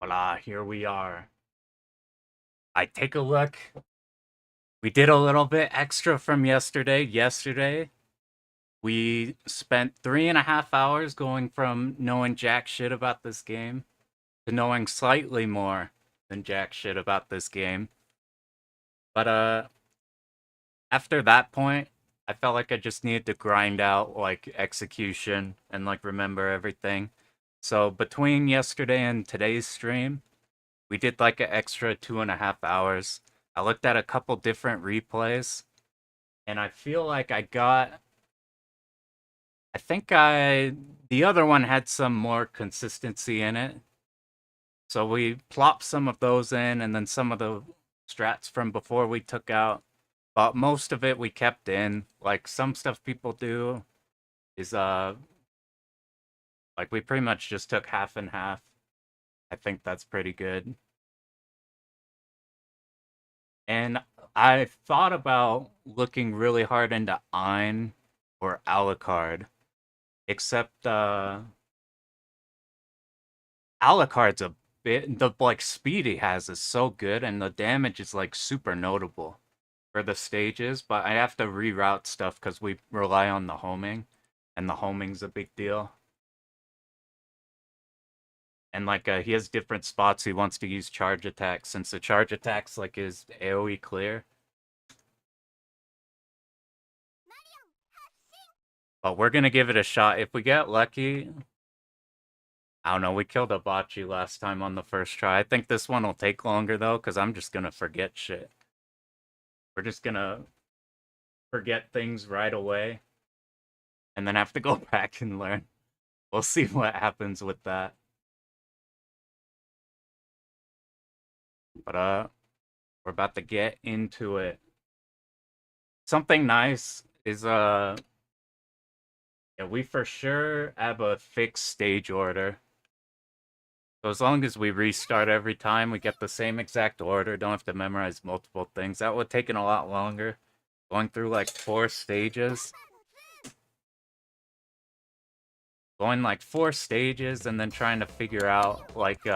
Voila, here we are. I take a look. We did a little bit extra from yesterday. Yesterday, we spent 3.5 hours going from knowing jack shit about this game to knowing slightly more than jack shit about this game. But after that point, I felt like I just needed to grind out like execution and like remember everything. So between yesterday and today's stream, we did like an extra 2.5 hours. I looked at a couple different replays, and I feel like I think the other one had some more consistency in it. So we plopped some of those in, and then some of the strats from before we took out. But most of it we kept in. Like some stuff people do is like we pretty much just took half and half. I think that's pretty good. And I thought about looking really hard into Ein or Alucard, except Alucard's a bit the like speed he has is so good, and the damage is like super notable for the stages. But I have to reroute stuff because we rely on the homing, and the homing's a big deal. And like he has different spots he wants to use charge attacks, since the charge attacks like his AoE clear. But we're gonna give it a shot. If we get lucky, I don't know. We killed a bocce last time on the first try. I think this one will take longer though, because I'm just gonna forget shit. We're just gonna forget things right away, and then have to go back and learn. We'll see what happens with that. But we're about to get into it. Something nice is yeah, we for sure have a fixed stage order. So as long as we restart every time, we get the same exact order, don't have to memorize multiple things. That would take a lot longer. Going through like 4 stages. Going like 4 stages and then trying to figure out like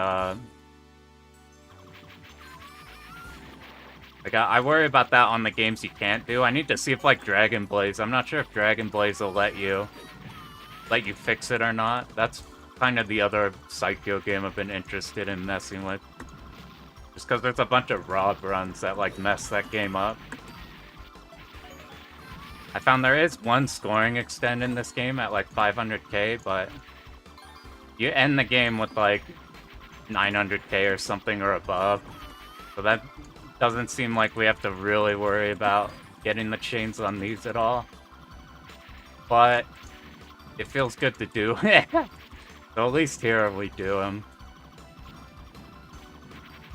I worry about that on the games you can't do. I need to see if like Dragon Blaze. I'm not sure if Dragon Blaze will let you fix it or not. That's kind of the other Psycho game I've been interested in messing with. Just because there's a bunch of Rob runs that like mess that game up. I found there is one scoring extend in this game at like 500k, but you end the game with like 900k or something or above. So that doesn't seem like we have to really worry about getting the chains on these at all. But it feels good to do. So at least here we do them.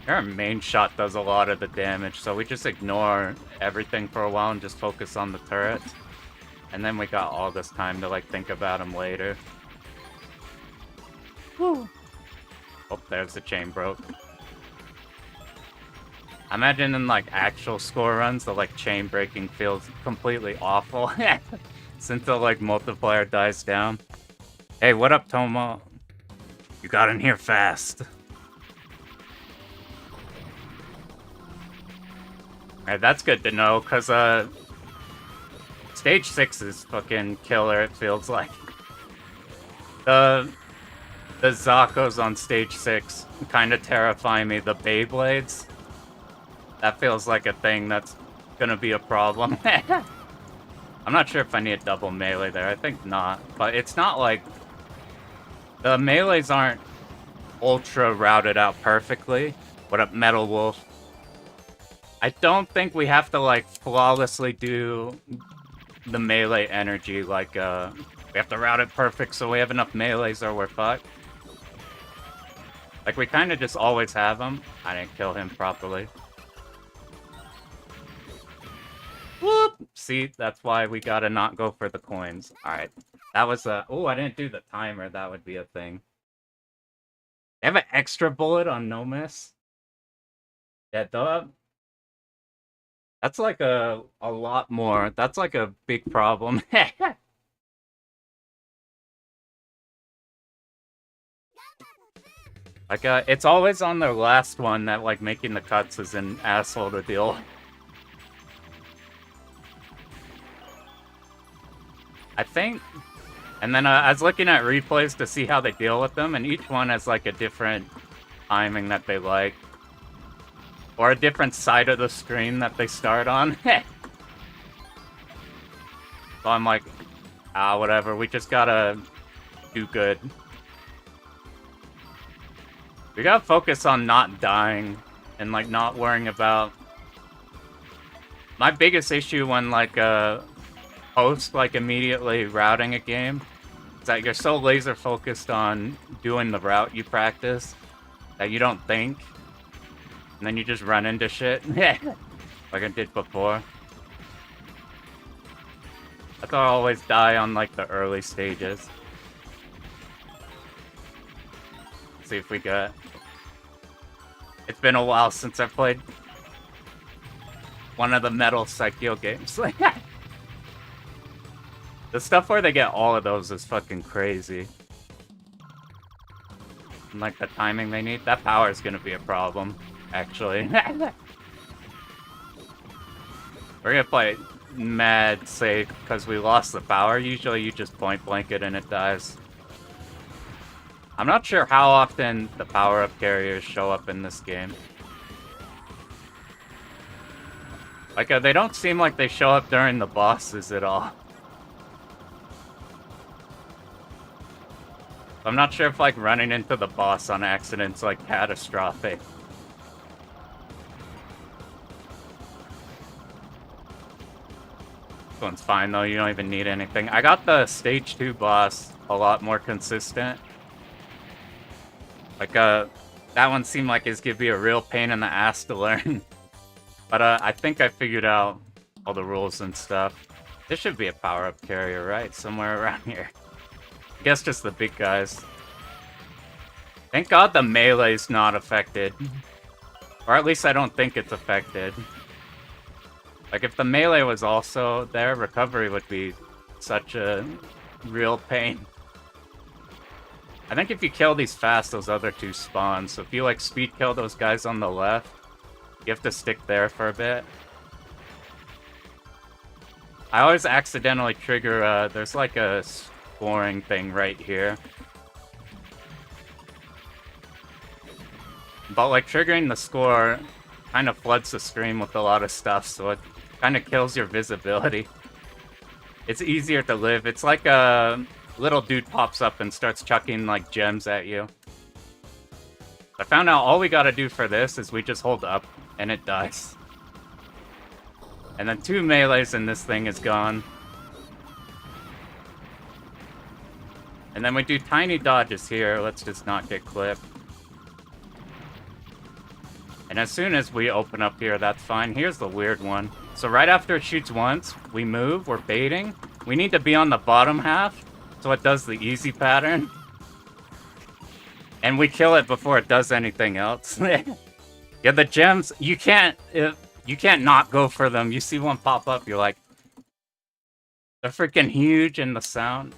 Our main shot does a lot of the damage, so we just ignore everything for a while and just focus on the turret. And then we got all this time to like think about him later. Woo. Oh, there's the chain broke. I imagine in like actual score runs, the like chain breaking feels completely awful. Since the like multiplier dies down. Hey, what up, Tomo? You got in here fast. Alright, that's good to know, because stage 6 is fucking killer, it feels like. The Zakos on stage 6 kind of terrify me. The Beyblades, that feels like a thing that's gonna be a problem. I'm not sure if I need a double melee there. I think not. But it's not like... The melees aren't ultra routed out perfectly. What up, Metal Wolf? I don't think we have to, like, flawlessly do the melee energy. Like, we have to route it perfect so we have enough melees or we're fucked. Like, we kind of just always have them. I didn't kill him properly. Whoop! See, that's why we gotta not go for the coins. Alright. That was oh, I didn't do the timer. That would be a thing. They have an extra bullet on no miss? Yeah, duh. That's like a lot more. That's like a big problem. Like, it's always on their last one that, like, making the cuts is an asshole to deal with. I think... And then I was looking at replays to see how they deal with them, and each one has, like, a different timing that they like. Or a different side of the screen that they start on. So I'm like, whatever, we just gotta do good. We gotta focus on not dying and, like, not worrying about... My biggest issue when, like, host, like, immediately routing a game is that you're so laser focused on doing the route you practice that you don't think. And then you just run into shit. Like I did before. I thought I always die on, like, the early stages. Let's see if we got... It's been a while since I played one of the Metal Psycho games. The stuff where they get all of those is fucking crazy. And, like, the timing they need, that power is gonna be a problem, actually. We're gonna play mad safe because we lost the power. Usually you just point blank it and it dies. I'm not sure how often the power-up carriers show up in this game. Like, they don't seem like they show up during the bosses at all. I'm not sure if, like, running into the boss on accident's, like, catastrophic. This one's fine, though. You don't even need anything. I got the Stage 2 boss a lot more consistent. Like, that one seemed like it's gonna be a real pain in the ass to learn. But, I think I figured out all the rules and stuff. This should be a power-up carrier, right? Somewhere around here. I guess just the big guys. Thank God the melee's not affected. Or at least I don't think it's affected. Like, if the melee was also there, recovery would be such a real pain. I think if you kill these fast, those other two spawn. So if you, like, speed kill those guys on the left, you have to stick there for a bit. I always accidentally trigger, there's like a scoring thing right here. But, like, triggering the score kind of floods the screen with a lot of stuff, so it kind of kills your visibility. It's easier to live. It's like a little dude pops up and starts chucking, like, gems at you. I found out all we gotta do for this is we just hold up, and it dies. And then 2 melees and this thing is gone. And then we do tiny dodges here. Let's just not get clipped. And as soon as we open up here, that's fine. Here's the weird one. So right after it shoots once, we move, we're baiting. We need to be on the bottom half, so it does the easy pattern. And we kill it before it does anything else. Yeah, the gems, you can't not go for them. You see one pop up, you're like, they're freaking huge in the sound.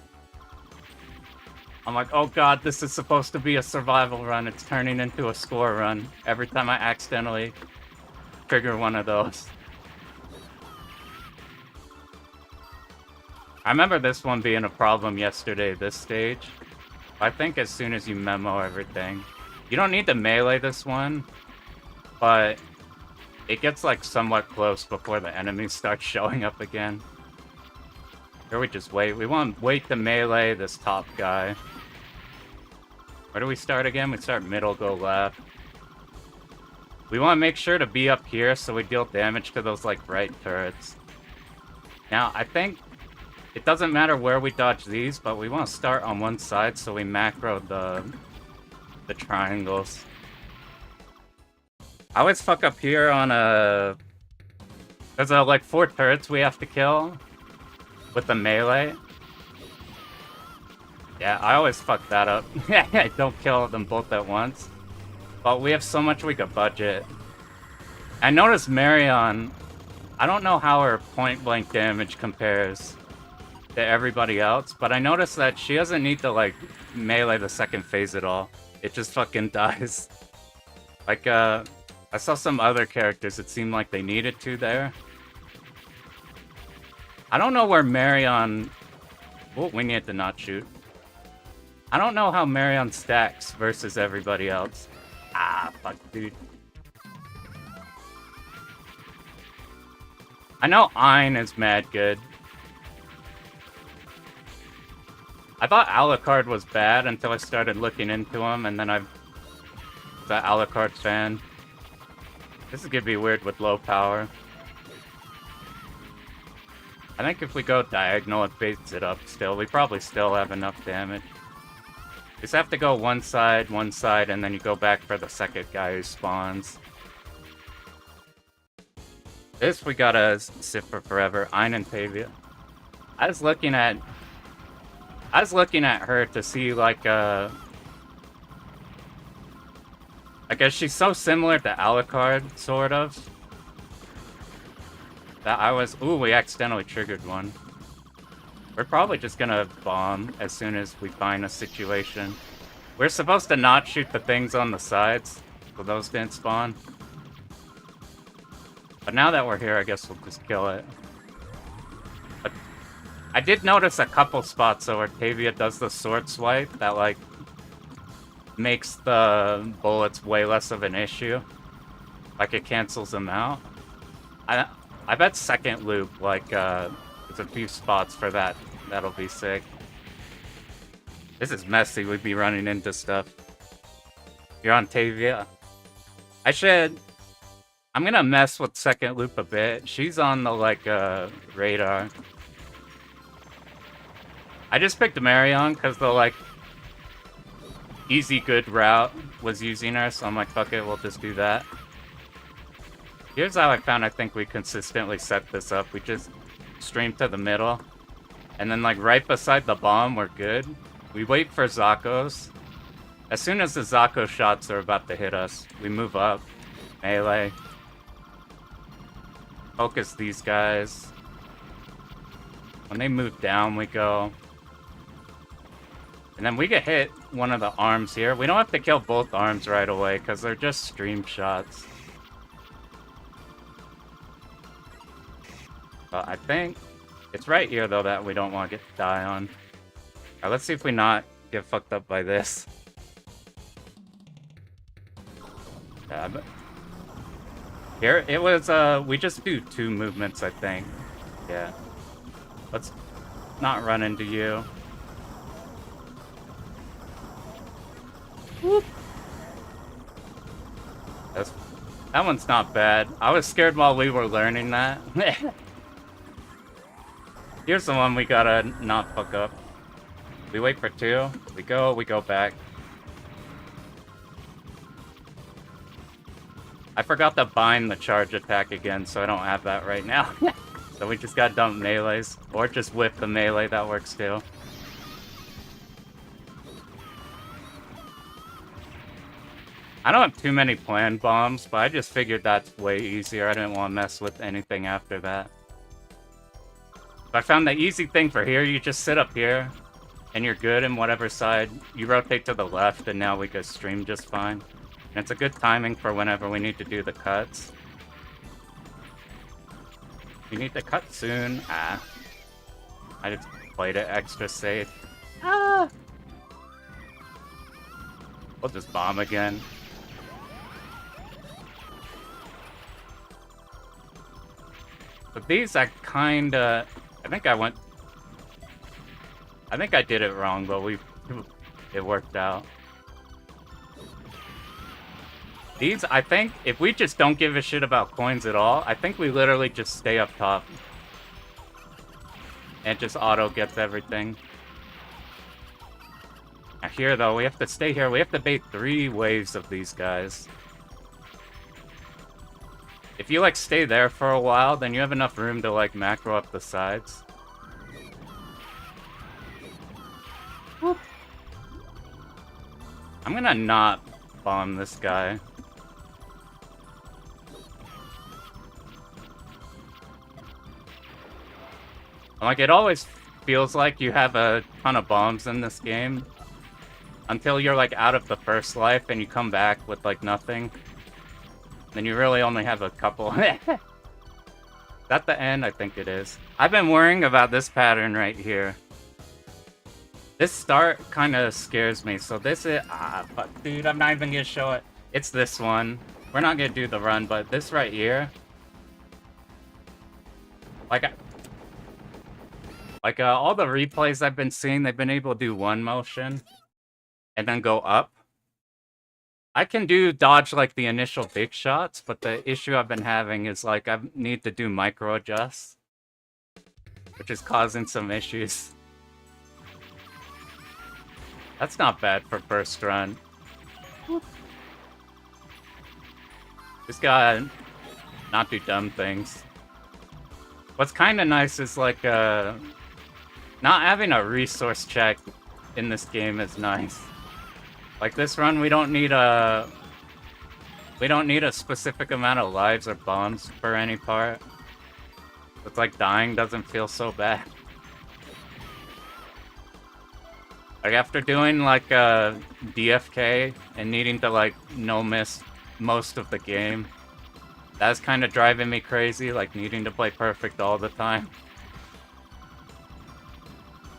I'm like, oh god, this is supposed to be a survival run. It's turning into a score run every time I accidentally trigger one of those. I remember this one being a problem yesterday, this stage. I think as soon as you memo everything. You don't need to melee this one, but it gets, like, somewhat close before the enemies start showing up again. Or we just wait. We want to wait to melee this top guy. Where do we start again? We start middle, go left. We want to make sure to be up here so we deal damage to those, like, right turrets. Now, I think it doesn't matter where we dodge these, but we want to start on one side so we macro the triangles. I always fuck up here on a... There's, like, 4 turrets we have to kill with the melee. Yeah, I always fuck that up. I don't kill them both at once. But we have so much we could budget. I noticed Marion, I don't know how her point-blank damage compares to everybody else, but I noticed that she doesn't need to, like, melee the second phase at all. it just fucking dies. Like, I saw some other characters, it seemed like they needed to there. I don't know where Marion... Oh, we need to not shoot. I don't know how Marion stacks versus everybody else. Ah, fuck, dude. I know Ein is mad good. I thought Alucard was bad until I started looking into him, and then I was an Alucard fan. This is gonna be weird with low power. I think if we go diagonal, it baits it up still. We probably still have enough damage. You just have to go one side, and then you go back for the second guy who spawns. This we gotta sit for forever. Ein and Tavia. I was looking at her to see, like, I guess she's so similar to Alucard, sort of. That I was... Ooh, we accidentally triggered one. We're probably just gonna bomb as soon as we find a situation. We're supposed to not shoot the things on the sides, so those didn't spawn. But now that we're here, I guess we'll just kill it. But I did notice a couple spots where Tavia does the sword swipe that, like, makes the bullets way less of an issue. Like, it cancels them out. I bet second loop, like, there's a few spots for that. That'll be sick. This is messy, we'd be running into stuff. You're on Tavia. I'm gonna mess with second loop a bit. She's on the, like, radar. I just picked Marion because the, like, easy good route was using her, so I'm like, fuck it, we'll just do that. Here's how I found I think we consistently set this up. We just stream to the middle, and then, like, right beside the bomb, we're good. We wait for Zakos. As soon as the Zako shots are about to hit us, we move up. Melee. Focus these guys. When they move down, we go. And then we get hit one of the arms here. We don't have to kill both arms right away, because they're just stream shots. But I think it's right here, though, that we don't want to die on. Alright, let's see if we not get fucked up by this. Yeah, but here, it was, we just do 2 movements, I think. Yeah. Let's not run into you. Whoop. That one's not bad. I was scared while we were learning that. Here's the one we gotta not fuck up. We wait for 2. We go back. I forgot to bind the charge attack again, so I don't have that right now. So we just gotta dump melees. Or just whip the melee, that works too. I don't have too many planned bombs, but I just figured that's way easier. I didn't want to mess with anything after that. But I found the easy thing for here, you just sit up here, and you're good in whatever side. You rotate to the left, and now we can stream just fine. And it's a good timing for whenever we need to do the cuts. We need to cut soon. Ah. I just played it extra safe. Ah! We'll just bomb again. But these I kinda... I think I did it wrong, but it worked out. These, I think, if we just don't give a shit about coins at all, I think we literally just stay up top. And just auto gets everything. Now here, though, we have to stay here. We have to bait 3 waves of these guys. If you, like, stay there for a while, then you have enough room to, like, macro up the sides. Whoop. I'm gonna not bomb this guy. Like, it always feels like you have a ton of bombs in this game. until you're like out of the first life and you come back with like nothing. Then you really only have a couple. Is that the end? I think it is. I've been worrying about this pattern right here. This start kind of scares me. So this is... Ah, fuck, dude. I'm not even going to show it. It's this one. We're not going to do the run, but this right here. Like, all the replays I've been seeing, they've been able to do one motion and then go up. I can dodge like the initial big shots, but the issue I've been having is like I need to do micro adjusts, which is causing some issues. That's not bad for first run. Just gotta not do dumb things. What's kind of nice is like not having a resource check in this game is nice. Like this run, we don't need a specific amount of lives or bombs for any part. It's like dying doesn't feel so bad. Like after doing like DFK and needing to like no miss most of the game, that's kind of driving me crazy, like needing to play perfect all the time.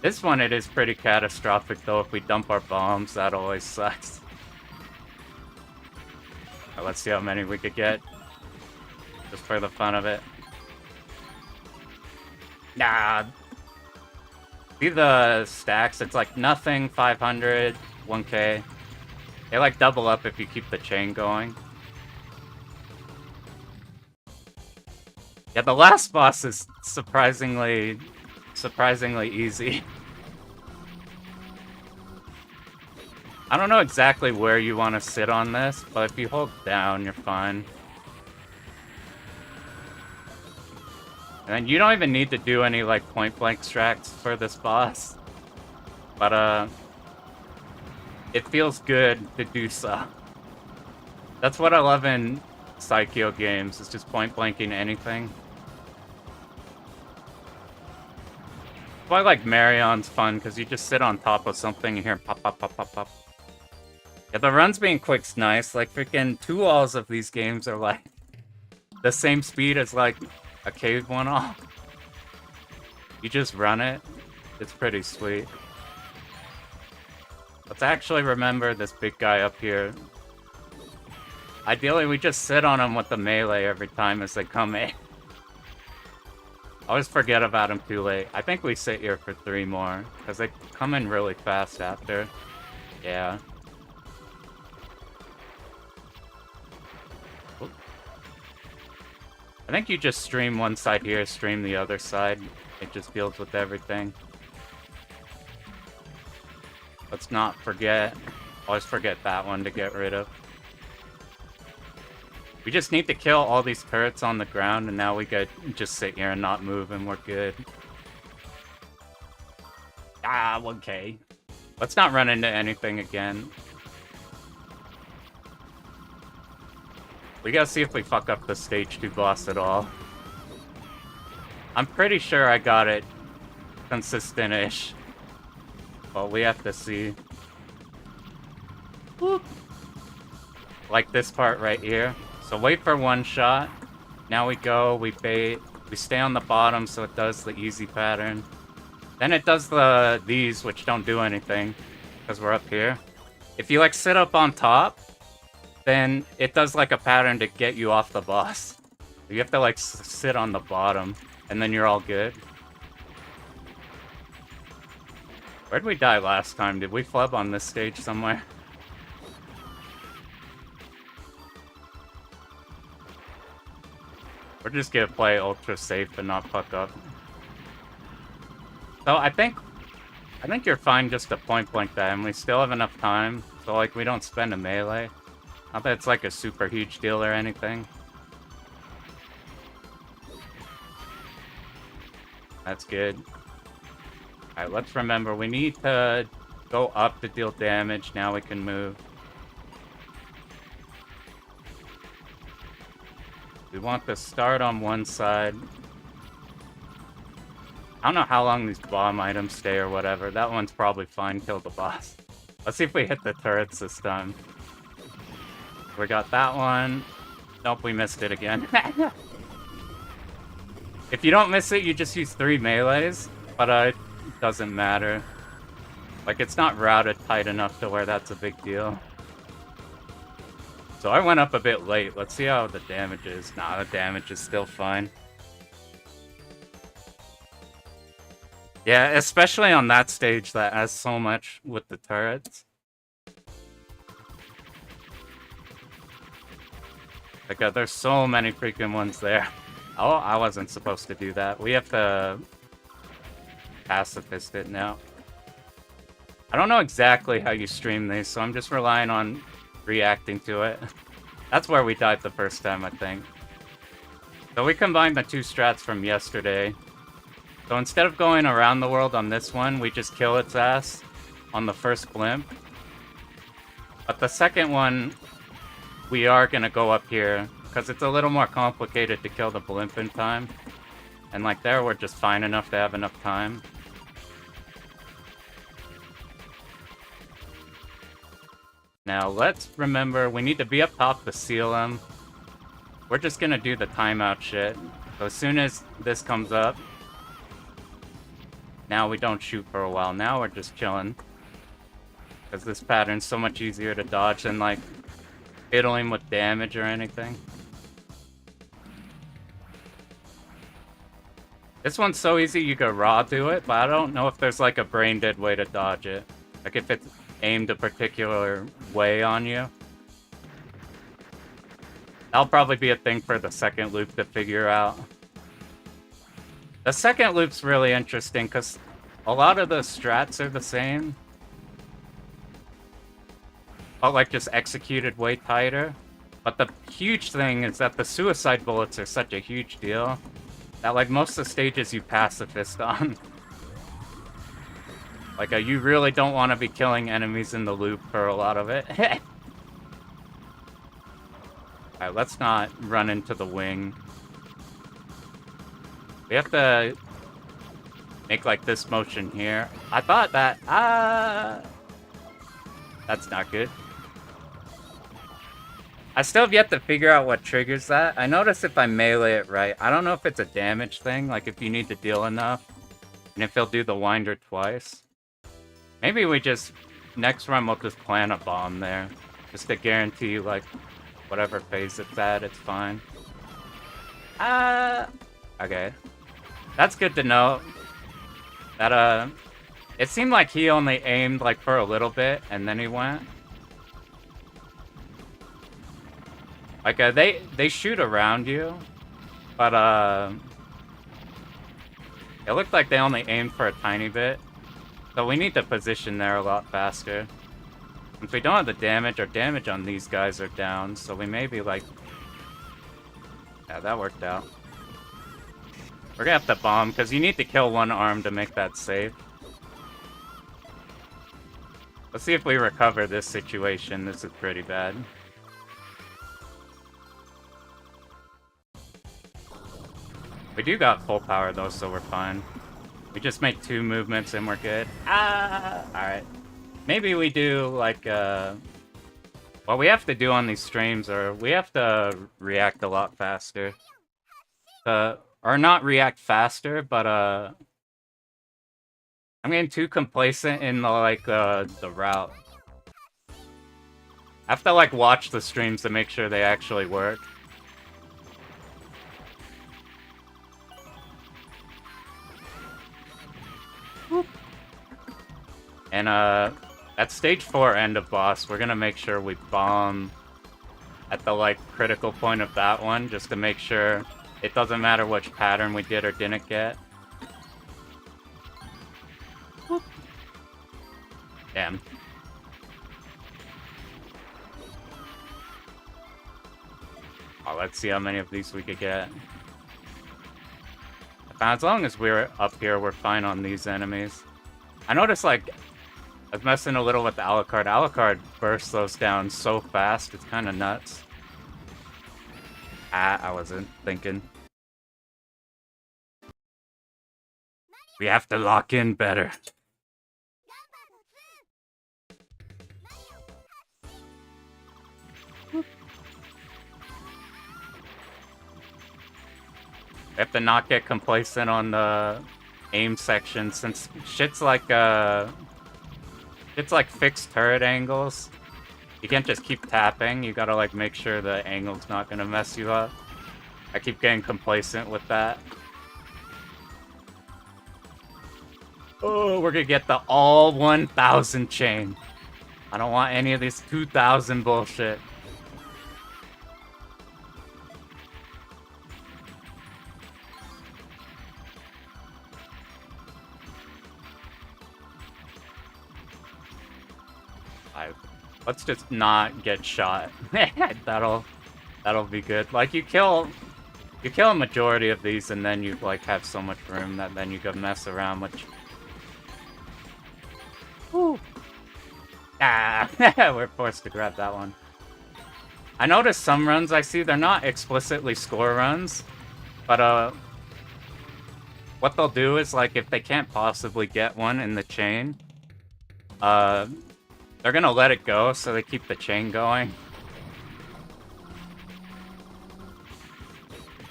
This one, it is pretty catastrophic, though. If we dump our bombs, that always sucks. Right, let's see how many we could get. Just for the fun of it. Nah. See the stacks? It's like nothing, 500, 1k. They like double up if you keep the chain going. Yeah, the last boss is surprisingly easy. I don't know exactly where you want to sit on this, but if you hold down, you're fine. And you don't even need to do any like point blank strats for this boss. But it feels good to do so. That's what I love in Psycho games, is just point blanking anything. That's why like Marion's fun, because you just sit on top of something and hear pop, pop, pop, pop, pop. Yeah, the runs being quick's nice. Like, freaking 2 walls of these games are like the same speed as like a cave 1-all. You just run it. It's pretty sweet. Let's actually remember this big guy up here. Ideally, we just sit on him with the melee every time as they come in. I always forget about him too late. I think we sit here for 3 more, because they come in really fast after. Yeah. Oop. I think you just stream one side here, stream the other side. It just deals with everything. Let's not forget. Always forget that one to get rid of. We just need to kill all these turrets on the ground, and now we could just sit here and not move, and we're good. Ah, 1k. Let's not run into anything again. We gotta see if we fuck up the stage 2 boss at all. I'm pretty sure I got it consistent-ish. Well, we have to see. Whoop. Like this part right here. So wait for 1 shot. Now we go, we bait. We stay on the bottom so it does the easy pattern. Then it does these, which don't do anything, because we're up here. If you like sit up on top, then it does like a pattern to get you off the boss. You have to like sit on the bottom, and then you're all good. Where'd we die last time? Did we flub on this stage somewhere? We're just gonna play ultra safe and not fuck up. So I think you're fine just to point blank that, and we still have enough time. So like we don't spend a melee. Not that it's like a super huge deal or anything. That's good. Alright, let's remember we need to go up to deal damage. Now we can move. We want to start on one side. I don't know how long these bomb items stay or whatever. That one's probably fine till the boss. Let's see if we hit the turrets this time. We got that one. Nope, we missed it again. If you don't miss it, you just use 3 melees, but it doesn't matter. Like, it's not routed tight enough to where that's a big deal. So I went up a bit late. Let's see how the damage is. Nah, the damage is still fine. Yeah, especially on that stage that has so much with the turrets. Like, there's so many freaking ones there. Oh, I wasn't supposed to do that. We have to pacifist it now. I don't know exactly how you stream these, so I'm just relying on reacting to it. That's where we died the first time, I think. So we combined the 2 strats from yesterday. So instead of going around the world on this one, we just kill its ass on the first blimp. But the second one, we are gonna go up here, because it's a little more complicated to kill the blimp in time. And like there, we're just fine enough to have enough time. Now, let's remember, we need to be up top to seal them. We're just gonna do the timeout shit. So as soon as this comes up, now we don't shoot for a while. Now we're just chilling. Because this pattern's so much easier to dodge than, like, fiddling with damage or anything. This one's so easy you could raw do it, but I don't know if there's, like, a brain-dead way to dodge it. Like, if it's aimed a particular way on you. That'll probably be a thing for the second loop to figure out. The second loop's really interesting, because a lot of the strats are the same. But, like, just executed way tighter. But the huge thing is that the suicide bullets are such a huge deal that, like, most of the stages you pacifist on. Like, you really don't want to be killing enemies in the loop for a lot of it. Alright, let's not run into the wing. We have to make, like, this motion here. I thought that... That's not good. I still have yet to figure out what triggers that. I notice if I melee it right, I don't know if it's a damage thing, like if you need to deal enough, and if he'll do the winder twice. Maybe we just... Next run we'll just plant a bomb there, just to guarantee, like, whatever phase it's at, it's fine. Okay. That's good to know. That, it seemed like he only aimed, like, for a little bit, and then he went. Like, they shoot around you, but, it looked like they only aimed for a tiny bit. So we need to position there a lot faster. Since we don't have the damage, our damage on these guys are down, so we may be, like... Yeah, that worked out. We're gonna have to bomb, because you need to kill one arm to make that safe. Let's see if we recover this situation. This is pretty bad. We do got full power, though, so we're fine. We just make 2 movements and we're good. Alright. Maybe we do, like, what we have to do on these streams, or we have to react a lot faster. Or not react faster, but, I'm getting too complacent in the, like, the route. I have to, like, watch the streams to make sure they actually work. And, at stage 4 end of boss, we're gonna make sure we bomb at the, like, critical point of that one, just to make sure it doesn't matter which pattern we did or didn't get. Damn. Oh, let's see how many of these we could get. As long as we're up here, we're fine on these enemies. I noticed, like, I was messing a little with Alucard. Alucard bursts those down so fast, it's kind of nuts. I wasn't thinking. We have to lock in better. We have to not get complacent on the aim section since shit's like fixed turret angles. You can't just keep tapping. You gotta like make sure the angle's not gonna mess you up. I keep getting complacent with that. Oh, we're gonna get the all 1000 chain. I don't want any of this 2000 bullshit. Let's just not get shot. That'll be good. Like you kill a majority of these and then you like have so much room that then you can mess around, which woo. Ah, we're forced to grab that one. I noticed some runs I see, they're not explicitly score runs, but what they'll do is like if they can't possibly get one in the chain, they're gonna let it go so they keep the chain going.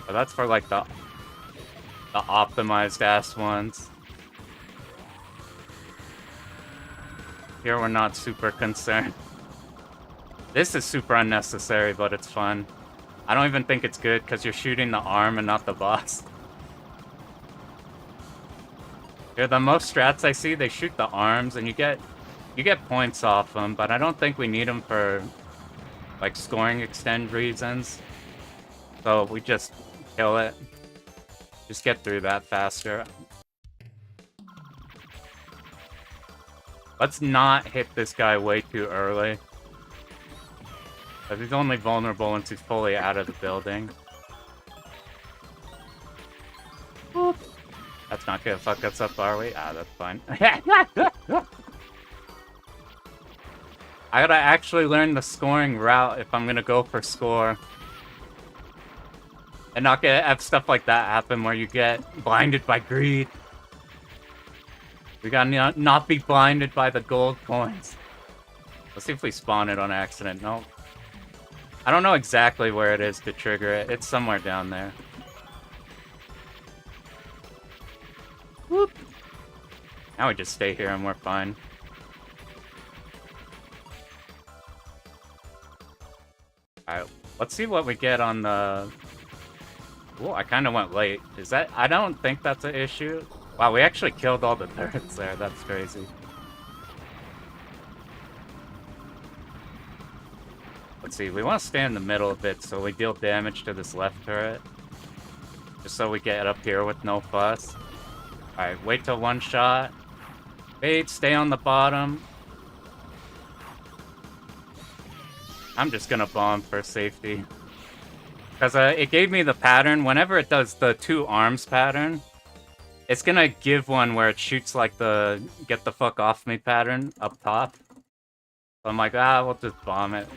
But that's for like the optimized ass ones. Here we're not super concerned. This is super unnecessary, but it's fun. I don't even think it's good because you're shooting the arm and not the boss. Here, the most strats I see, they shoot the arms and you get points off them, but I don't think we need them for like scoring extend reasons. So we just kill it. Just get through that faster. Let's not hit this guy way too early. Because he's only vulnerable once he's fully out of the building. Whoop. That's not gonna fuck us up, are we? Ah, that's fine. I gotta actually learn the scoring route if I'm gonna go for score. And not gonna have stuff like that happen where you get blinded by greed. We gotta not be blinded by the gold coins. Let's see if we spawn it on accident. Nope. I don't know exactly where it is to trigger it. It's somewhere down there. Whoop. Now we just stay here and we're fine. Alright, let's see what we get on the... Oh, I kind of went late. Is that... I don't think that's an issue. Wow, we actually killed all the turrets there. That's crazy. Let's see, we want to stay in the middle a bit so we deal damage to this left turret. Just so we get up here with no fuss. Alright, wait till one shot. Wait, stay on the bottom. I'm just gonna bomb for safety. Because it gave me the pattern. Whenever it does the 2 arms pattern, it's gonna give one where it shoots like the get the fuck off me pattern up top. So I'm like, we'll just bomb it.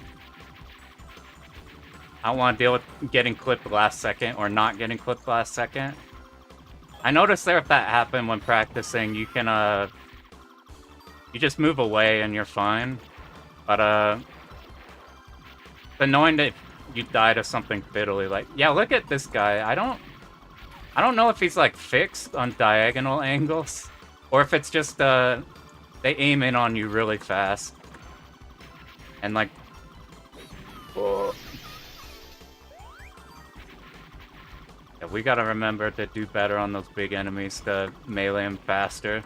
I don't want to deal with getting clipped last second or not getting clipped last second. I noticed there if that happened when practicing, you can, you just move away and you're fine. But, it's annoying that you die to something fiddly. Like, yeah, look at this guy. I don't know if he's, like, fixed on diagonal angles. Or if it's just, they aim in on you really fast. And, like... Whoa. Yeah, we gotta remember to do better on those big enemies to melee them faster.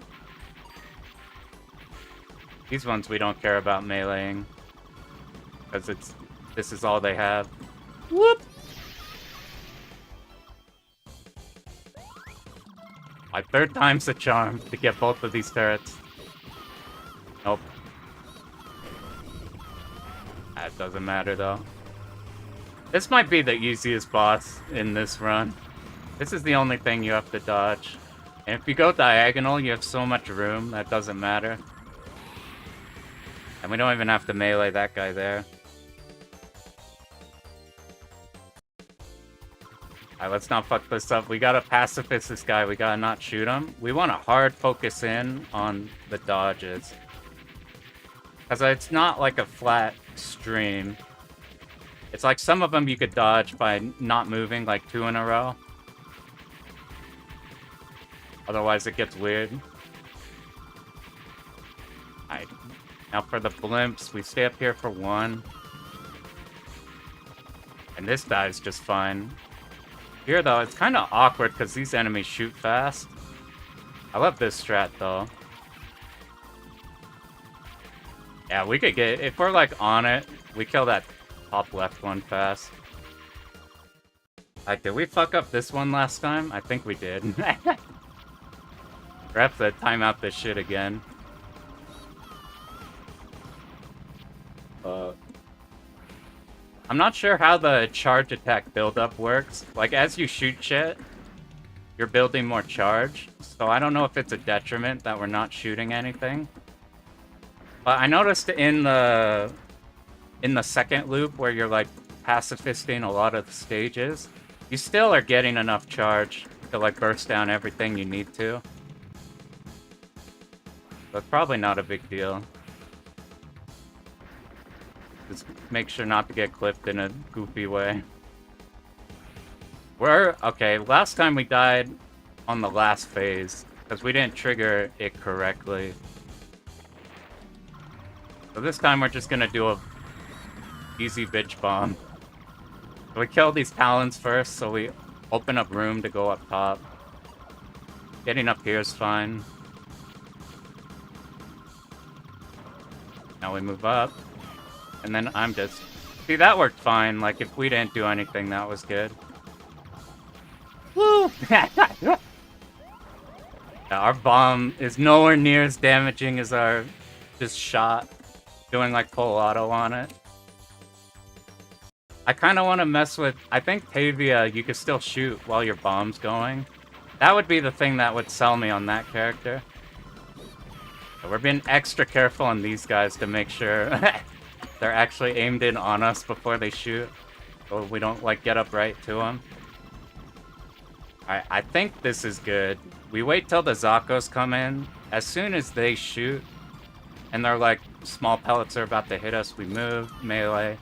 These ones we don't care about meleeing. Because this is all they have. Whoop! My 3rd time's the charm to get both of these turrets. Nope. That doesn't matter though. This might be the easiest boss in this run. This is the only thing you have to dodge. And if you go diagonal, you have so much room that doesn't matter. And we don't even have to melee that guy there. Alright, let's not fuck this up. We gotta pacifist this guy. We gotta not shoot him. We want to hard focus in on the dodges. Because it's not like a flat stream. It's like some of them you could dodge by not moving like 2 in a row. Otherwise it gets weird. Alright. Now for the blimps, we stay up here for 1. And this dies just fine. Here though, it's kind of awkward because these enemies shoot fast. I love this strat though. Yeah, we could get, if we're like on it, we kill that top left one fast. Like, did we fuck up this one last time? I think we did. We have to time out this shit again. I'm not sure how the charge attack buildup works. Like, as you shoot shit, you're building more charge. So I don't know if it's a detriment that we're not shooting anything. But I noticed in the second loop where you're like pacifisting a lot of the stages, you still are getting enough charge to like burst down everything you need to. But probably not a big deal. Just make sure not to get clipped in a goofy way. Okay, last time we died on the last phase because we didn't trigger it correctly. So this time we're just gonna do a easy bitch bomb. So we kill these talons first, so we open up room to go up top. Getting up here is fine. Now we move up. And then I'm just... See, that worked fine. Like, if we didn't do anything, that was good. Woo! Yeah, our bomb is nowhere near as damaging as our just shot. Doing, like, full auto on it. I kind of want to mess with... I think Tavia, you can still shoot while your bomb's going. That would be the thing that would sell me on that character. We're being extra careful on these guys to make sure they're actually aimed in on us before they shoot. So we don't, like, get up right to them. Alright, I think this is good. We wait till the Zakos come in. As soon as they shoot, and they're like, small pellets are about to hit us, we move, melee.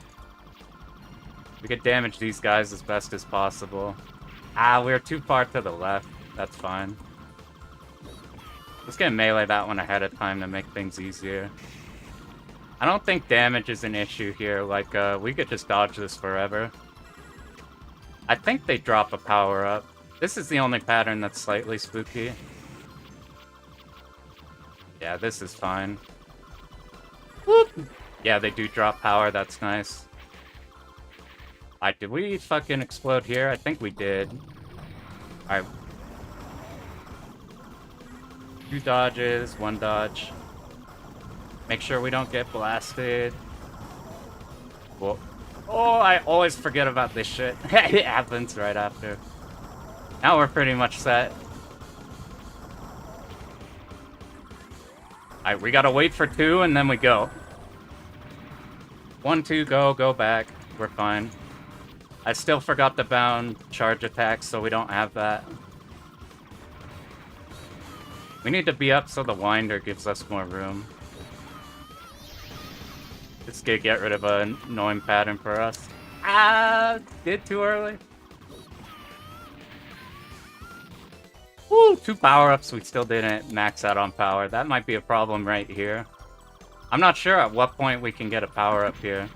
We could damage these guys as best as possible. Ah, we're too far to the left. That's fine. Let's get melee that one ahead of time to make things easier. I don't think damage is an issue here. Like, we could just dodge this forever. I think they drop a power-up. This is the only pattern that's slightly spooky. Yeah, this is fine. Whoop! Yeah, they do drop power. That's nice. Alright, did we fucking explode here? I think we did. Alright. 2 dodges, 1 dodge. Make sure we don't get blasted. Whoa. Oh, I always forget about this shit. It happens right after. Now we're pretty much set. Alright, we gotta wait for 2 and then we go. 1, 2, go back. We're fine. I still forgot the bound charge attacks, so we don't have that. We need to be up so the winder gives us more room. This could get rid of an annoying pattern for us. Ah, did too early. Woo, 2 power-ups, we still didn't max out on power. That might be a problem right here. I'm not sure at what point we can get a power-up here.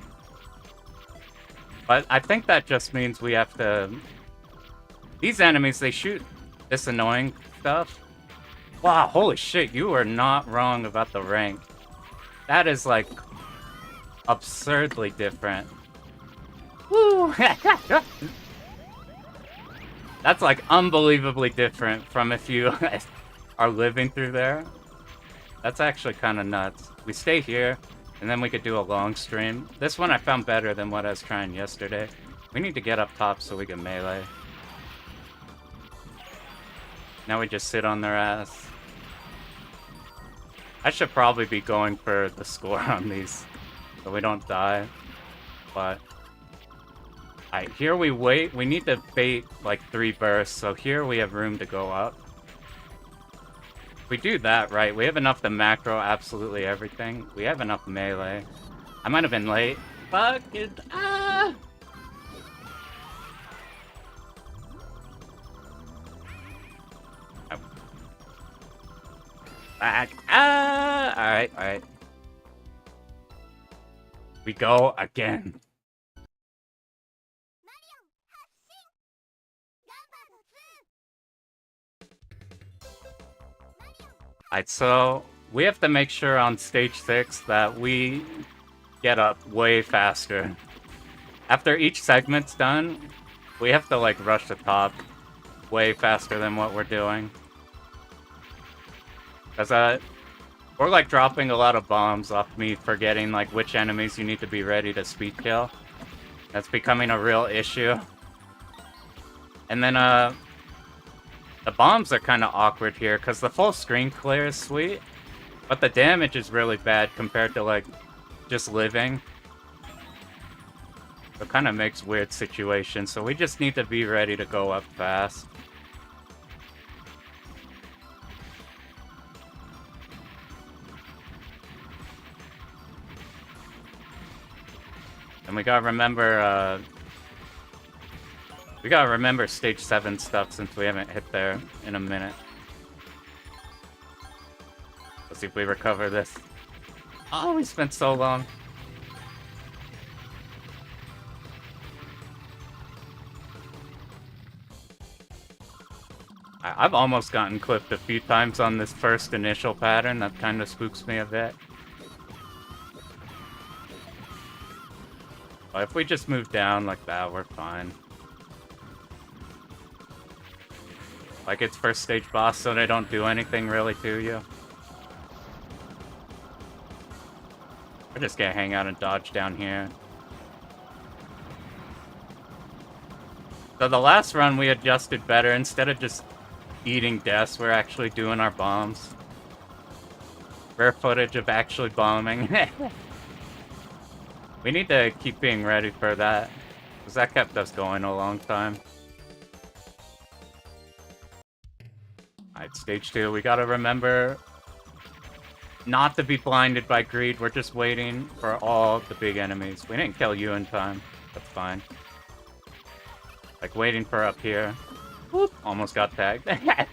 But I think that just means we have to... These enemies, they shoot this annoying stuff. Wow, holy shit, you are not wrong about the rank. That is, like, absurdly different. Woo! That's, like, unbelievably different from if you are living through there. That's actually kind of nuts. We stay here, and then we could do a long stream. This one I found better than what I was trying yesterday. We need to get up top so we can melee. Now we just sit on their ass. I should probably be going for the score on these, so we don't die. But... Alright, here we wait. We need to bait, like, 3 bursts, so here we have room to go up. If we do that right, we have enough to macro absolutely everything. We have enough melee. I might have been late. Fuck it. Ah! Alright, alright. We go again. Alright, so we have to make sure on stage 6 that we get up way faster. After each segment's done, we have to like rush the top way faster than what we're doing. Because we're like dropping a lot of bombs off me forgetting like which enemies you need to be ready to speed kill. That's becoming a real issue. And then the bombs are kind of awkward here because the full screen clear is sweet, but the damage is really bad compared to like just living. It kind of makes weird situations, so we just need to be ready to go up fast. And we gotta remember stage 7 stuff since we haven't hit there in a minute. Let's see if we recover this. Oh, we spent so long. I've almost gotten clipped a few times on this first initial pattern. That kind of spooks me a bit. But if we just move down like that, we're fine. Like it's first stage boss, so they don't do anything really to you. We're just gonna hang out and dodge down here. So the last run we adjusted better. Instead of just eating deaths, we're actually doing our bombs. Rare footage of actually bombing. We need to keep being ready for that, because that kept us going a long time. Alright, stage 2, we gotta remember not to be blinded by greed. We're just waiting for all the big enemies. We didn't kill you in time. That's fine. Like waiting for up here. Whoop, almost got tagged. Alright.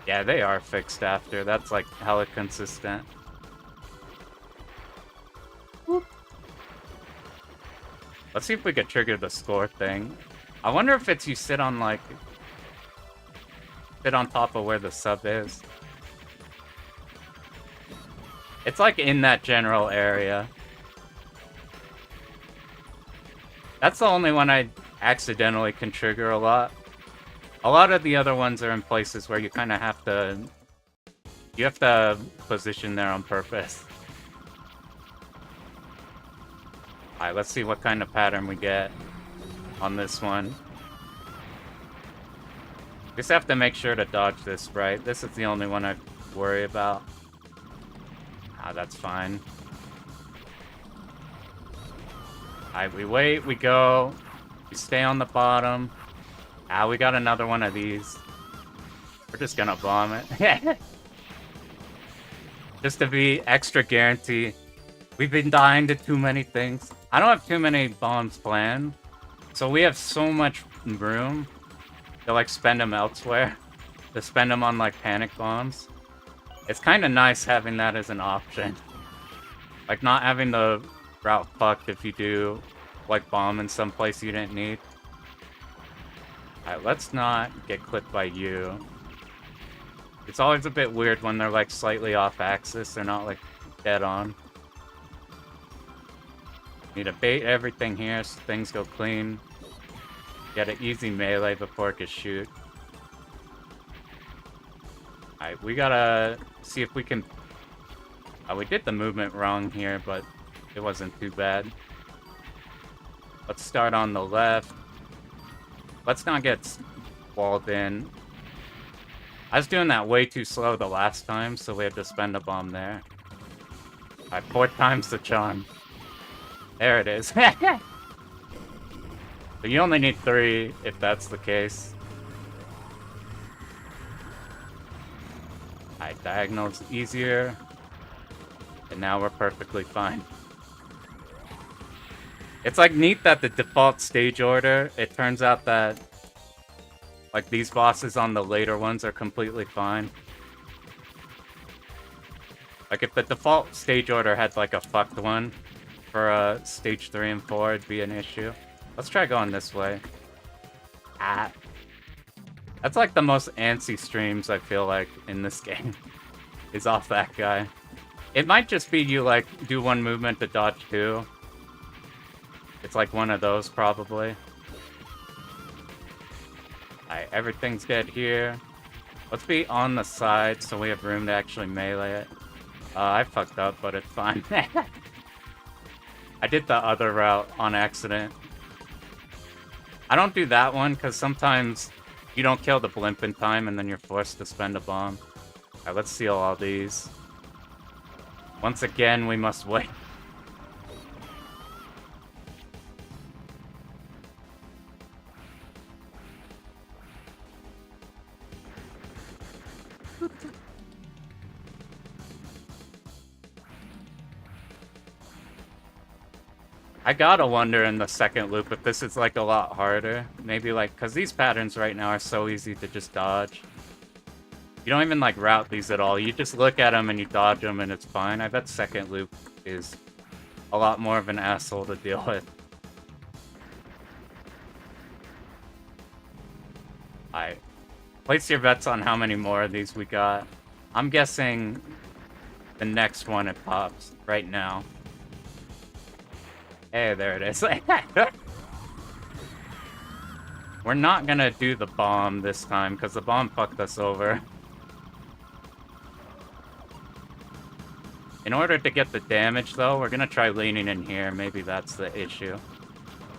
Yeah, they are fixed after. That's like hella consistent. Whoop. Let's see if we could trigger the score thing. I wonder if it's you sit on like... sit on top of where the sub is. It's like in that general area. That's the only one I accidentally can trigger a lot. A lot of the other ones are in places where you kind of have to... you have to position there on purpose. Alright, let's see what kind of pattern we get on this one. Just have to make sure to dodge this right. This is the only one I worry about. Ah, that's fine. Alright, we wait, we go. We stay on the bottom. Ah, we got another one of these. We're just gonna bomb it. Just to be extra guarantee. We've been dying to too many things. I don't have too many bombs planned. So we have so much room to like spend them elsewhere. To spend them on like panic bombs. It's kind of nice having that as an option. Like not having the route fucked if you do like bomb in some place you didn't need. Alright, let's not get clipped by you. It's always a bit weird when they're like slightly off axis. They're not like dead on. Need to bait everything here so things go clean. Get an easy melee before it can shoot. Alright, we gotta see if we can... oh, we did the movement wrong here, but it wasn't too bad. Let's start on the left. Let's not get walled in. I was doing that way too slow the last time, so we had to spend a bomb there. Alright, 4 times the charm. There it is. But you only need 3 if that's the case. Alright, diagonal's easier. And now we're perfectly fine. It's like neat that the default stage order, it turns out that like these bosses on the later ones are completely fine. Like if the default stage order had like a fucked one for stage 3 and 4, it'd be an issue. Let's try going this way. Ah. That's like the most antsy streams I feel like in this game. Is off that guy. It might just be you like do one movement to dodge two. It's like one of those probably. Alright, everything's good here. Let's be on the side so we have room to actually melee it. I fucked up, but it's fine. I did the other route on accident. I don't do that one because sometimes you don't kill the blimp in time and then you're forced to spend a bomb. Alright, let's seal all these. Once again, we must wait. I gotta wonder in the second loop if this is like a lot harder. Maybe like, cause these patterns right now are so easy to just dodge. You don't even like route these at all. You just look at them and you dodge them and it's fine. I bet second loop is a lot more of an asshole to deal with. Alright. Place your bets on how many more of these we got. I'm guessing the next one it pops right now. Hey, there it is. We're not gonna do the bomb this time, because the bomb fucked us over. In order to get the damage, though, we're gonna try leaning in here. Maybe that's the issue.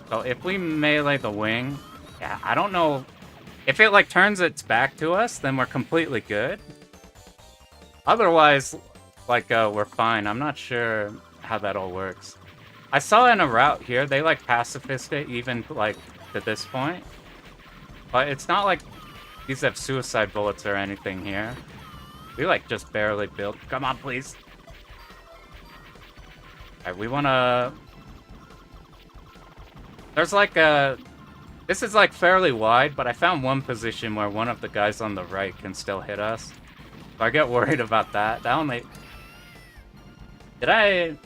So if we melee the wing... Yeah, I don't know... If it, like, turns its back to us, then we're completely good. Otherwise, like, we're fine. I'm not sure how that all works. I saw in a route here, they like pacifist it even like to this point. But it's not like these have suicide bullets or anything here. We like just barely built. Come on, please. Alright, we wanna... There's like a... This is like fairly wide, but I found one position where one of the guys on the right can still hit us. So I get worried about that. That only... Did I...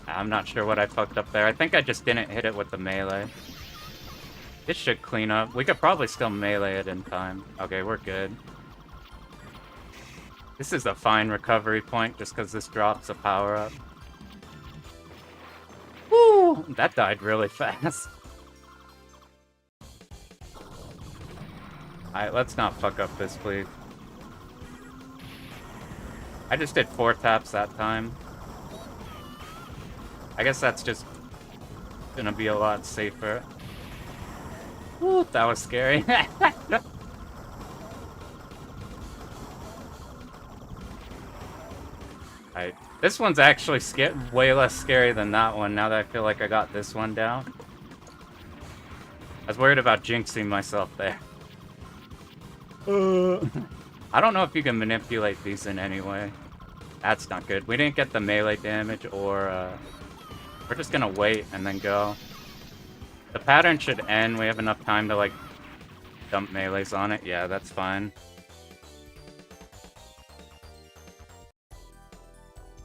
I'm not sure what I fucked up there. I think I just didn't hit it with the melee. This should clean up. We could probably still melee it in time. Okay, we're good. This is a fine recovery point just because this drops a power-up. Woo! That died really fast. Alright, let's not fuck up this, please. I just did 4 taps that time. I guess that's just gonna be a lot safer. Woo, that was scary. Alright, this one's actually way less scary than that one, now that I feel like I got this one down. I was worried about jinxing myself there. I don't know if you can manipulate these in any way. That's not good. We didn't get the melee damage or... We're just gonna wait and then go. The pattern should end. We have enough time to, like, dump melees on it. Yeah, that's fine.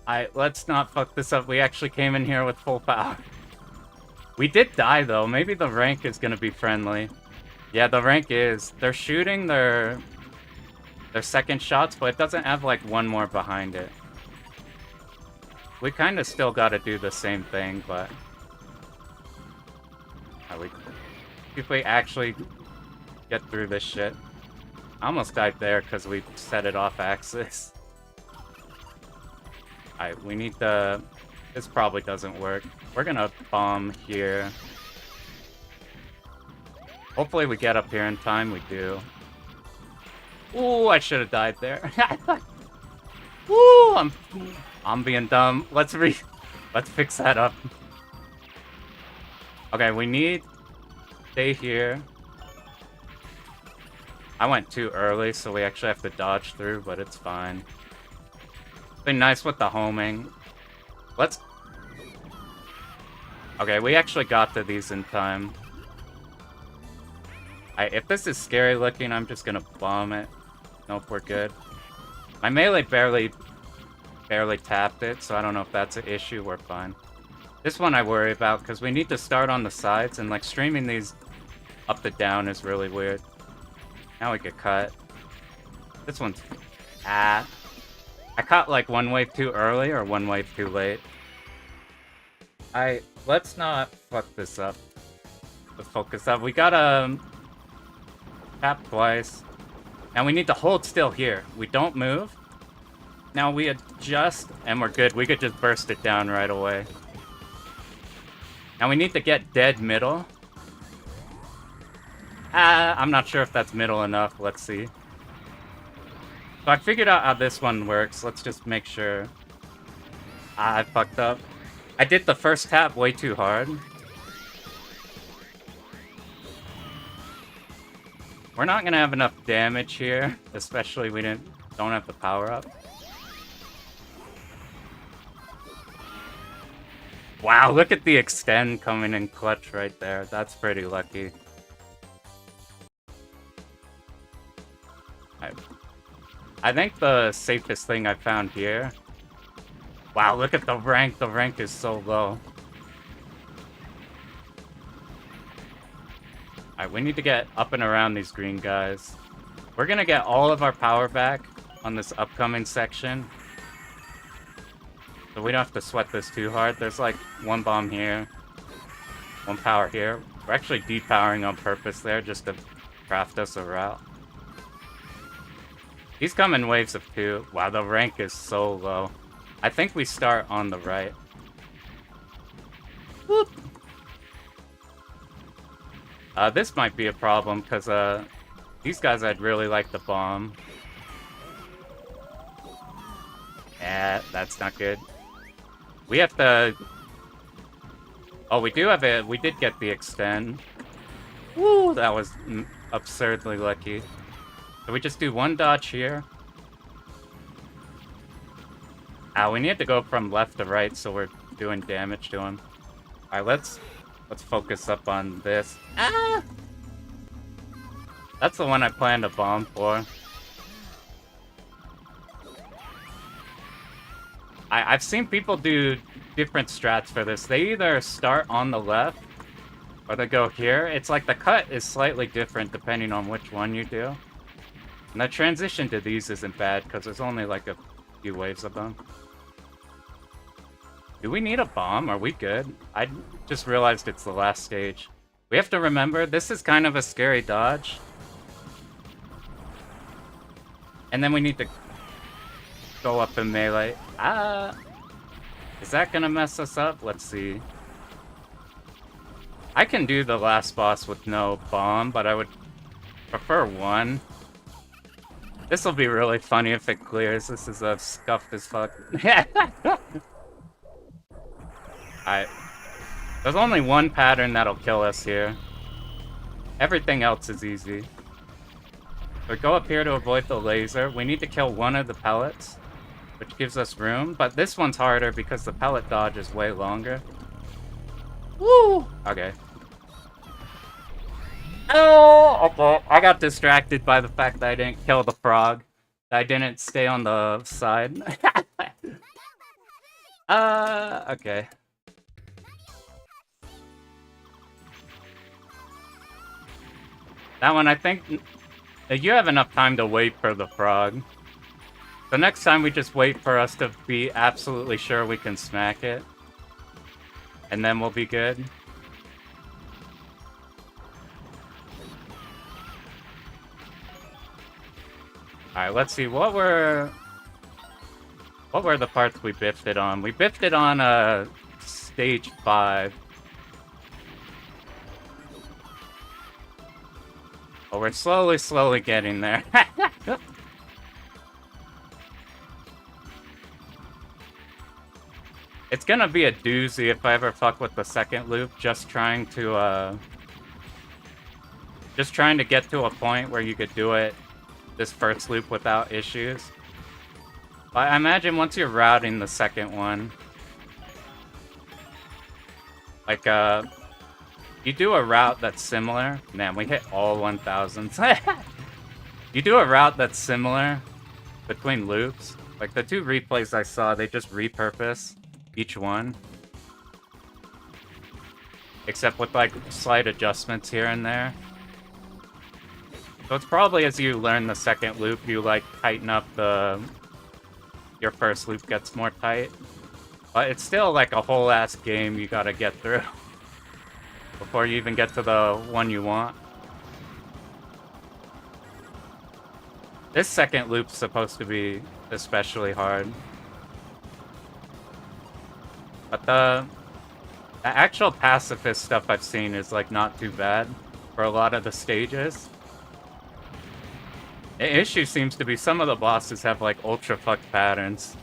Alright, let's not fuck this up. We actually came in here with full power. We did die, though. Maybe the rank is gonna be friendly. Yeah, the rank is. They're shooting their second shots, but it doesn't have, like, one more behind it. We kind of still got to do the same thing, but... If we actually get through this shit. I almost died there because we set it off axis. Alright, we need the... This probably doesn't work. We're gonna bomb here. Hopefully we get up here in time. We do. Ooh, I should have died there. Ooh, I'm being dumb. Let's fix that up. Okay, we need... Stay here. I went too early, so we actually have to dodge through, but it's fine. It's been nice with the homing. Let's... Okay, we actually got to these in time. If this is scary looking, I'm just gonna bomb it. Nope, we're good. My melee barely tapped it, so I don't know if that's an issue. We're fine. This one I worry about, because we need to start on the sides, and like streaming these up to down is really weird. Now we get cut. This one's... I caught like one wave too early or one wave too late. Let's not fuck this up. Let's focus up. We gotta tap twice. Now we need to hold still here. We don't move. Now we adjust and we're good. We could just burst it down right away. Now we need to get dead middle. I'm not sure if that's middle enough. Let's see. So I figured out how this one works. Let's just make sure. I fucked up. I did the first tap way too hard. We're not gonna have enough damage here, especially we don't have the power up. Wow, look at the extend coming in clutch right there. That's pretty lucky. I think the safest thing I found here... Wow, look at the rank. The rank is so low. Alright, we need to get up and around these green guys. We're gonna get all of our power back on this upcoming section. So we don't have to sweat this too hard. There's like one bomb here. One power here. We're actually depowering on purpose there just to craft us a route. These come in waves of 2. Wow, the rank is so low. I think we start on the right. Whoop. This might be a problem, because these guys I'd really like to bomb. That's not good. We have to... Oh, we do have it. We did get the extend. Woo, that was absurdly lucky. So we just do one dodge here. We need to go from left to right, so we're doing damage to him. Alright, let's focus up on this. That's the one I plan to bomb for. I've seen people do different strats for this. They either start on the left, or they go here. It's like the cut is slightly different depending on which one you do. And the transition to these isn't bad, because there's only like a few waves of them. Do we need a bomb? Are we good? I just realized it's the last stage. We have to remember, this is kind of a scary dodge. And then we need to go up in melee. Is that gonna mess us up? Let's see. I can do the last boss with no bomb, but I would prefer one. This will be really funny if it clears. This is a scuffed as fuck. There's only one pattern that'll kill us here. Everything else is easy. So go up here to avoid the laser. We need to kill one of the pellets, which gives us room. But this one's harder because the pellet dodge is way longer. Woo! Okay. Oh! Okay. I got distracted by the fact that I didn't kill the frog. I didn't stay on the side. Okay. That one, I think... You have enough time to wait for the frog. The next time we just wait for us to be absolutely sure we can smack it. And then we'll be good. Alright, let's see, what were the parts we biffed it on? We biffed it on, stage 5. Oh, we're slowly getting there. It's gonna be a doozy if I ever fuck with the second loop, just trying to get to a point where you could do it this first loop without issues. But I imagine once you're routing the second one, Like, you do a route that's similar. Man, we hit all 1000s. You do a route that's similar between loops. Like, the 2 replays I saw, they just repurpose each one. Except with, like, slight adjustments here and there. So it's probably as you learn the second loop, you, like, tighten up the... Your first loop gets more tight. But it's still, like, a whole-ass game you gotta get through. Before you even get to the one you want. This second loop's supposed to be especially hard. But the actual pacifist stuff I've seen is, like, not too bad for a lot of the stages. The issue seems to be some of the bosses have, like, ultra fucked patterns.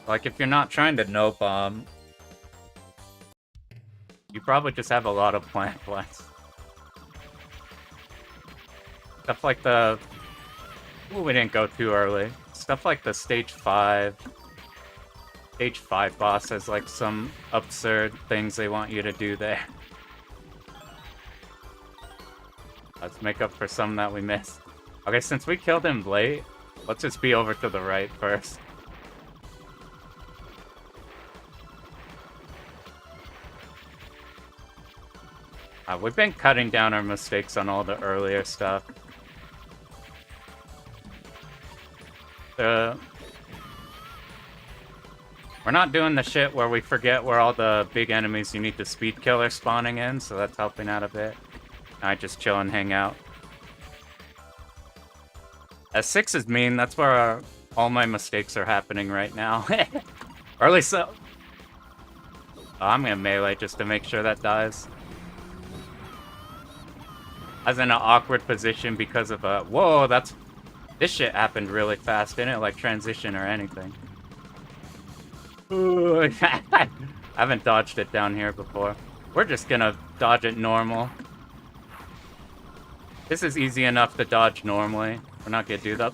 Like, if you're not trying to no-bomb, you probably just have a lot of plant flights. Stuff like the... Ooh, we didn't go too early. Stuff like the Stage 5... Stage 5 boss has, like, some absurd things they want you to do there. Let's make up for some that we missed. Okay, since we killed him late, let's just be over to the right first. We've been cutting down our mistakes on all the earlier stuff. We're not doing the shit where we forget where all the big enemies you need to speed kill are spawning in, so that's helping out a bit. I just chill and hang out. As 6 is mean, that's where all my mistakes are happening right now. Or at least so. Oh, I'm gonna melee just to make sure that dies. I was in an awkward position because of a... Whoa, that's... This shit happened really fast, didn't it? Like transition or anything. Ooh, I haven't dodged it down here before. We're just gonna dodge it normal. This is easy enough to dodge normally. We're not gonna do the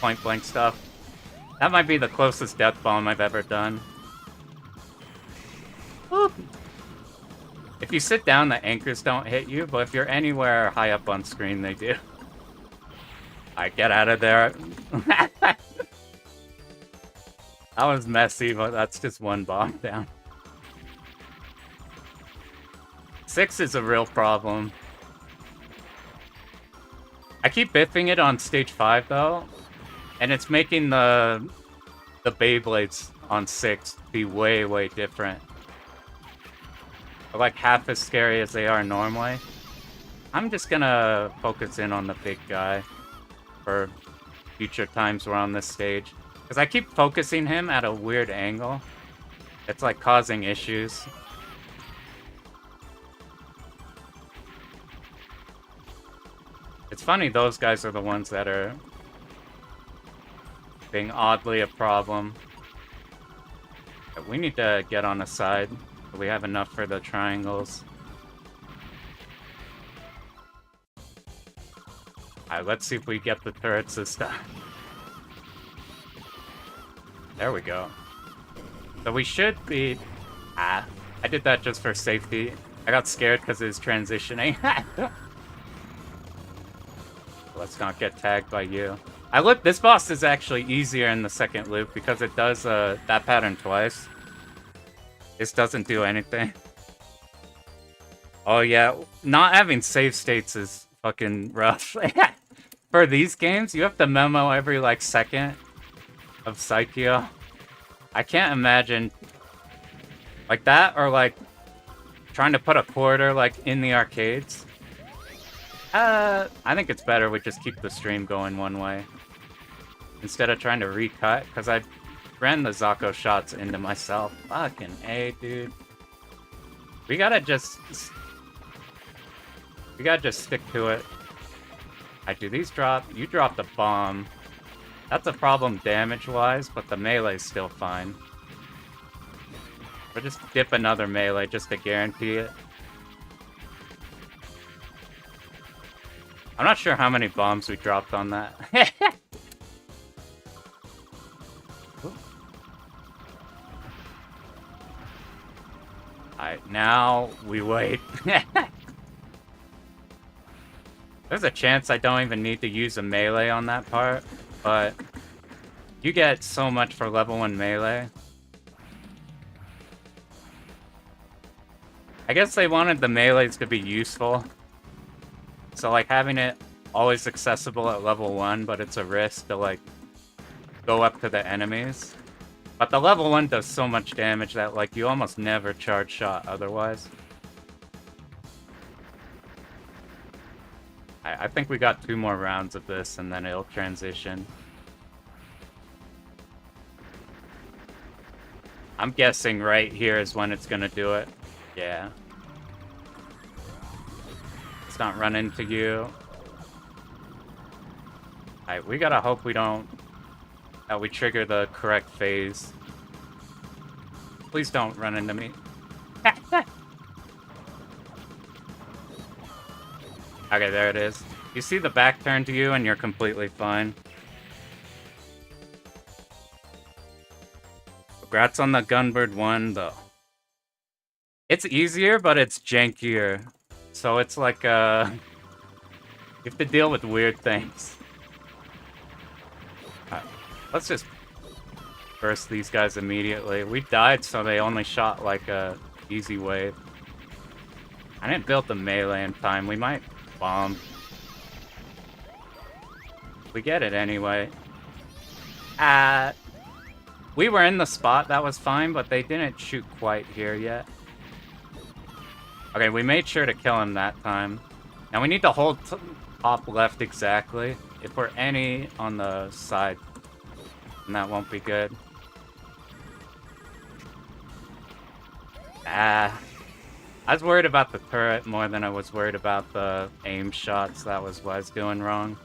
point blank stuff. That might be the closest death bomb I've ever done. Whoop. If you sit down, the anchors don't hit you, but if you're anywhere high up on screen, they do. Alright, get out of there. That was messy, but that's just one bomb down. 6 is a real problem. I keep biffing it on stage 5, though, and it's making the Beyblades on 6 be way, way different. They're like half as scary as they are normally. I'm just gonna focus in on the big guy for future times we're on this stage. Because I keep focusing him at a weird angle. It's like causing issues. It's funny those guys are the ones that are being oddly a problem. But we need to get on the side. So we have enough for the triangles. Alright, let's see if we get the turrets this time. There we go. So we should be... I did that just for safety. I got scared because it was transitioning. Let's not get tagged by you. This boss is actually easier in the second loop because it does that pattern twice. This doesn't do anything. Oh yeah, not having save states is fucking rough. For these games, you have to memo every like second of Psycho. I can't imagine like that or like trying to put a quarter like in the arcades. I think it's better we just keep the stream going one way instead of trying to recut, because I ran the Zako shots into myself. Fucking A, dude. We gotta just stick to it. Do these drop? You dropped a bomb. That's a problem damage-wise, but the melee's still fine. We'll just dip another melee just to guarantee it. I'm not sure how many bombs we dropped on that. Alright, now we wait. There's a chance I don't even need to use a melee on that part, but you get so much for level 1 melee. I guess they wanted the melees to be useful. So, like, having it always accessible at level 1, but it's a risk to, like, go up to the enemies. But the level 1 does so much damage that, like, you almost never charge shot otherwise. I think we got 2 more rounds of this, and then it'll transition. I'm guessing right here is when it's gonna do it. Yeah. Let's not run into you. Alright, we gotta hope we don't... that we trigger the correct phase. Please don't run into me. Okay, there it is. You see the back turn to you and you're completely fine. Congrats on the Gunbird 1, though. It's easier, but it's jankier. So it's like, you have to deal with weird things. Let's just burst these guys immediately. We died, so they only shot like a easy wave. I didn't build the melee in time. We might bomb. We get it anyway. We were in the spot, that was fine, but they didn't shoot quite here yet. Okay, we made sure to kill him that time. Now we need to hold top left exactly. If we're any on the side, then that won't be good. I was worried about the turret more than I was worried about the aim shots. That was what I was doing wrong.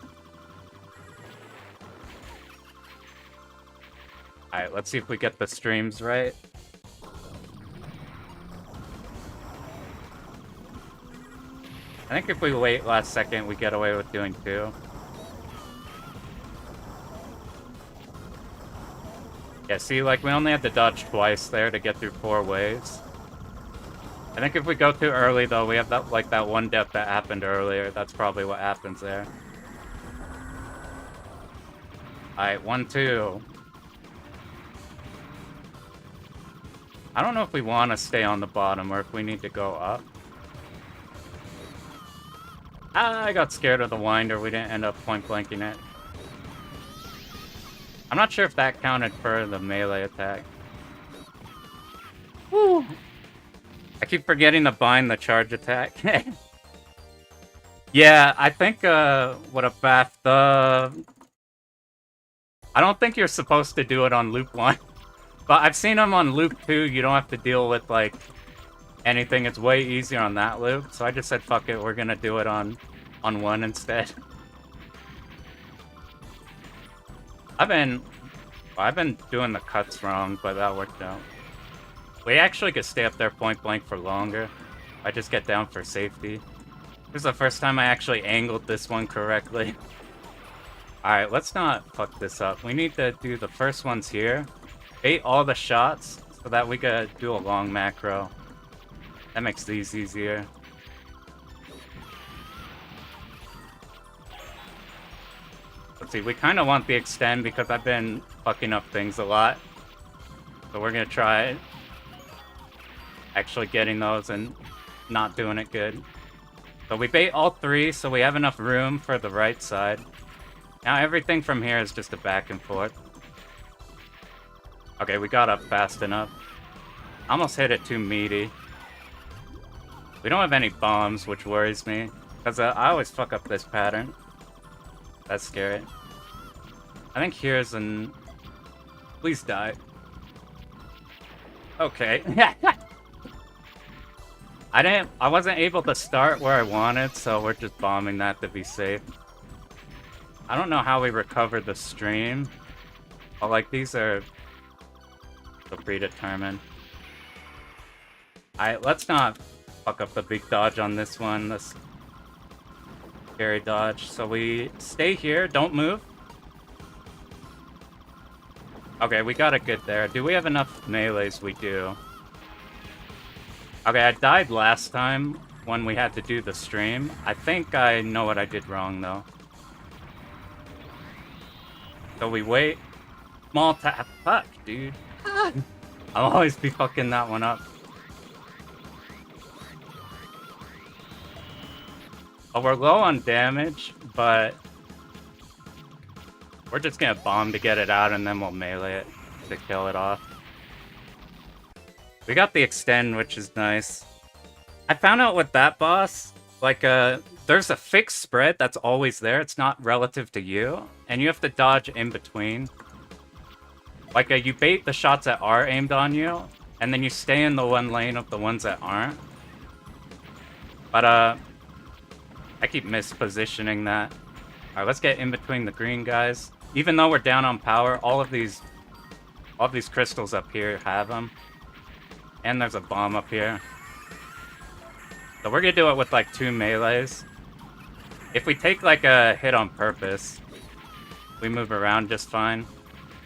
Alright, let's see if we get the streams right. I think if we wait last second, we get away with doing 2. Yeah, see, like, we only had to dodge twice there to get through 4 waves. I think if we go too early, though, we have that, like, that one death that happened earlier. That's probably what happens there. Alright, 1, 2. I don't know if we want to stay on the bottom or if we need to go up. I got scared of the winder. We didn't end up point blanking it. I'm not sure if that counted for the melee attack. Woo! I keep forgetting to bind the charge attack. Yeah, I think, what a bath, I don't think you're supposed to do it on loop 1. But I've seen them on loop 2, you don't have to deal with, like, anything. It's way easier on that loop. So I just said, fuck it, we're gonna do it on 1 instead. I've been doing the cuts wrong, but that worked out. We actually could stay up there point blank for longer. I just get down for safety. This is the first time I actually angled this one correctly. Alright, let's not fuck this up. We need to do the first ones here. Bait all the shots so that we could do a long macro. That makes these easier. Let's see, we kind of want the extend because I've been fucking up things a lot. So we're gonna try actually getting those and not doing it good. So we bait all 3 so we have enough room for the right side. Now everything from here is just a back and forth. Okay, we got up fast enough. Almost hit it too meaty. We don't have any bombs, which worries me. Because I always fuck up this pattern. That's scary. I think here's an... Please die. Okay. I wasn't able to start where I wanted, so we're just bombing that to be safe. I don't know how we recovered the stream. But, like, these are... so predetermined. Alright, let's not fuck up the big dodge on this one. This scary dodge. So we stay here, don't move. Okay, we got it good there. Do we have enough melees? We do. Okay, I died last time when we had to do the stream. I think I know what I did wrong, though. So we wait. Small tap. Fuck, dude. I'll always be fucking that one up. Oh, we're low on damage, but we're just gonna bomb to get it out, and then we'll melee it to kill it off. We got the extend, which is nice. I found out with that boss, like, there's a fixed spread that's always there. It's not relative to you, and you have to dodge in between. Like, you bait the shots that are aimed on you, and then you stay in the one lane of the ones that aren't. But, I keep mispositioning that. Alright, let's get in between the green guys. Even though we're down on power, all of these crystals up here have them. And there's a bomb up here. So we're gonna do it with, like, 2 melees. If we take, like, a hit on purpose, we move around just fine.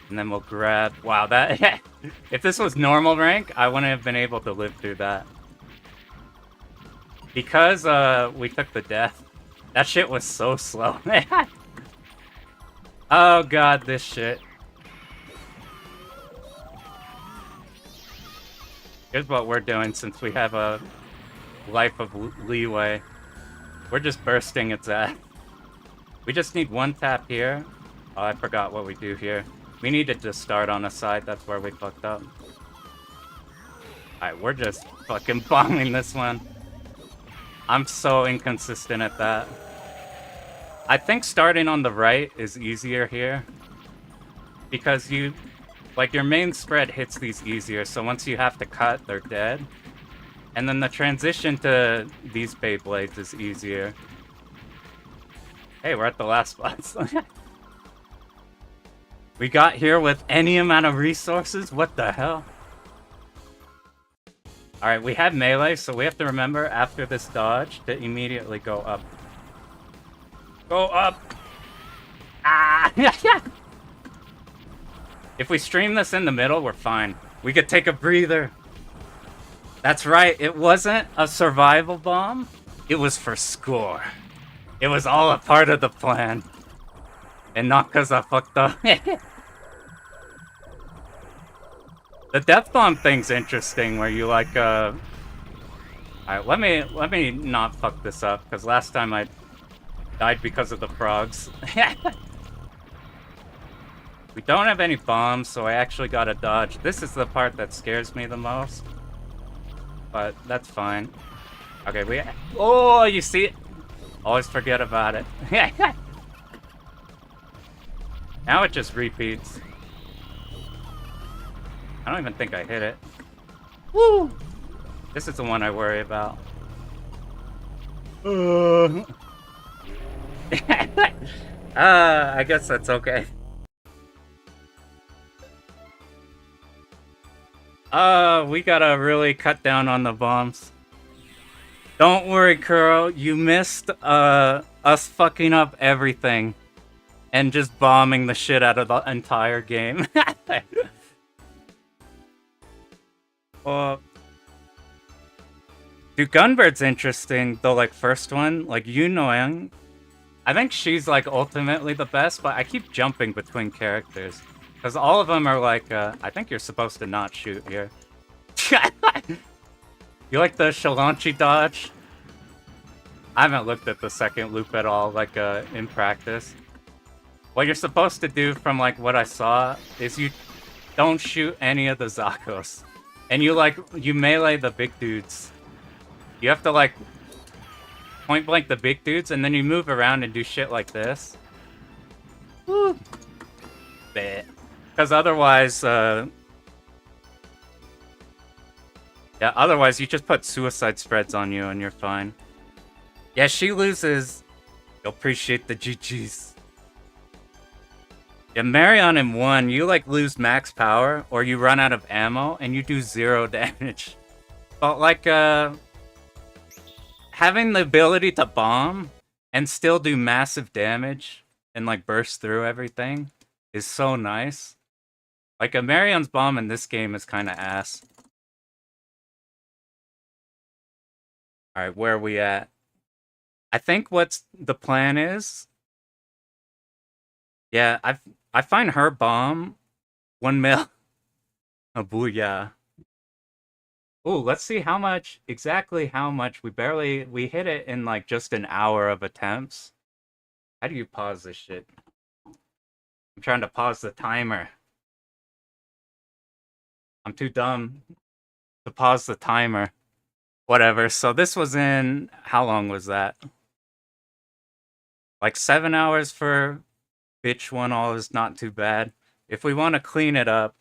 And then we'll grab... Wow, that... If this was normal rank, I wouldn't have been able to live through that. Because, we took the death. That shit was so slow, man. Oh god, this shit. Here's what we're doing since we have a life of leeway. We're just bursting its ass. We just need 1 tap here. Oh, I forgot what we do here. We needed to start on a side, that's where we fucked up. Alright, we're just fucking bombing this one. I'm so inconsistent at that. I think starting on the right is easier here. Because you... Like, your main spread hits these easier, so once you have to cut, they're dead. And then the transition to these Beyblades is easier. Hey, we're at the last spots. We got here with any amount of resources? What the hell? Alright, we have melee, so we have to remember after this dodge to immediately go up. Go up! Ah! If we stream this in the middle, we're fine. We could take a breather. That's right, it wasn't a survival bomb. It was for score. It was all a part of the plan. And not because I fucked up. The death bomb thing's interesting, where you like, Alright, let me not fuck this up, because last time I died because of the frogs. We don't have any bombs, so I actually gotta dodge. This is the part that scares me the most. But that's fine. Okay, oh, you see it? Always forget about it. Now it just repeats. I don't even think I hit it. Woo! This is the one I worry about. I guess that's okay. We gotta really cut down on the bombs. Don't worry, Kuro. You missed, us fucking up everything. And just bombing the shit out of the entire game. Dude, Gunbird's interesting, though, like, first one. Like, Yunoyang. I think she's, like, ultimately the best, but I keep jumping between characters. Because all of them are like, I think you're supposed to not shoot here. You like the Shalanchi dodge? I haven't looked at the second loop at all, like, in practice. What you're supposed to do from, like, what I saw is you don't shoot any of the Zakos. And you, like, you melee the big dudes. You have to, like, point blank the big dudes, and then you move around and do shit like this. Woo! Because otherwise, yeah, otherwise you just put suicide spreads on you and you're fine. Yeah, she loses. You'll appreciate the GGs. Yeah, Marion in 1, you like lose max power or you run out of ammo and you do 0 damage. But like, having the ability to bomb and still do massive damage and like burst through everything is so nice. Like, a Marion's bomb in this game is kind of ass. All right, where are we at? I think what's the plan is, yeah, I find her bomb 1 mil. Oh, booyah. Oh, let's see how much, exactly how much. We hit it in like just an hour of attempts. How do you pause this shit? I'm trying to pause the timer. I'm too dumb to pause the timer. Whatever. So this was in, how long was that? Like 7 hours for bitch one all is not too bad. If we want to clean it up,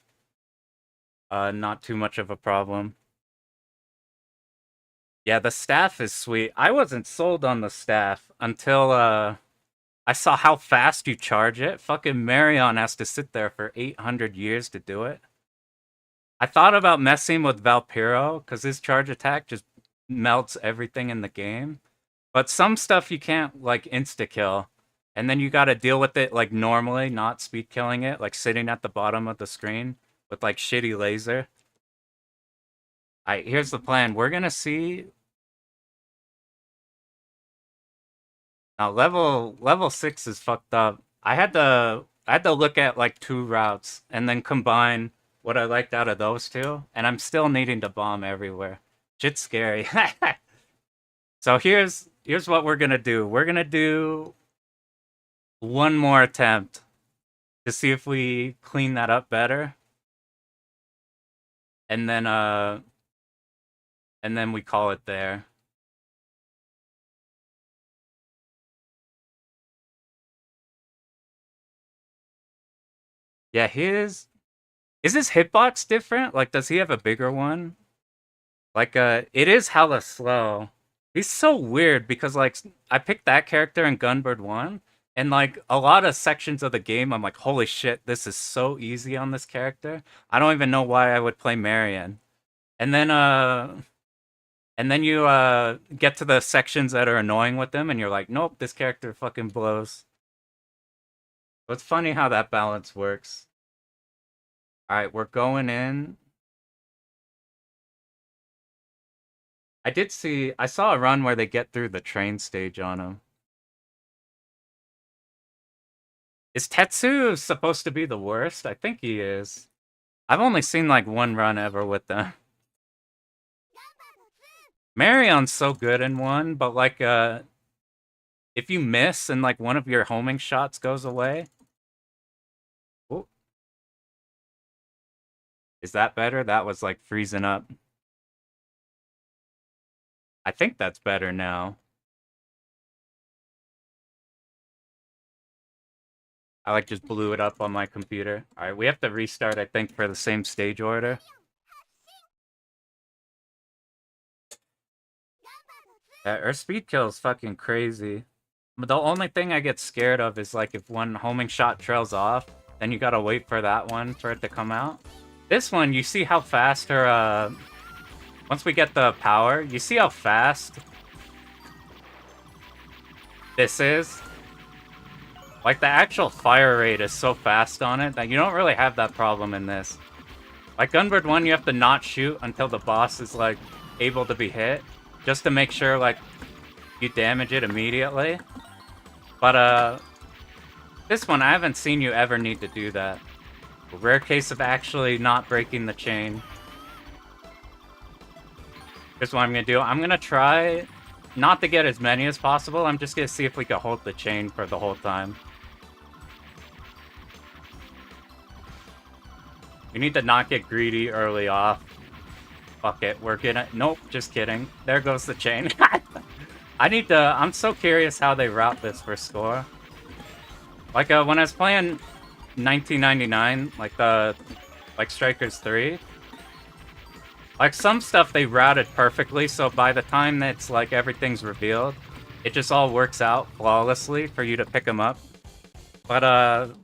not too much of a problem. Yeah, the staff is sweet. I wasn't sold on the staff until I saw how fast you charge it. Fucking Marion has to sit there for 800 years to do it. I thought about messing with Valpiro because his charge attack just melts everything in the game. But some stuff you can't like insta kill. And then you got to deal with it like normally, not speed killing it, like sitting at the bottom of the screen with like shitty laser. Alright, here's the plan. We're gonna see. Now level 6 is fucked up. I had to look at like 2 routes and then combine what I liked out of those two, and I'm still needing to bomb everywhere. Shit's scary. So here's what we're gonna do. We're gonna do one more attempt to see if we clean that up better. And then we call it there. Yeah, is his hitbox different? Like, does he have a bigger one? Like, it is hella slow. He's so weird because, like, I picked that character in Gunbird 1, and, like, a lot of sections of the game, I'm like, holy shit, this is so easy on this character. I don't even know why I would play Marion. And then, you, get to the sections that are annoying with them, and you're like, nope, this character fucking blows. But it's funny how that balance works. Alright, we're going in. I saw a run where they get through the train stage on him. Is Tetsu supposed to be the worst? I think he is. I've only seen like one run ever with them. Marion's so good in one, but like if you miss and like one of your homing shots goes away. Ooh. Is that better? That was like freezing up. I think that's better now. I like just blew it up on my computer. Alright, we have to restart, I think, for the same stage order. Her speed kill is fucking crazy. But the only thing I get scared of is like if one homing shot trails off, then you gotta wait for that one for it to come out. This one, you see how fast her, once we get the power, you see how fast this is? Like, the actual fire rate is so fast on it that you don't really have that problem in this. Like, Gunbird 1, you have to not shoot until the boss is, like, able to be hit, just to make sure, like, you damage it immediately. But, this one, I haven't seen you ever need to do that. A rare case of actually not breaking the chain. Here's what I'm gonna do. I'm gonna try not to get as many as possible. I'm just gonna see if we can hold the chain for the whole time. We need to not get greedy early off. Fuck it, we're gonna... Nope, just kidding. There goes the chain. I'm so curious how they route this for score. Like, when I was playing 1999, like Strikers 3, like, some stuff they routed perfectly, so by the time it's, like, everything's revealed, it just all works out flawlessly for you to pick them up. But,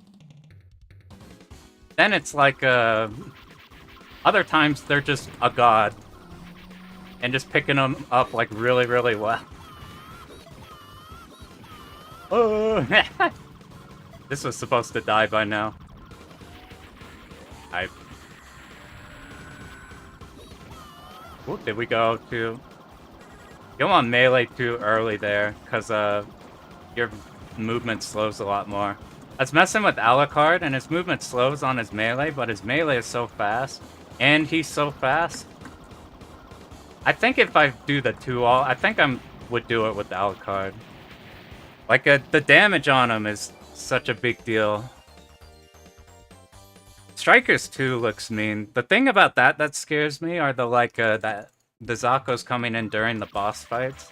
then it's like, other times they're just a god. And just picking them up, like, really, really well. Oh! This was supposed to die by now. Ooh, did we go to... You don't want melee too early there, because your movement slows a lot more. I was messing with Alucard, and his movement slows on his melee, but his melee is so fast, and he's so fast. I think if I do the 2-all, I think I would do it with Alucard. Like, the damage on him is such a big deal. Strikers 2 looks mean. The thing about that scares me are the, like, the Zakos coming in during the boss fights.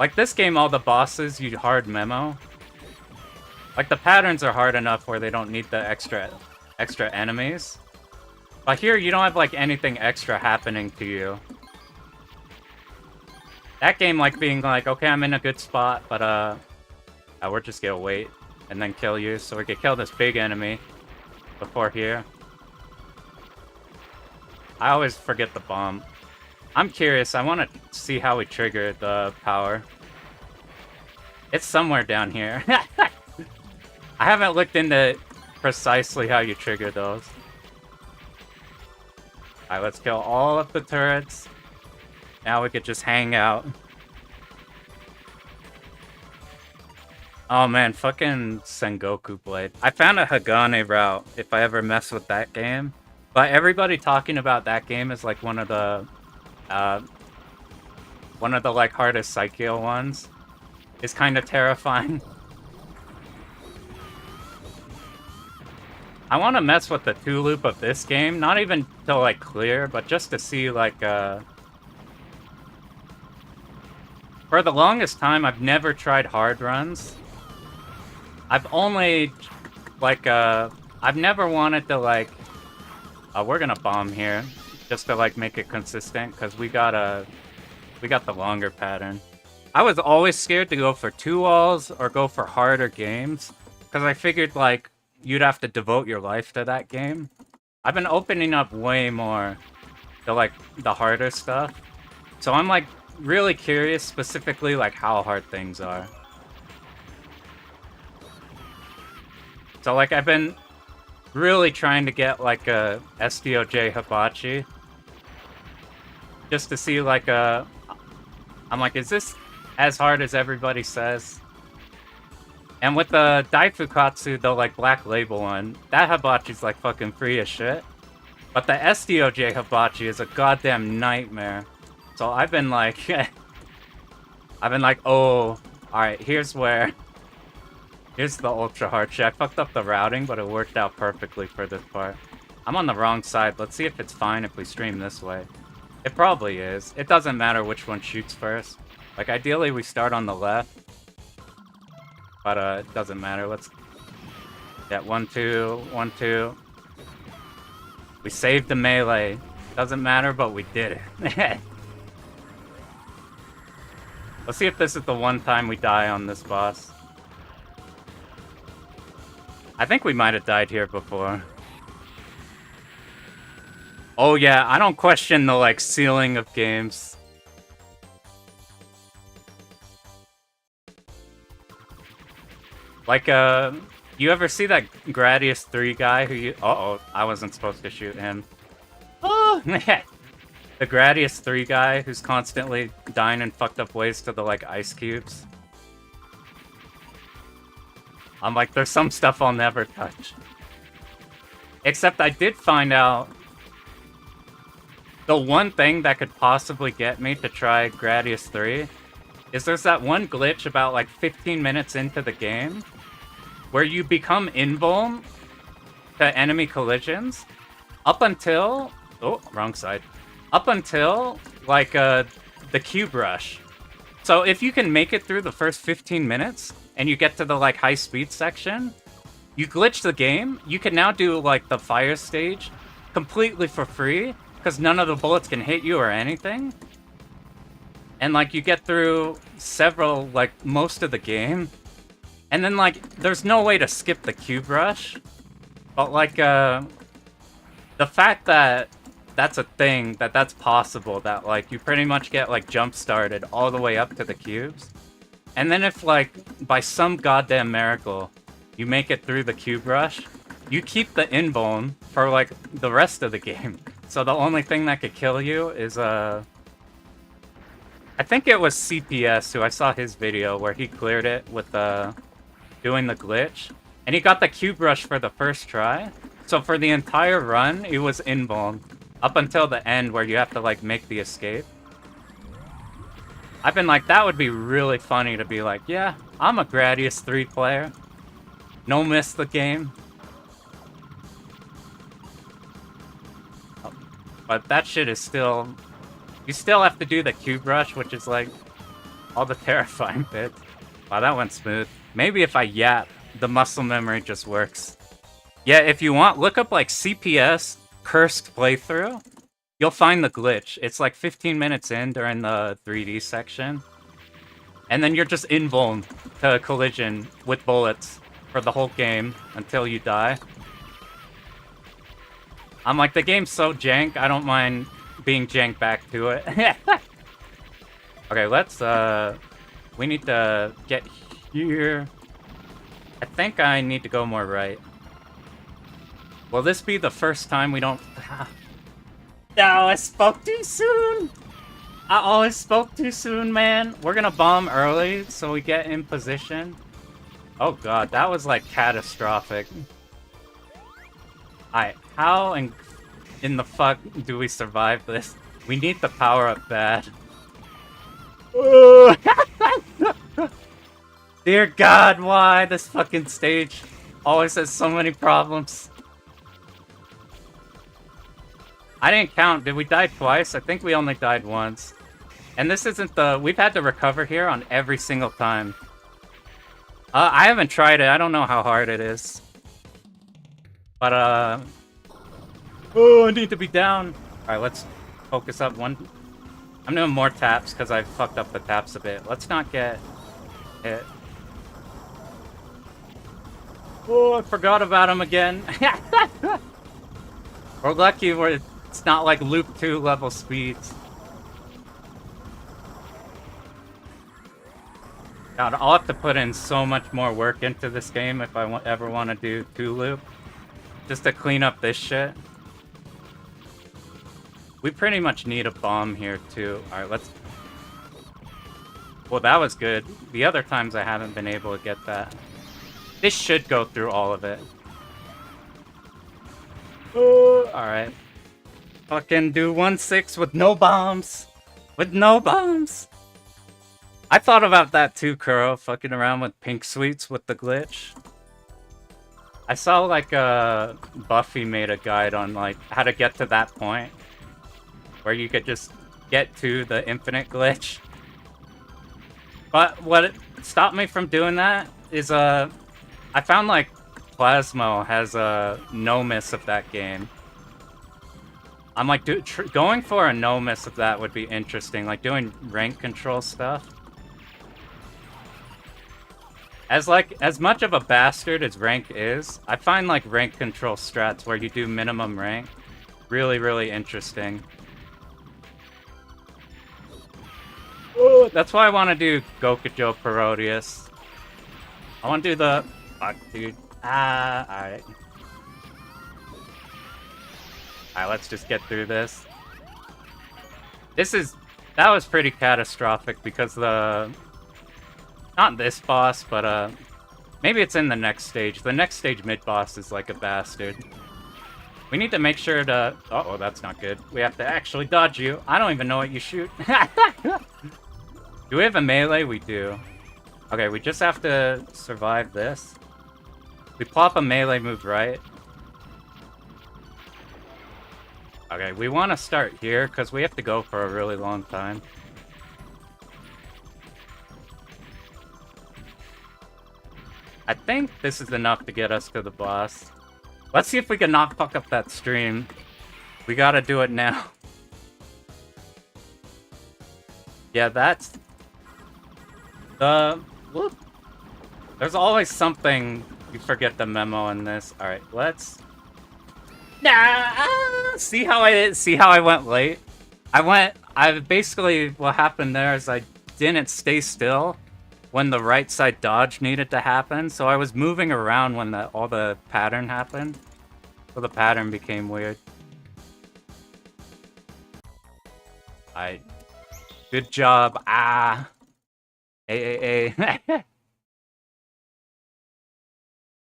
Like, this game, all the bosses, you hard memo. Like, the patterns are hard enough where they don't need the extra enemies. But here, you don't have, like, anything extra happening to you. That game, like, being like, okay, I'm in a good spot, but, we're just gonna wait and then kill you, so we could kill this big enemy before here. I always forget the bomb. I'm curious, I want to see how we trigger the power. It's somewhere down here. I haven't looked into precisely how you trigger those. Alright, let's kill all of the turrets. Now we could just hang out. Oh man, fucking Sengoku Blade. I found a Hagane route if I ever mess with that game. But everybody talking about that game is like one of the like hardest Psycho ones. It's kind of terrifying. I want to mess with the 2-loop of this game, not even to like clear, but just to see like for the longest time I've never tried hard runs. I've only like I've never wanted to like we're gonna bomb here just to like make it consistent because we got the longer pattern. I was always scared to go for 2-alls or go for harder games because I figured like you'd have to devote your life to that game. I've been opening up way more to like the harder stuff. So I'm like really curious specifically like how hard things are. So like I've been really trying to get like a SDOJ Hibachi. Just to see like I'm like, is this as hard as everybody says? And with the Daifukatsu, the like black label one, that hibachi's like fucking free as shit. But the SDOJ hibachi is a goddamn nightmare. So I've been like, oh, alright, here's the ultra hard shit. I fucked up the routing, but it worked out perfectly for this part. I'm on the wrong side. Let's see if it's fine if we stream this way. It probably is. It doesn't matter which one shoots first. Like, ideally we start on the left. But, it doesn't matter. Let's... Yeah, 1, 2, 1, 2. We saved the melee. Doesn't matter, but we did it. Let's see if this is the one time we die on this boss. I think we might have died here before. Oh yeah, I don't question the, like, ceiling of games. Like, you ever see that Gradius 3 guy who you... Uh-oh, I wasn't supposed to shoot him. Oh, man. The Gradius 3 guy who's constantly dying in fucked up ways to the, like, ice cubes. I'm like, there's some stuff I'll never touch. Except I did find out the one thing that could possibly get me to try Gradius 3 is there's that one glitch about, like, 15 minutes into the game where you become invuln to enemy collisions up until... Oh, wrong side. Up until, like, the cube rush. So if you can make it through the first 15 minutes and you get to the, like, high speed section, you glitch the game, you can now do, like, the fire stage completely for free because none of the bullets can hit you or anything. And, like, you get through several, like, most of the game. And then, like, there's no way to skip the cube rush. But, like, the fact that that's a thing, that's possible, that, like, you pretty much get, like, jump-started all the way up to the cubes. And then if, like, by some goddamn miracle, you make it through the cube rush, you keep the invuln for, like, the rest of the game. So the only thing that could kill you is, I think it was CPS who I saw his video where he cleared it with doing the glitch. And he got the cube rush for the first try. So for the entire run, it was invuln. Up until the end where you have to like make the escape. I've been like, that would be really funny to be like, yeah, I'm a Gradius 3 player. No miss the game. But that shit is still... You still have to do the cube rush, which is like all the terrifying bits. Wow, that went smooth. Maybe if I yap, the muscle memory just works. Yeah, if you want, look up like CPS cursed playthrough. You'll find the glitch. It's like 15 minutes in during the 3D section. And then you're just invuln to collision with bullets for the whole game until you die. I'm like, the game's so jank, I don't mind being jank back to it. Okay, let's, we need to get here. I think I need to go more right. Will this be the first time we don't... No, I spoke too soon! I always spoke too soon, man. We're gonna bomb early so we get in position. Oh god, that was like catastrophic. Alright, how in the fuck do we survive this? We need the power up bad. Dear god, why? This fucking stage always has so many problems. I didn't count. Did we die twice? I think we only died once. And this isn't the... We've had to recover here on every single time. I haven't tried it. I don't know how hard it is. But, oh, I need to be down. Alright, let's focus up one... I'm doing more taps because I fucked up the taps a bit. Let's not get hit. Oh, I forgot about him again. We're lucky it's not like Loop 2 level speeds. God, I'll have to put in so much more work into this game if I ever want to do 2 loop. Just to clean up this shit. We pretty much need a bomb here too. Alright, let's... Well, that was good. The other times I haven't been able to get that. This should go through all of it. Alright. Fucking do 1-6 with no bombs. With no bombs. I thought about that too, Kuro. Fucking around with pink sweets with the glitch. I saw like Buffy made a guide on like how to get to that point. Where you could just get to the infinite glitch. But what stopped me from doing that is I found like Plasmo has a no miss of that game. I'm like, going for a no miss of that would be interesting, like doing rank control stuff. As much of a bastard as rank is, I find like rank control strats where you do minimum rank really, really interesting. Ooh, that's why I want to do Gokujo Parodius. I want to do the... Fuck, dude. Alright. Alright, let's just get through this. That was pretty catastrophic because the... Not this boss, but maybe it's in the next stage. The next stage mid-boss is like a bastard. We need to make sure to... Uh-oh, that's not good. We have to actually dodge you. I don't even know what you shoot. Do we have a melee? We do. Okay, we just have to survive this. We plop a melee move right. Okay, we want to start here because we have to go for a really long time. I think this is enough to get us to the boss. Let's see if we can not fuck up that stream. We gotta do it now. Yeah, that's... Whoop. There's always something... You forget the memo in this. Alright, let's... See how I went late? Basically, what happened there is I didn't stay still when the right side dodge needed to happen, so I was moving around when all the pattern happened. So the pattern became weird. Good job. Ah. Hey.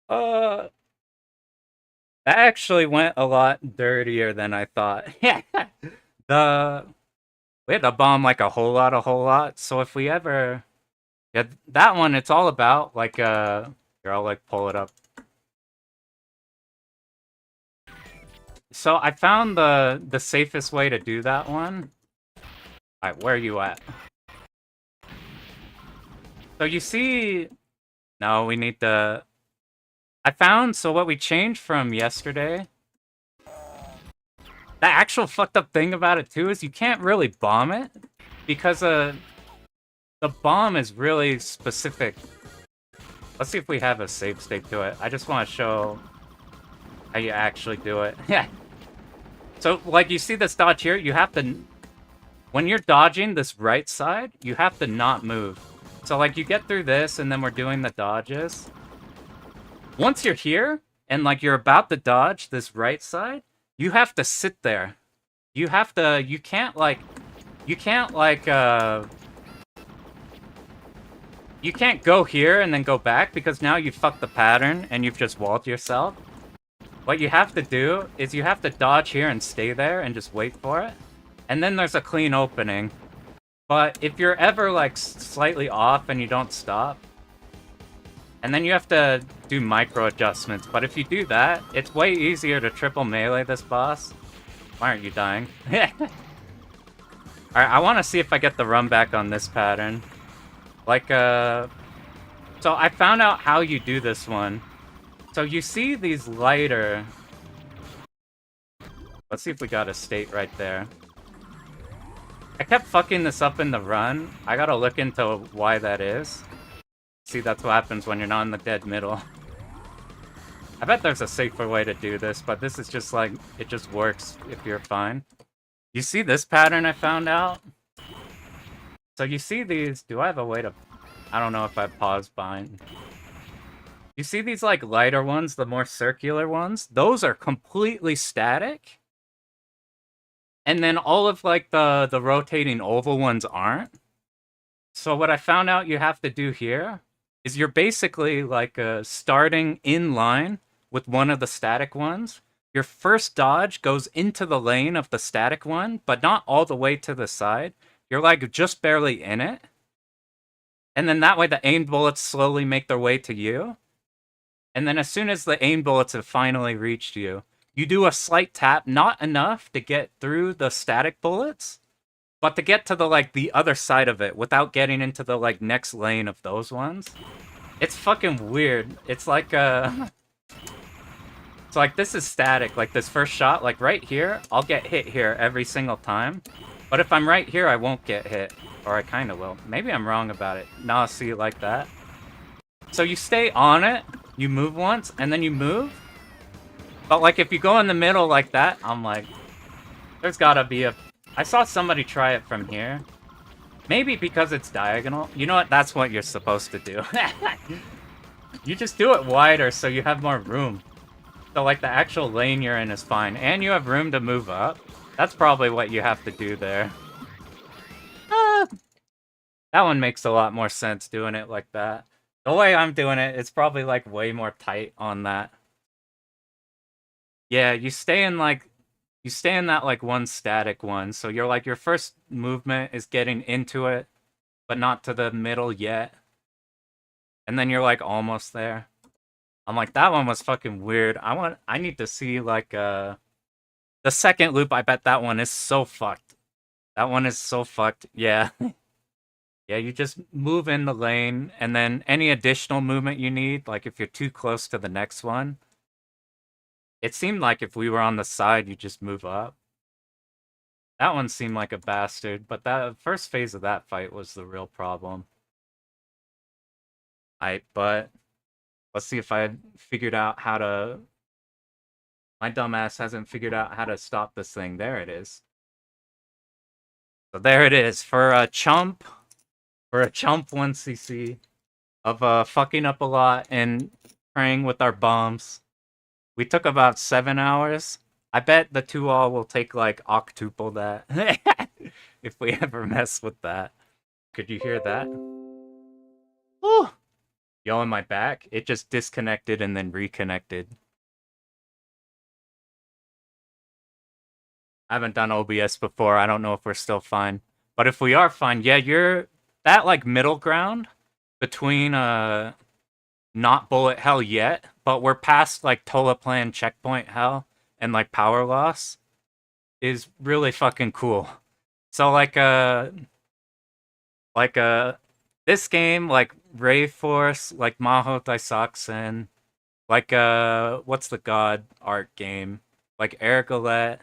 uh, that actually went a lot dirtier than I thought. the We had to bomb like a whole lot. So if we ever, yeah, that one, it's all about like here, I'll like pull it up. So I found the safest way to do that one. All right, where are you at? So you see, no, we need the. I found, so what we changed from yesterday. The actual fucked up thing about it too is you can't really bomb it because the bomb is really specific. Let's see if we have a save state to it. I just want to show how you actually do it. Yeah. So, like, you see this dodge here? You have to... When you're dodging this right side, you have to not move. So, like, you get through this, and then we're doing the dodges. Once you're here, and, like, you're about to dodge this right side, you have to sit there. You have to... You can't, like... You can't go here and then go back, because now you fucked the pattern, and you've just walled yourself. What you have to do is you have to dodge here and stay there and just wait for it. And then there's a clean opening. But if you're ever, like, slightly off and you don't stop, and then you have to do micro adjustments. But if you do that, it's way easier to triple melee this boss. Why aren't you dying? Alright, I want to see if I get the run back on this pattern. Like, so I found out how you do this one. So you see these lighter... Let's see if we got a state right there. I kept fucking this up in the run. I gotta look into why that is. See, that's what happens when you're not in the dead middle. I bet there's a safer way to do this, but this is just like, it just works if you're fine. You see this pattern I found out? So you see these... Do I have a way to... I don't know if I paused bind. You see these, like, lighter ones, the more circular ones? Those are completely static. And then all of, like, the rotating oval ones aren't. So what I found out you have to do here is you're basically, like, starting in line with one of the static ones. Your first dodge goes into the lane of the static one, but not all the way to the side. You're, like, just barely in it. And then that way the aimed bullets slowly make their way to you. And then as soon as the aim bullets have finally reached you, you do a slight tap, not enough to get through the static bullets, but to get to the, like, the other side of it without getting into the, like, next lane of those ones. It's fucking weird. It's like, So, like, this is static. Like, this first shot, like, right here, I'll get hit here every single time. But if I'm right here, I won't get hit. Or I kind of will. Maybe I'm wrong about it. Nah, see, like that. So you stay on it, you move once, and then you move. But, like, if you go in the middle like that, I'm like, there's gotta be a... I saw somebody try it from here. Maybe because it's diagonal. You know what? That's what you're supposed to do. You just do it wider so you have more room. So, like, the actual lane you're in is fine. And you have room to move up. That's probably what you have to do there. That one makes a lot more sense doing it like that. The way I'm doing it, it's probably, like, way more tight on that. Yeah, you stay in that, like, one static one. So you're, like, your first movement is getting into it, but not to the middle yet. And then you're, like, almost there. I'm like, that one was fucking weird. I need to see, like, the second loop. I bet that one is so fucked. That one is so fucked. Yeah. Yeah, you just move in the lane, and then any additional movement you need, like if you're too close to the next one. It seemed like if we were on the side, you just move up. That one seemed like a bastard, but that first phase of that fight was the real problem. But let's see if I figured out how to... My dumbass hasn't figured out how to stop this thing. There it is. So there it is. For a chump 1cc of fucking up a lot and praying with our bombs. We took about 7 hours. I bet the 2-all will take like octuple that. if we ever mess with that. Could you hear that? Oh, yo, on my back, it just disconnected and then reconnected. I haven't done OBS before. I don't know if we're still fine. But if we are fine, yeah, you're that like middle ground between not bullet hell yet, but we're past like Tola plan checkpoint hell and like power loss is really fucking cool. So this game, like Ray Force, like Maho Daisakusen, like what's the god art game? Like Ergolet,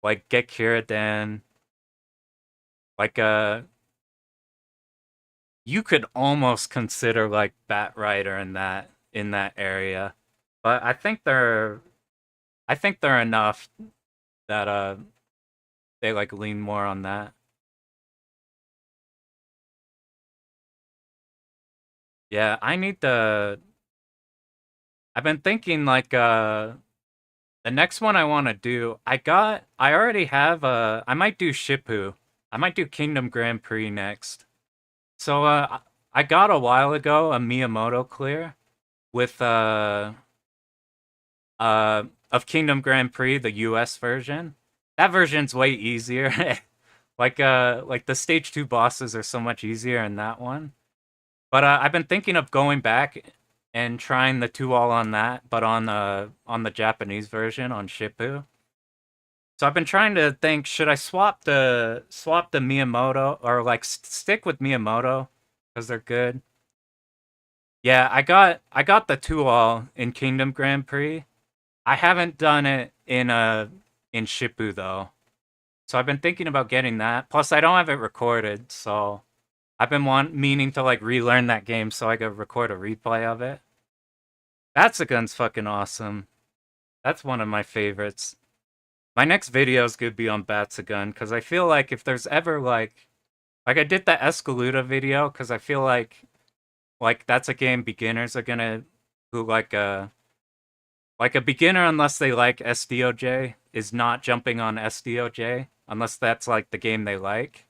like Gekiraden, like you could almost consider like Batrider in that area. But I think they're enough that they like lean more on that. Yeah, I've been thinking like the next one I want to do, I already have I might do Shippu. I might do Kingdom Grand Prix next. So I got a while ago a Miyamoto clear with of Kingdom Grand Prix, the US version. That version's way easier. Like the stage 2 bosses are so much easier in that one. But I've been thinking of going back and trying the 2 all on that, but on the Japanese version on Shippu. So I've been trying to think, should I swap the Miyamoto or like stick with Miyamoto because they're good. Yeah, I got the 2 all in Kingdom Grand Prix. I haven't done it in Shippu though. So I've been thinking about getting that. Plus I don't have it recorded, so I've been meaning to like relearn that game so I could record a replay of it. Batsugun's fucking awesome. That's one of my favorites. My next video is gonna be on Batsugun because I feel like if there's ever like I did the Escaluda video because I feel like that's a game beginners are gonna who like a beginner unless they like SDOJ is not jumping on SDOJ unless that's like the game they like.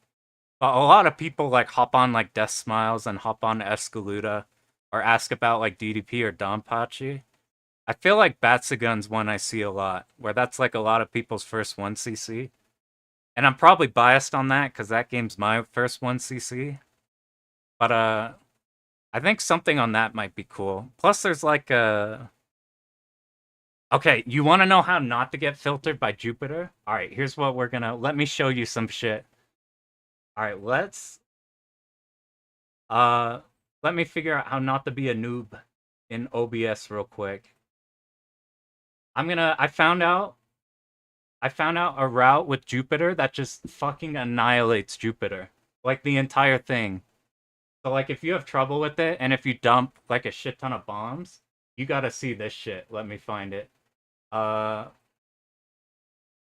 But a lot of people like hop on like Death Smiles and hop on Escaluda or ask about like DDP or Donpachi. I feel like Batsugun's one I see a lot, where that's like a lot of people's first 1cc. And I'm probably biased on that because that game's my first 1cc. But I think something on that might be cool. Plus there's like a... Okay, you want to know how not to get filtered by Jupiter? Alright, here's what we're gonna... Let me show you some shit. Alright, let me figure out how not to be a noob in OBS real quick. I found out a route with Jupiter that just fucking annihilates Jupiter. Like the entire thing. So like if you have trouble with it and if you dump like a shit ton of bombs, you gotta see this shit. Let me find it.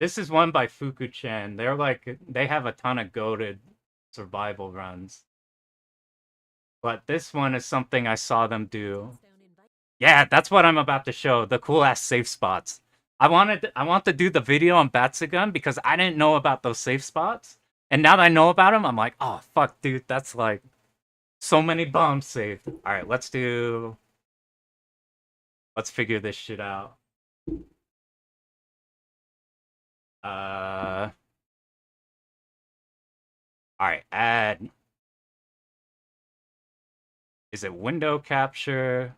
This is one by Fuku-chan. They have a ton of goated survival runs. But this one is something I saw them do. Yeah, that's what I'm about to show. The cool ass safe spots. I want to do the video on Batsugun because I didn't know about those safe spots. And now that I know about them, I'm like, oh fuck, dude, that's like so many bombs saved. Alright, let's figure this shit out. Alright, add. Is it window capture?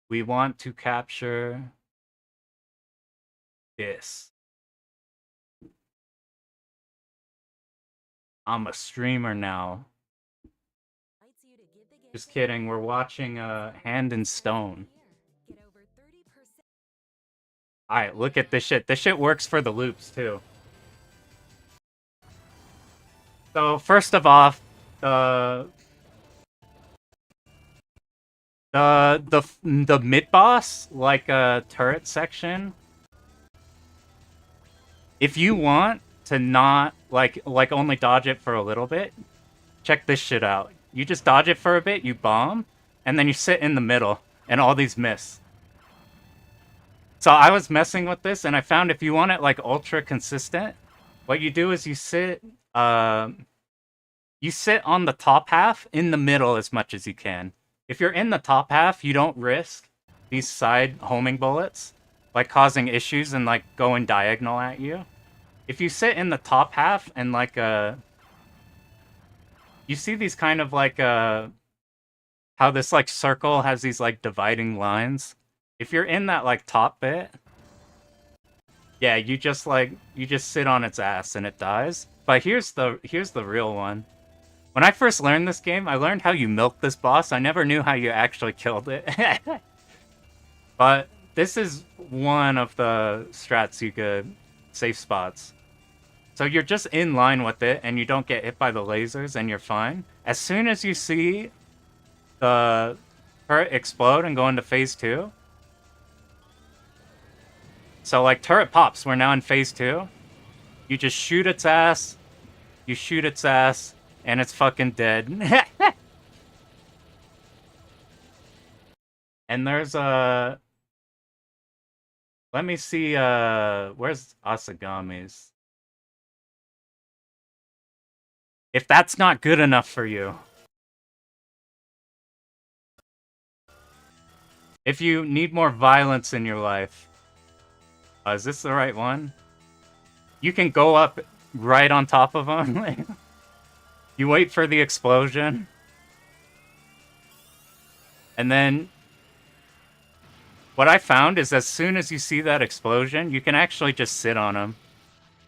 We want to capture this. I'm a streamer now. Just kidding, we're watching Hand in Stone. Alright, look at this shit. This shit works for the loops too. So first of all, the mid boss, like turret section. If you want to not like only dodge it for a little bit, check this shit out. You just dodge it for a bit, you bomb, and then you sit in the middle, and all these miss. So I was messing with this, and I found if you want it like ultra consistent, What you do is you sit on the top half in the middle as much as you can. If you're in the top half, you don't risk these side homing bullets like causing issues and like going diagonal at you. If you sit in the top half and like you see these kind of like how this like circle has these like dividing lines. If you're in that like top bit, yeah, you just sit on its ass and it dies. But here's the real one. When I first learned this game, I learned how you milk this boss. I never knew how you actually killed it. But this is one of the strats you could safe spots. So you're just in line with it and you don't get hit by the lasers and you're fine. As soon as you see the turret explode and go into phase 2. So like turret pops, we're now in phase 2. You just shoot its ass, you shoot its ass, and it's fucking dead. And there's a let me see where's Asagami's? If that's not good enough for you. If you need more violence in your life. Is this the right one? You can go up right on top of them. You wait for the explosion. And then what I found is as soon as you see that explosion, you can actually just sit on them.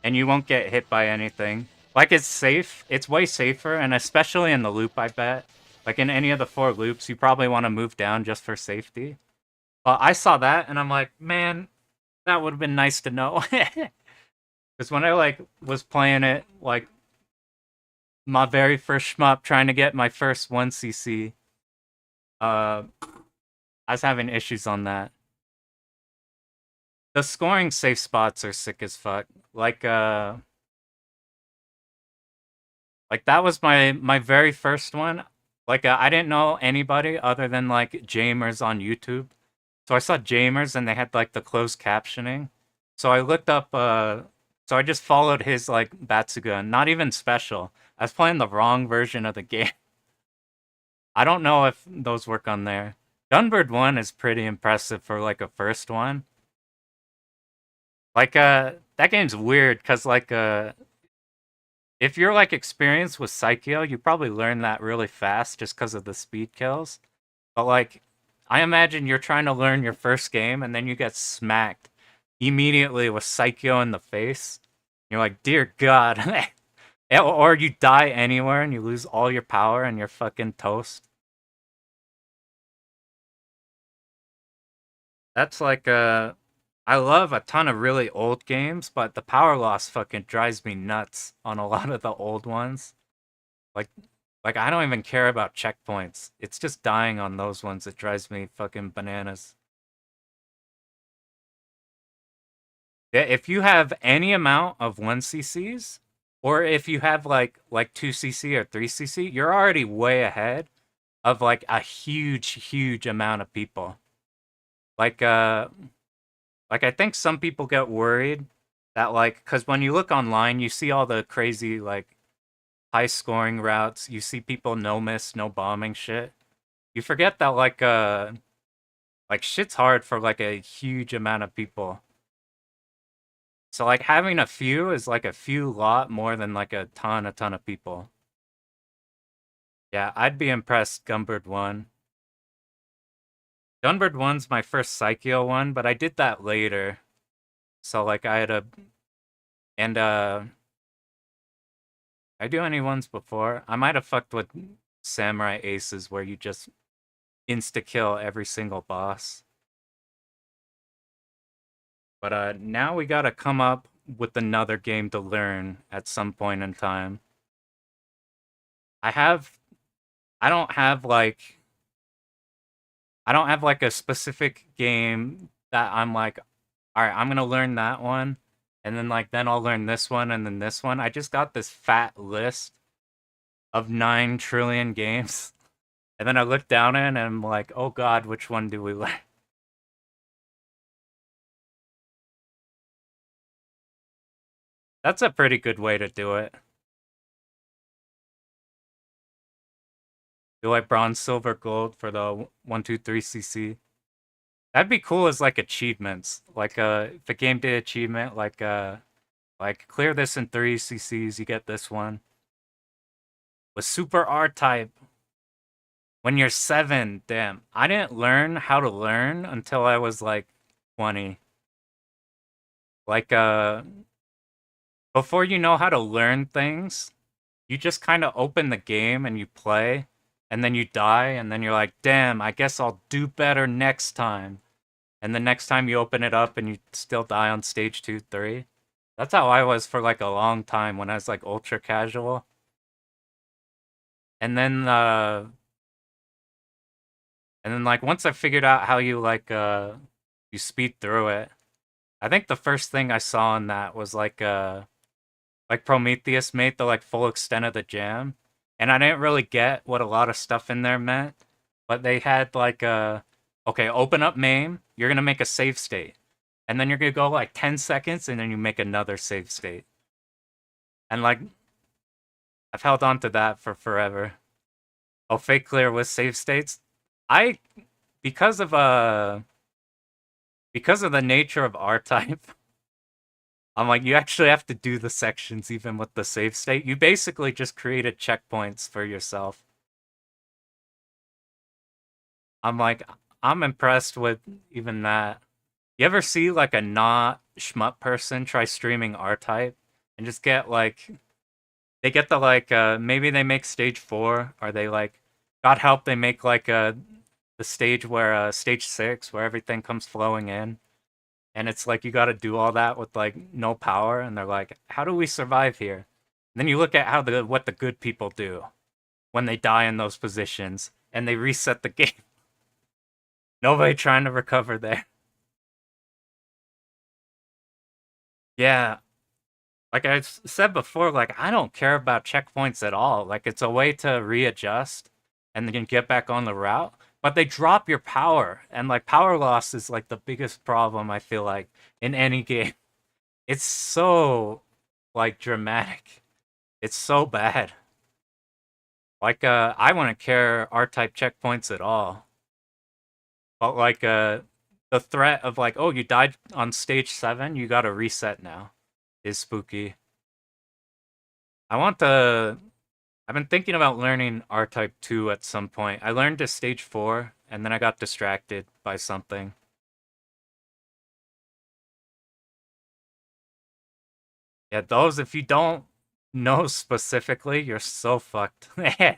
And you won't get hit by anything. Like, it's safe. It's way safer, and especially in the loop, I bet. Like, in any of the 4 loops, you probably want to move down just for safety. But I saw that, and I'm like, man, that would have been nice to know. Because when I, like, was playing it, like, my very first shmup, trying to get my first 1cc, I was having issues on that. The scoring safe spots are sick as fuck. Like that was my very first one. Like I didn't know anybody other than like Jamers on YouTube. So I saw Jamers and they had like the closed captioning. So I looked up so I just followed his like Batsuga, not even special. I was playing the wrong version of the game. I don't know if those work on there. Gunbird 1 is pretty impressive for like a first one. Like that game's weird cuz like if you're like experienced with Psycho, you probably learn that really fast just because of the speed kills. But like, I imagine you're trying to learn your first game and then you get smacked immediately with Psycho in the face. You're like, dear God. Or you die anywhere and you lose all your power and you're fucking toast. That's like I love a ton of really old games, but the power loss fucking drives me nuts on a lot of the old ones. Like like I don't even care about checkpoints. It's just dying on those ones that drives me fucking bananas. Yeah, if you have any amount of 1cc's or if you have like 2cc or 3cc, you're already way ahead of like a huge amount of people. Like like I think some people get worried that like cuz when you look online, you see all the crazy like high scoring routes, you see people no miss, no bombing shit. You forget that like shit's hard for like a huge amount of people. So like having a few is like a few lot more than like a ton of people. Yeah, I'd be impressed Gunbird 1. Gunbird 1's my first Psycho one, but I did that later. So like I had a and I do any ones before. I might have fucked with Samurai Aces where you just insta kill every single boss. But now we gotta come up with another game to learn at some point in time. I have I don't have like I don't have like a specific game that I'm like, all right, I'm gonna learn that one, and then like then I'll learn this one and then this one. I just got this fat list of 9 trillion games, and then I look down in and I'm like, oh god, which one do we learn? That's a pretty good way to do it. Do like bronze, silver, gold for the 1, 2, 3 CC. That'd be cool as like achievements. Like if a game did achievement, like clear this in 3 CCs, you get this one. With super R type, when you're 7, damn. I didn't learn how to learn until I was like 20. Like before you know how to learn things, you just kind of open the game and you play, and then you die, and then you're like, damn, I guess I'll do better next time. And the next time you open it up and you still die on stage 2, 3. That's how I was for like a long time when I was like ultra casual. And then like once I figured out how you like you speed through it, I think the first thing I saw in that was like Prometheus made the like full extent of the jam, and I didn't really get what a lot of stuff in there meant, but they had like okay, open up MAME, you're gonna make a save state, and then you're gonna go like 10 seconds, and then you make another save state, and like I've held on to that for forever. Oh, fake clear with save states. I because of uh because of the nature of R type. I'm like, you actually have to do the sections even with the save state. You basically just created checkpoints for yourself. I'm like, I'm impressed with even that. You ever see like a not shmup person try streaming R-Type and just get like, they get the like, maybe they make stage 4, or they like, God help, they make like the stage where, stage 6, where everything comes flowing in. And it's like you got to do all that with like no power, and they're like, how do we survive here? And then you look at how what the good people do when they die in those positions, and they reset the game. Nobody trying to recover there. Yeah, like I said before, like I don't care about checkpoints at all. Like it's a way to readjust and then get back on the route. But they drop your power, and like power loss is like the biggest problem I feel like in any game. It's so like dramatic. It's so bad. Like I wouldn't care R type checkpoints at all. But like the threat of like, oh, you died on stage 7, you gotta reset now is spooky. I want to I've been thinking about learning R type 2 at some point. I learned to stage 4 and then I got distracted by something. Yeah, those if you don't know specifically, you're so fucked. Like,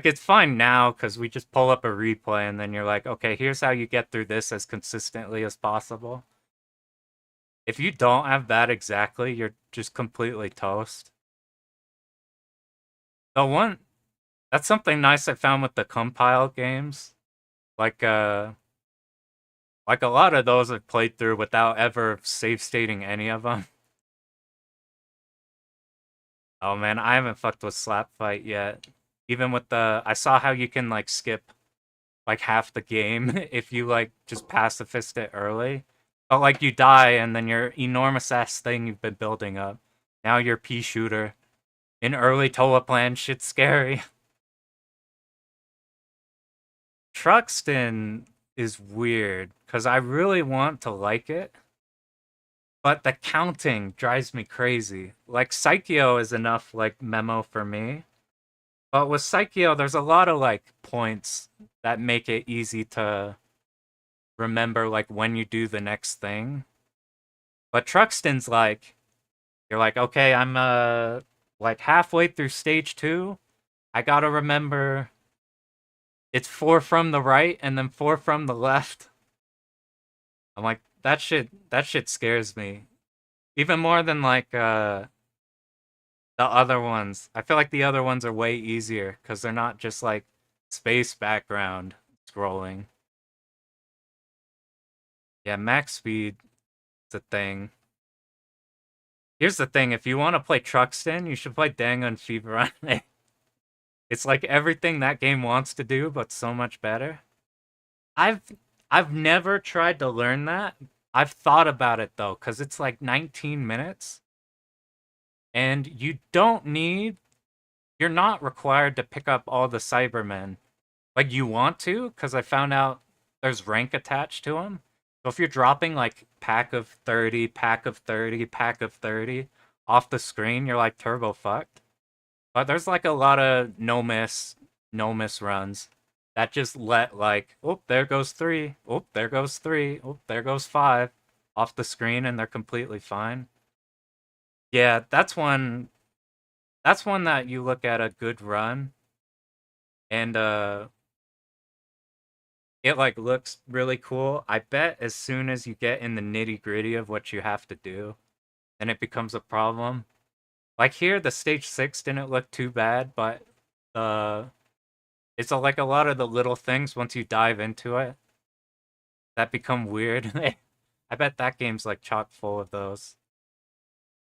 it's fine now because we just pull up a replay and then you're like, okay, here's how you get through this as consistently as possible. If you don't have that exactly, you're just completely toast. The one, that's something nice I found with the compile games. Like, like a lot of those I've played through without ever save stating any of them. Oh man, I haven't fucked with Slap Fight yet. Even with I saw how you can like skip like half the game if you like just pacifist it early. But like you die and then your enormous ass thing you've been building up. Now you're pea shooter. In early Toa plan, shit's scary. Truxton is weird because I really want to like it, but the counting drives me crazy. Like Psycho is enough like memo for me. But with Psycho, there's a lot of like points that make it easy to remember like when you do the next thing. But Truxton's like you're like, okay, I'm like halfway through stage 2. I gotta remember it's 4 from the right and then 4 from the left. I'm like, that shit scares me. Even more than like the other ones. I feel like the other ones are way easier because they're not just like space background scrolling. Yeah, max speed is a thing. Here's the thing, if you want to play Truxton, you should play Danganronpa. It's like everything that game wants to do, but so much better. I've I've never tried to learn that, I've thought about it though, because it's like 19 minutes, and you're not required to pick up all the Cybermen. Like, you want to, because I found out there's rank attached to them. So if you're dropping like pack of 30, pack of 30, pack of 30 off the screen, you're like turbo fucked. But there's like a lot of no miss runs that just let like, oh, there goes three, oh, there goes three, oh, there goes five off the screen, and they're completely fine. Yeah, that's one that you look at a good run, and it like looks really cool. I bet as soon as you get in the nitty gritty of what you have to do, then it becomes a problem. Like here, the stage six didn't look too bad, but uh, it's like a lot of the little things once you dive into it that become weird. I bet that game's like chock full of those.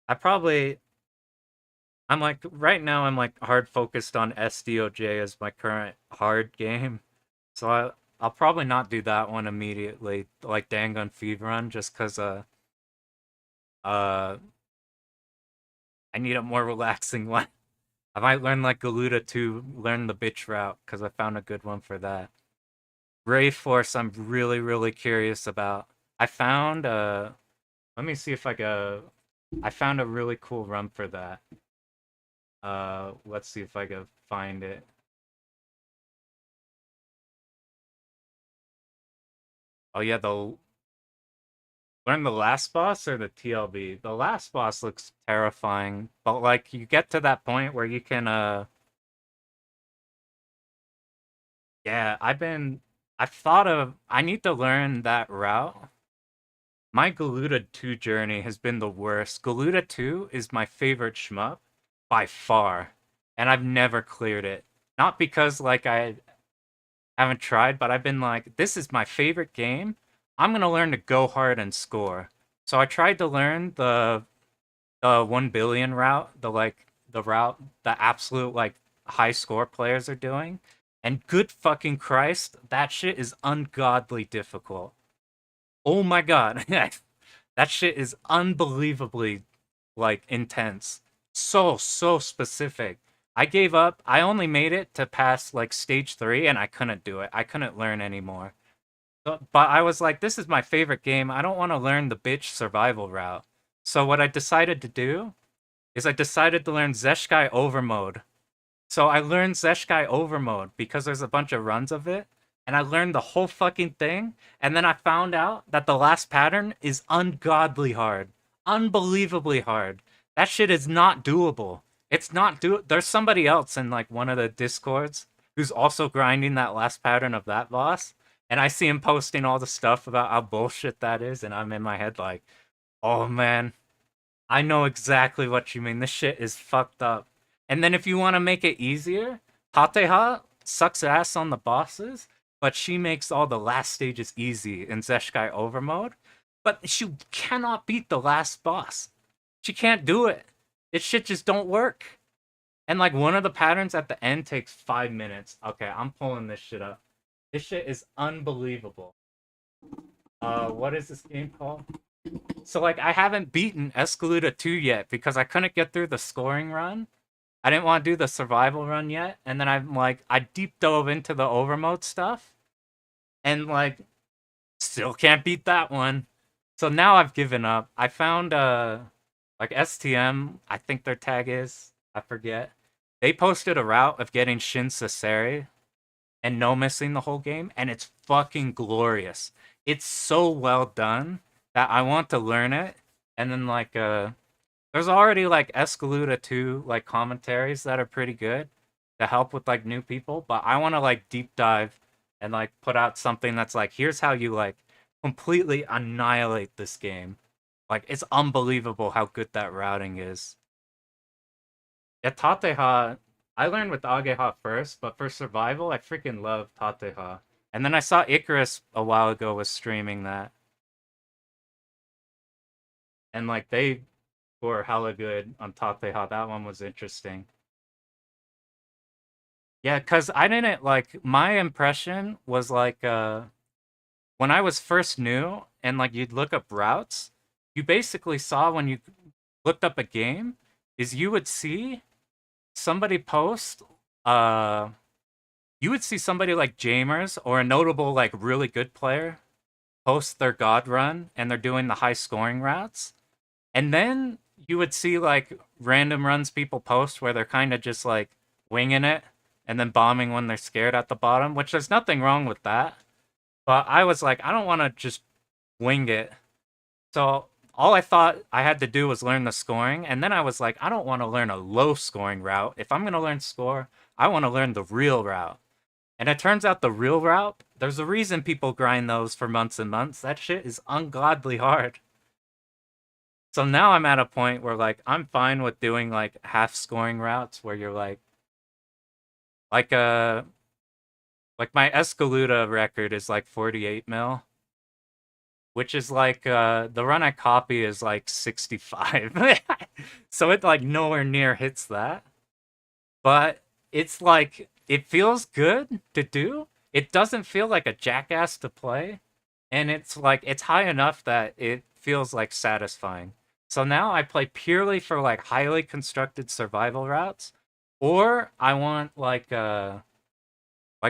I probably, I'm like right now I'm like hard focused on SDOJ as my current hard game, so I'll probably not do that one immediately, like Dangun Feed Run, just cause uh I need a more relaxing one. I might learn like Galuda to learn the bitch route, cause I found a good one for that. Ray Force, I'm really curious about. I found let me see if I go. I found a really cool run for that. Let's see if I can find it. Oh yeah, the learn the last boss or the TLB. The last boss looks terrifying, but like you get to that point where you can yeah, I've thought of I need to learn that route. My Galuda 2 journey has been the worst. Galuda 2 is my favorite shmup by far, and I've never cleared it. Not because like I haven't tried, but I've been like, this is my favorite game. I'm gonna learn to go hard and score. So I tried to learn the 1 billion route, the route the absolute like high score players are doing. And good fucking Christ, that shit is ungodly difficult. Oh my god. That shit is unbelievably like intense. So specific. I gave up. I only made it to pass like stage 3 and I couldn't do it. I couldn't learn anymore. But I was like, this is my favorite game. I don't want to learn the bitch survival route. So what I decided to do is I decided to learn Zeshkai Overmode. So I learned Zeshkai Overmode because there's a bunch of runs of it, and I learned the whole fucking thing, and then I found out that the last pattern is ungodly hard. Unbelievably hard. That shit is not doable. It's not There's somebody else in like one of the discords who's also grinding that last pattern of that boss, and I see him posting all the stuff about how bullshit that is, and I'm in my head like, "Oh man, I know exactly what you mean. This shit is fucked up." And then if you want to make it easier, Tateha sucks ass on the bosses, but she makes all the last stages easy in Zeshkai Overmode. But she cannot beat the last boss. She can't do it. It shit just don't work. And like one of the patterns at the end takes 5 minutes. Okay, I'm pulling this shit up. This shit is unbelievable. What is this game called? So like I haven't beaten Escaluda 2 yet because I couldn't get through the scoring run. I didn't want to do the survival run yet, and then I'm like I deep dove into the overmode stuff and like still can't beat that one. So now I've given up. I found like STM, I think their tag is, I forget. They posted a route of getting Shin Saseri and no missing the whole game, and it's fucking glorious. It's so well done that I want to learn it. And then like there's already like Escaluda 2 like commentaries that are pretty good to help with like new people, but I want to like deep dive and like put out something that's like here's how you like completely annihilate this game. Like it's unbelievable how good that routing is. Yeah, Tateha, I learned with Ageha first, but for survival, I freaking love Tateha. And then I saw Icarus a while ago was streaming that, and like they were hella good on Tateha. That one was interesting. Yeah, cause I didn't like my impression was like when I was first new and like you'd look up routes, you basically saw when you looked up a game is you would see somebody post uh you would see somebody like Jamers or a notable like really good player post their god run and they're doing the high scoring routes. And then you would see like random runs people post where they're kind of just like winging it and then bombing when they're scared at the bottom, which there's nothing wrong with that. But I was like, I don't want to just wing it. So all I thought I had to do was learn the scoring. And then I was like, I don't want to learn a low scoring route. If I'm going to learn score, I want to learn the real route. And it turns out the real route, there's a reason people grind those for months and months. That shit is ungodly hard. So now I'm at a point where like I'm fine with doing like half scoring routes where you're like uh like my Escaluda record is like 48 mil, which is like the run I copy is like 65. So it like nowhere near hits that. But it's like it feels good to do. It doesn't feel like a jackass to play, and it's like it's high enough that it feels like satisfying. So now I play purely for like highly constructed survival routes, or I want like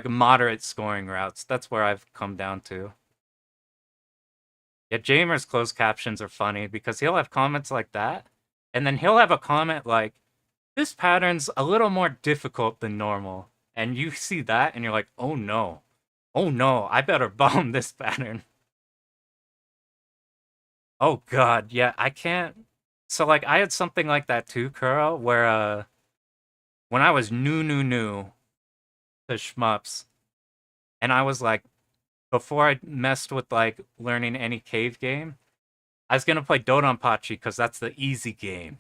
moderate scoring routes. That's where I've come down to. Yeah, Jamer's closed captions are funny because he'll have comments like that, and then he'll have a comment like, "This pattern's a little more difficult than normal," and you see that, and you're like, oh no, I better bomb this pattern." Oh god, yeah, I can't. So like, I had something like that too, Kuro, where when I was new to shmups, and I was like, before I messed with like learning any cave game, I was gonna play Dodonpachi because that's the easy game.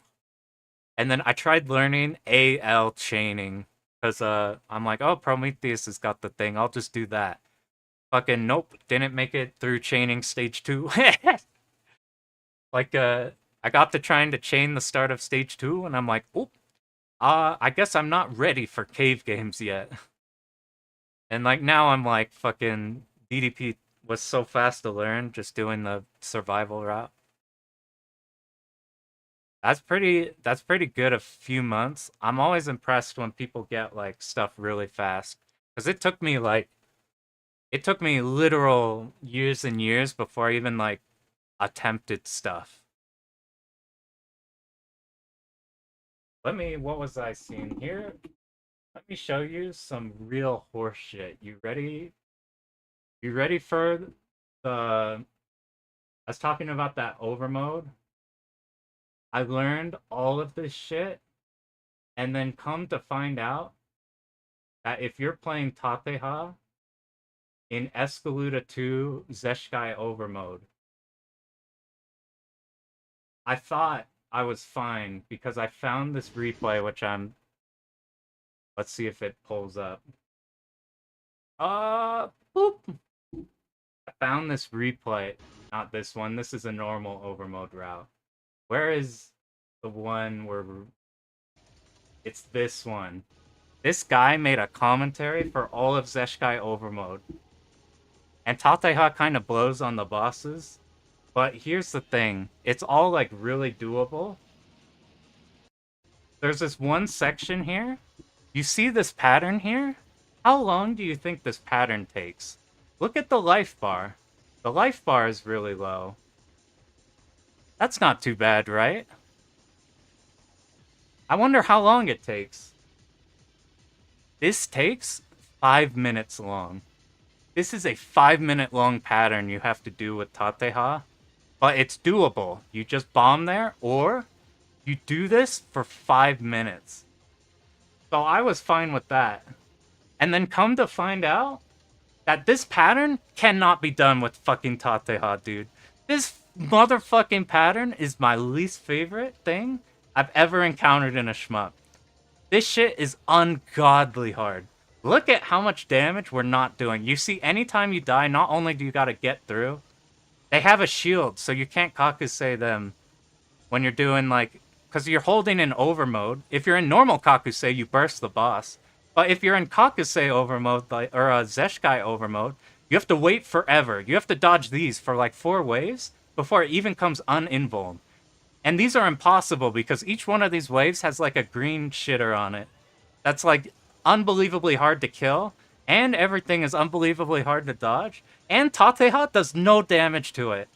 And then I tried learning AL chaining because I'm like, oh, Prometheus has got the thing. I'll just do that. Fucking nope, didn't make it through chaining stage 2. Like I got to trying to chain the start of stage 2 and I'm like, oh, I guess I'm not ready for cave games yet. And like now I'm like fucking DDP was so fast to learn just doing the survival route. That's pretty good a few months. I'm always impressed when people get like stuff really fast cuz it took me literal years and years before I even like attempted stuff. What was I seeing here? Let me show you some real horse shit. You ready? You ready for the I was talking about that overmode. I learned all of this shit and then come to find out that if you're playing Tateha in Escaluda 2 Zeshkai overmode, I thought I was fine because I found this replay, which let's see if it pulls up. Boop. I found this replay, not this one. This is a normal overmode route. Where is the one where it's this one? This guy made a commentary for all of Zeshkai overmode. And Tateha kind of blows on the bosses. But here's the thing. It's all like really doable. There's this one section here. You see this pattern here? How long do you think this pattern takes? Look at the life bar. The life bar is really low. That's not too bad, right? I wonder how long it takes. This takes 5 minutes long. This is a 5-minute long pattern you have to do with Tateha. But it's doable. You just bomb there, or you do this for 5 minutes. So I was fine with that. And then come to find out that this pattern cannot be done with fucking Tateha, dude. This motherfucking pattern is my least favorite thing I've ever encountered in a shmup. This shit is ungodly hard. Look at how much damage we're not doing. You see, anytime you die, not only do you gotta get through, they have a shield, so you can't Kakusei them when you're doing like... Because you're holding in overmode. If you're in normal Kakusei, you burst the boss. But if you're in Kakusei overmode, or a Zeshkai overmode, You have to wait forever. You have to dodge these for like 4 waves before it even comes uninvuln. And these are impossible because each one of these waves has like a green shitter on it. That's like unbelievably hard to kill, and everything is unbelievably hard to dodge. And Tateha does no damage to it.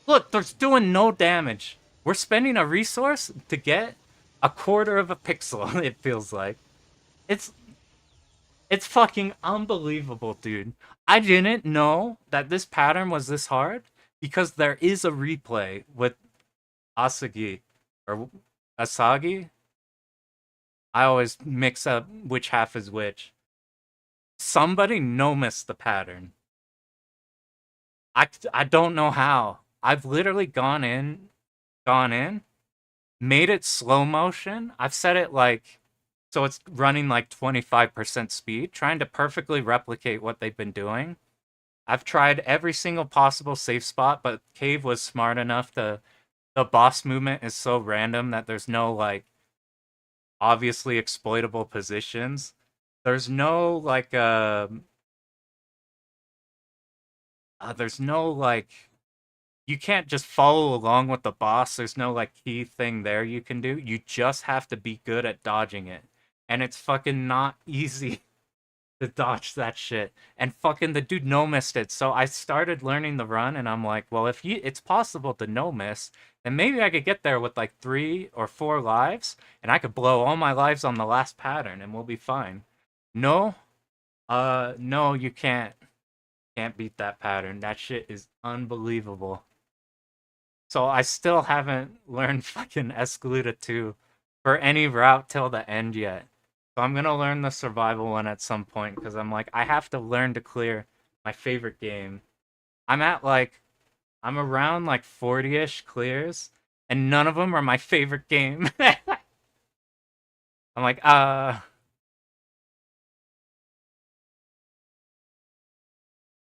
Look, there's doing no damage. We're spending a resource to get a quarter of a pixel, it feels like. It's it's fucking unbelievable, dude. I didn't know that this pattern was this hard because there is a replay with Asagi or Asagi. I always mix up which half is which. Somebody no missed the pattern. I don't know how. I've literally gone in, made it slow motion. I've set it like so it's running like 25% speed, trying to perfectly replicate what they've been doing. I've tried every single possible safe spot, but Cave was smart enough to the boss movement is so random that there's no like obviously exploitable positions. There's no like there's no like you can't just follow along with the boss. There's no like key thing there you can do. You just have to be good at dodging it. And it's fucking not easy to dodge that shit. And fucking the dude no missed it. So I started learning the run and I'm like, well, if it's possible to no miss, then maybe I could get there with like 3 or 4 lives and I could blow all my lives on the last pattern and we'll be fine. No, no, you can't. Can't beat that pattern. That shit is unbelievable. So I still haven't learned fucking Escaluda 2 for any route till the end yet. So I'm gonna learn the survival one at some point because I'm like, I have to learn to clear my favorite game. I'm at like, I'm around like 40-ish clears, and none of them are my favorite game. I'm like,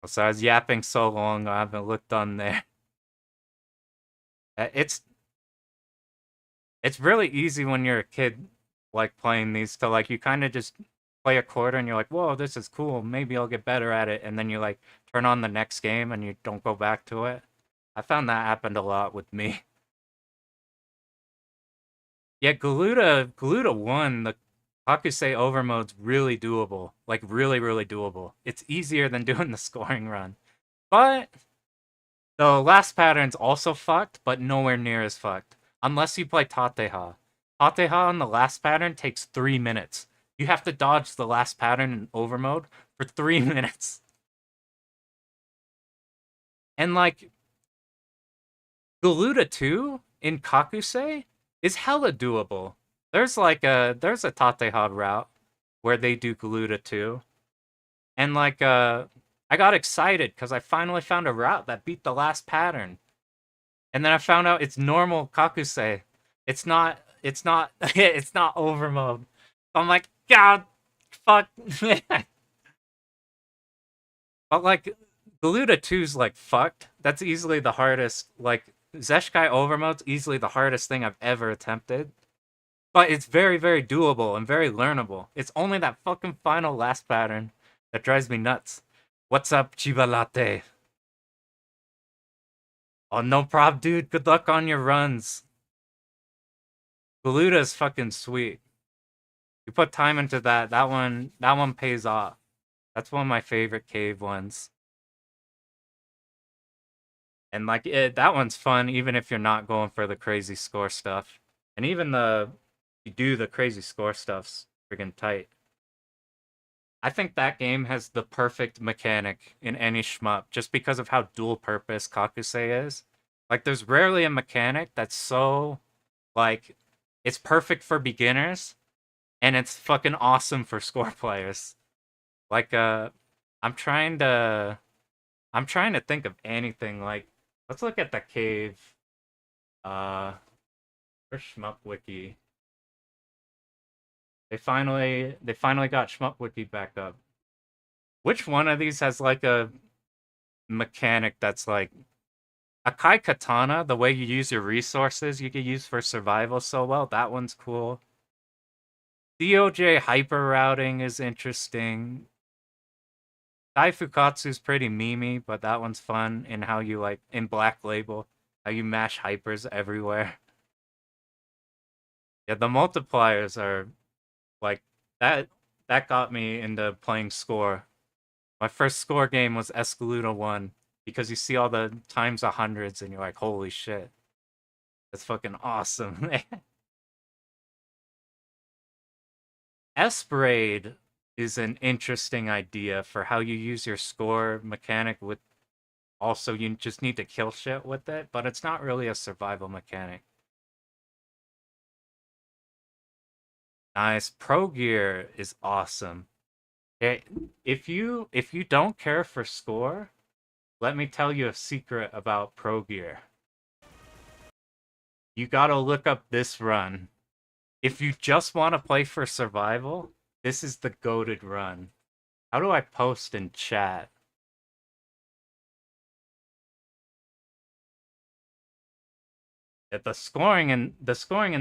so I was yapping so long, I haven't looked on there. It's really easy when you're a kid, like playing these to like you kind of just play a quarter and you're like, whoa, this is cool. Maybe I'll get better at it, and then you like turn on the next game and you don't go back to it. I found that happened a lot with me. Yeah, Galuda 1, the Hakusei overmode's really doable. Like really, really doable. It's easier than doing the scoring run. But the last pattern's also fucked, but nowhere near as fucked. Unless you play Tateha. Tateha on the last pattern takes 3 minutes. You have to dodge the last pattern in overmode for 3 minutes. And like, Galuda 2 in Kakusei is hella doable. There's a Tateha route where they do Galuda 2. And like I got excited because I finally found a route that beat the last pattern. And then I found out it's normal Kakusei. It's not it's not overmode. I'm like, God fuck. But like Galuda 2's like fucked. That's easily the hardest. Like Zeshkai overmode's easily the hardest thing I've ever attempted. But it's very, very doable and very learnable. It's only that fucking final last pattern that drives me nuts. What's up, Chiba Latte? Oh, no prob, dude. Good luck on your runs. Galuda is fucking sweet. You put time into that. That one pays off. That's one of my favorite cave ones. And like that one's fun, even if you're not going for the crazy score stuff. And even you do the crazy score stuff's friggin' tight. I think that game has the perfect mechanic in any shmup, just because of how dual purpose Kakusei is. Like, there's rarely a mechanic that's so like it's perfect for beginners and it's fucking awesome for score players. Like, I'm trying to I'm trying to think of anything. Like, let's look at the cave. For Shmup Wiki. They finally got Shmup Wiki back up. Which one of these has like a mechanic that's like Akai Katana, the way you use your resources you could use for survival so well, that one's cool. DOJ hyper routing is interesting. Dai Fukatsu's pretty memey, but that one's fun in how you like in Black Label, how you mash hypers everywhere. Yeah, the multipliers are like that that got me into playing score. My first score game was Escaluda 1 because you see all the times of hundreds and you're like, holy shit. That's fucking awesome. S-Braid is an interesting idea for how you use your score mechanic with also you just need to kill shit with it, but it's not really a survival mechanic. Nice. Pro Gear is awesome. Okay, if you don't care for score, let me tell you a secret about Pro Gear. You gotta look up this run. If you just want to play for survival, this is the goated run. How do I post in chat? The scoring in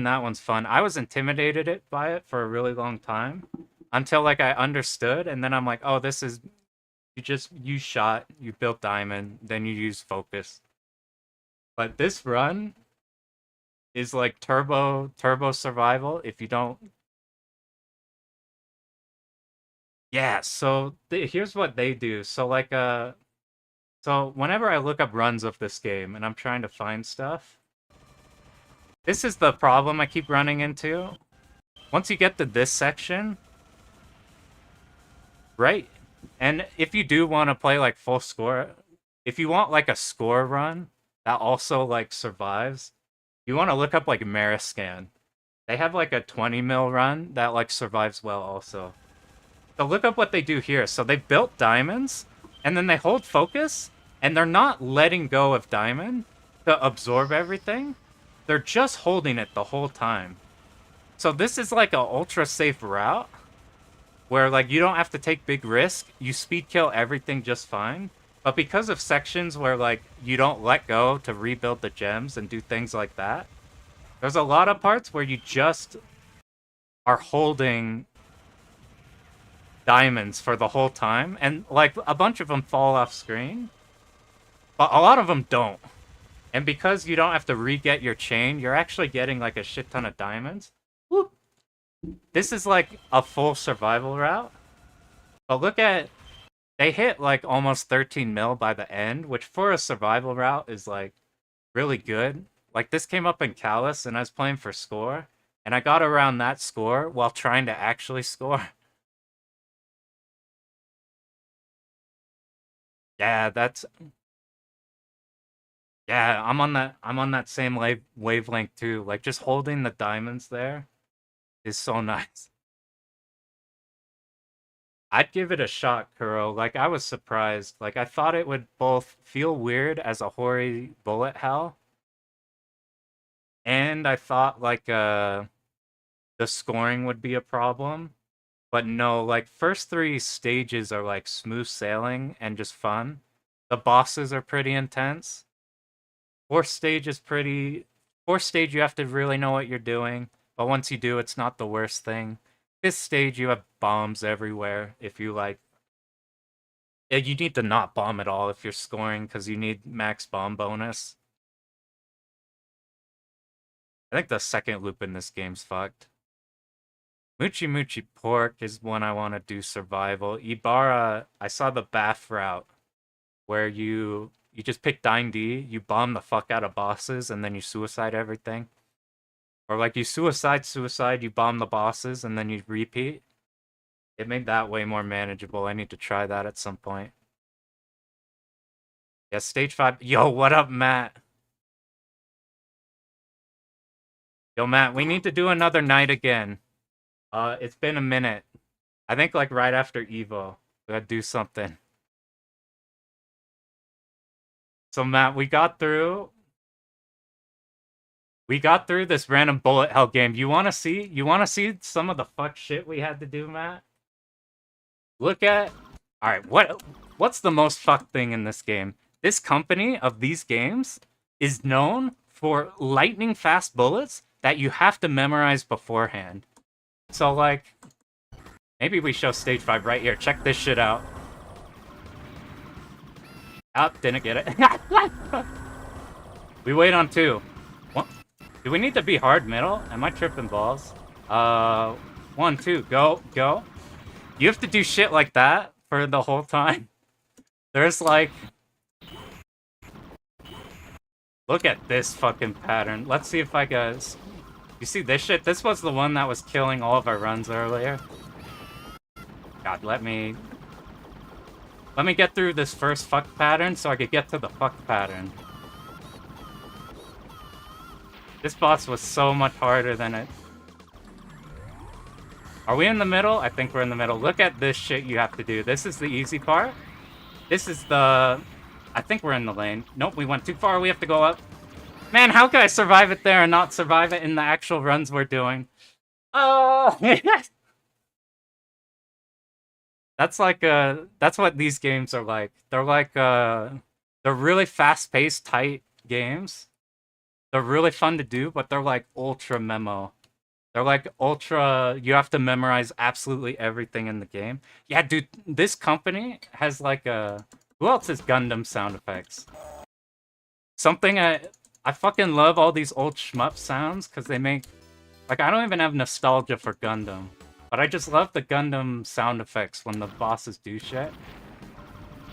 that one's fun. I was intimidated by it for a really long time until like I understood, and then I'm like, oh, this is you just use shot, you build diamond, then you use focus. But this run is like turbo survival if you don't. Yeah, so here's what they do. So whenever I look up runs of this game and I'm trying to find stuff, this is the problem I keep running into. Once you get to this section, right? And if you do want to play like full score, if you want like a score run that also like survives, you want to look up like Mariscan. They have like a 20 mil run that like survives well also. So look up what they do here. So they built diamonds, and then they hold focus, and they're not letting go of diamond to absorb everything. They're just holding it the whole time. So this is like an ultra safe route where like you don't have to take big risk. You speed kill everything just fine. But because of sections where like you don't let go to rebuild the gems and do things like that, there's a lot of parts where you just are holding diamonds for the whole time, and like a bunch of them fall off screen, but a lot of them don't. And because you don't have to re-get your chain, you're actually getting like a shit ton of diamonds. Whoop. This is like a full survival route. But look at, they hit like almost 13 mil by the end, which for a survival route is like really good. Like this came up in Callus and I was playing for score, and I got around that score while trying to actually score. Yeah, I'm on that same wavelength too. Like just holding the diamonds there is so nice. I'd give it a shot, Kuro. Like I was surprised. Like I thought it would both feel weird as a hoary bullet hell, and I thought like the scoring would be a problem. But no, like first three stages are like smooth sailing and just fun. The bosses are pretty intense. Fourth stage is pretty. Fourth stage, you have to really know what you're doing. But once you do, it's not the worst thing. Fifth stage, you have bombs everywhere. If you like, yeah, you need to not bomb at all if you're scoring because you need max bomb bonus. I think the second loop in this game's fucked. Moochie Moochie Pork is one I want to do survival. Ibarra, I saw the Bath route where you just pick 9D, you bomb the fuck out of bosses, and then you suicide everything. Or like you suicide, you bomb the bosses, and then you repeat. It made that way more manageable. I need to try that at some point. Yeah, stage 5. Yo, what up, Matt? Yo, Matt, we need to do another night again. It's been a minute. I think like right after Evo. We gotta do something. So Matt, we got through this random bullet hell game. You wanna see some of the fuck shit we had to do, Matt? Look at Alright, what's the most fucked thing in this game? This company of these games is known for lightning fast bullets that you have to memorize beforehand. So like maybe we show stage 5 right here. Check this shit out. Oh, didn't get it. We wait on 2. What? Do we need to be hard middle? Am I tripping balls? 1, 2, go, go. You have to do shit like that for the whole time. There's like... Look at this fucking pattern. Let's see if I guess... You see this shit? This was the one that was killing all of our runs earlier. God, let me get through this first fuck pattern so I could get to the fuck pattern. This boss was so much harder than it... Are we in the middle? I think we're in the middle. Look at this shit you have to do. This is the easy part. This is the... I think we're in the lane. Nope, we went too far. We have to go up. Man, how can I survive it there and not survive it in the actual runs we're doing? Oh! That's like, that's what these games are like. They're like, they're really fast-paced, tight games. They're really fun to do, but they're like ultra memo. They're like ultra, you have to memorize absolutely everything in the game. Yeah, dude, this company has like a... Who else has Gundam sound effects? Something I fucking love all these old shmup sounds, because they make... Like, I don't even have nostalgia for Gundam. But I just love the Gundam sound effects when the bosses do shit.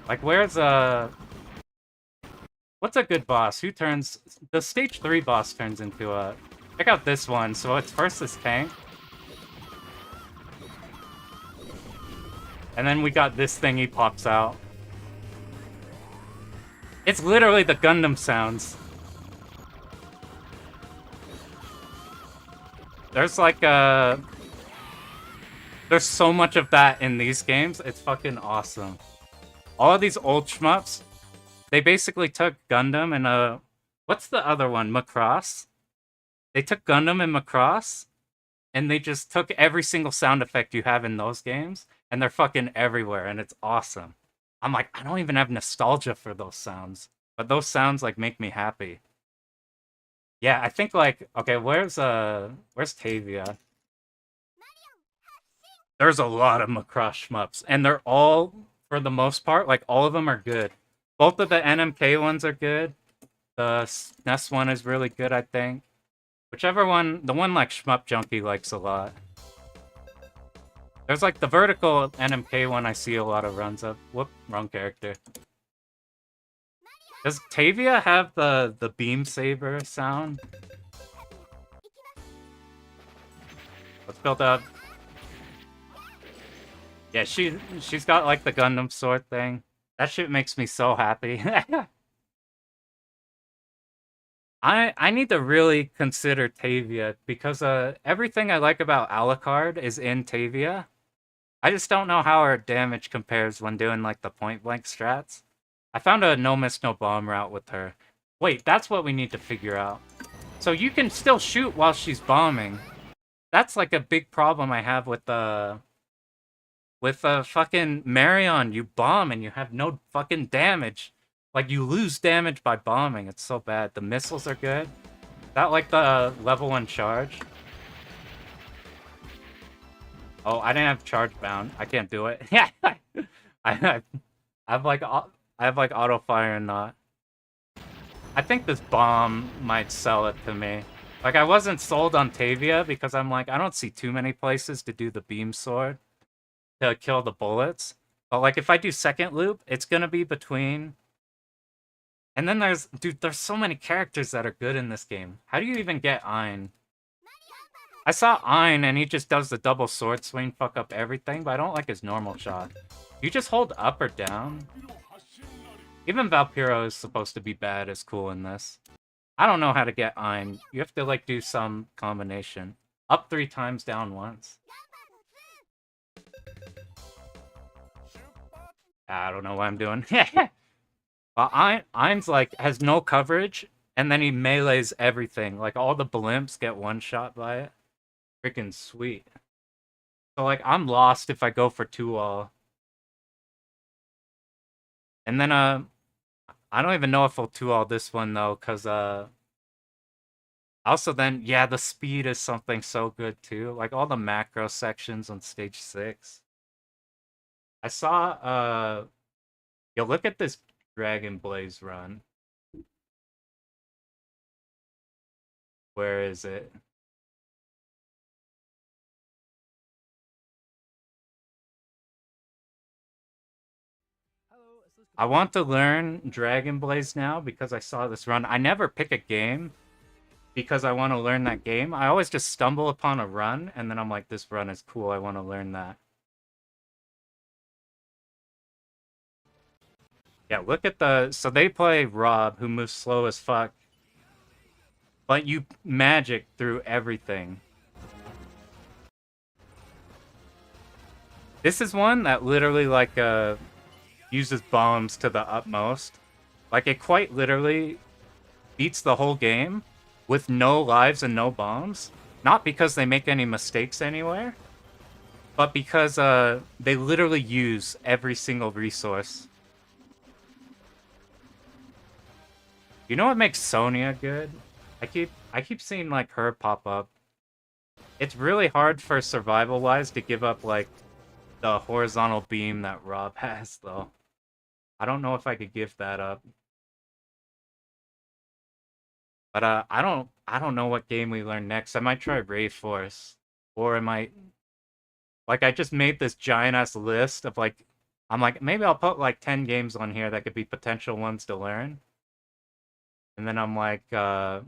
Like, where's what's a good boss? Who turns... The stage 3 boss turns into a... Check out this one. So it's first this tank. And then we got this thingy pops out. It's literally the Gundam sounds. There's like there's so much of that in these games. It's fucking awesome. All of these old shmups, they basically took Gundam and what's the other one? Macross? They took Gundam and Macross, and they just took every single sound effect you have in those games, and they're fucking everywhere, and it's awesome. I'm like, I don't even have nostalgia for those sounds, but those sounds like make me happy. Yeah, I think like, okay, where's Tavia? There's a lot of Macross shmups, and they're all, for the most part, like all of them are good. Both of the NMK ones are good. The SNES one is really good, I think. Whichever one, the one like Shmup Junkie likes a lot. There's like the vertical NMK one I see a lot of runs of. Whoop, wrong character. Does Tavia have the beam saber sound? Let's build up. Yeah, she's got like the Gundam sword thing. That shit makes me so happy. I need to really consider Tavia because everything I like about Alucard is in Tavia. I just don't know how her damage compares when doing like the point blank strats. I found a no miss no bomb route with her. Wait, that's what we need to figure out. So you can still shoot while she's bombing. That's like a big problem I have with fucking Marion. You bomb and you have no fucking damage. Like, you lose damage by bombing. It's so bad. The missiles are good. That, like, the level 1 charge. Oh, I didn't have charge bound. I can't do it. Yeah, I have, like, auto fire and not. I think this bomb might sell it to me. Like, I wasn't sold on Tavia because I'm like, I don't see too many places to do the beam sword to kill the bullets. But, like, if I do second loop, it's gonna be between... And then there's so many characters that are good in this game. How do you even get Ein? I saw Ein and he just does the double sword swing, fuck up everything, but I don't like his normal shot. You just hold up or down? Even Valpyro is supposed to be bad as cool in this. I don't know how to get Ein. You have to like do some combination. Up 3 times, down once. I don't know what I'm doing. Ein's like, has no coverage, and then he melees everything. Like, all the blimps get one shot by it. Freaking sweet. So, like, I'm lost if I go for 2-all. And then, I don't even know if I'll 2-all this one, though, because, also then, yeah, the speed is something so good, too. Like, all the macro sections on stage 6. I saw, yo, look at this Dragon Blaze run. Where is it? I want to learn Dragon Blaze now because I saw this run. I never pick a game because I want to learn that game. I always just stumble upon a run and then I'm like, this run is cool. I want to learn that. Yeah, look at the... So they play Rob, who moves slow as fuck. But you magic through everything. This is one that literally, like, uses bombs to the utmost. Like, it quite literally beats the whole game with no lives and no bombs. Not because they make any mistakes anywhere, but because they literally use every single resource. You know what makes Sonya good? I keep seeing like her pop up. It's really hard for survival wise to give up like the horizontal beam that Rob has though. I don't know if I could give that up. But I don't know what game we learn next. I might try Ray Force. Or I might like I just made this giant ass list of like I'm like maybe I'll put like 10 games on here that could be potential ones to learn. And then I'm like nope,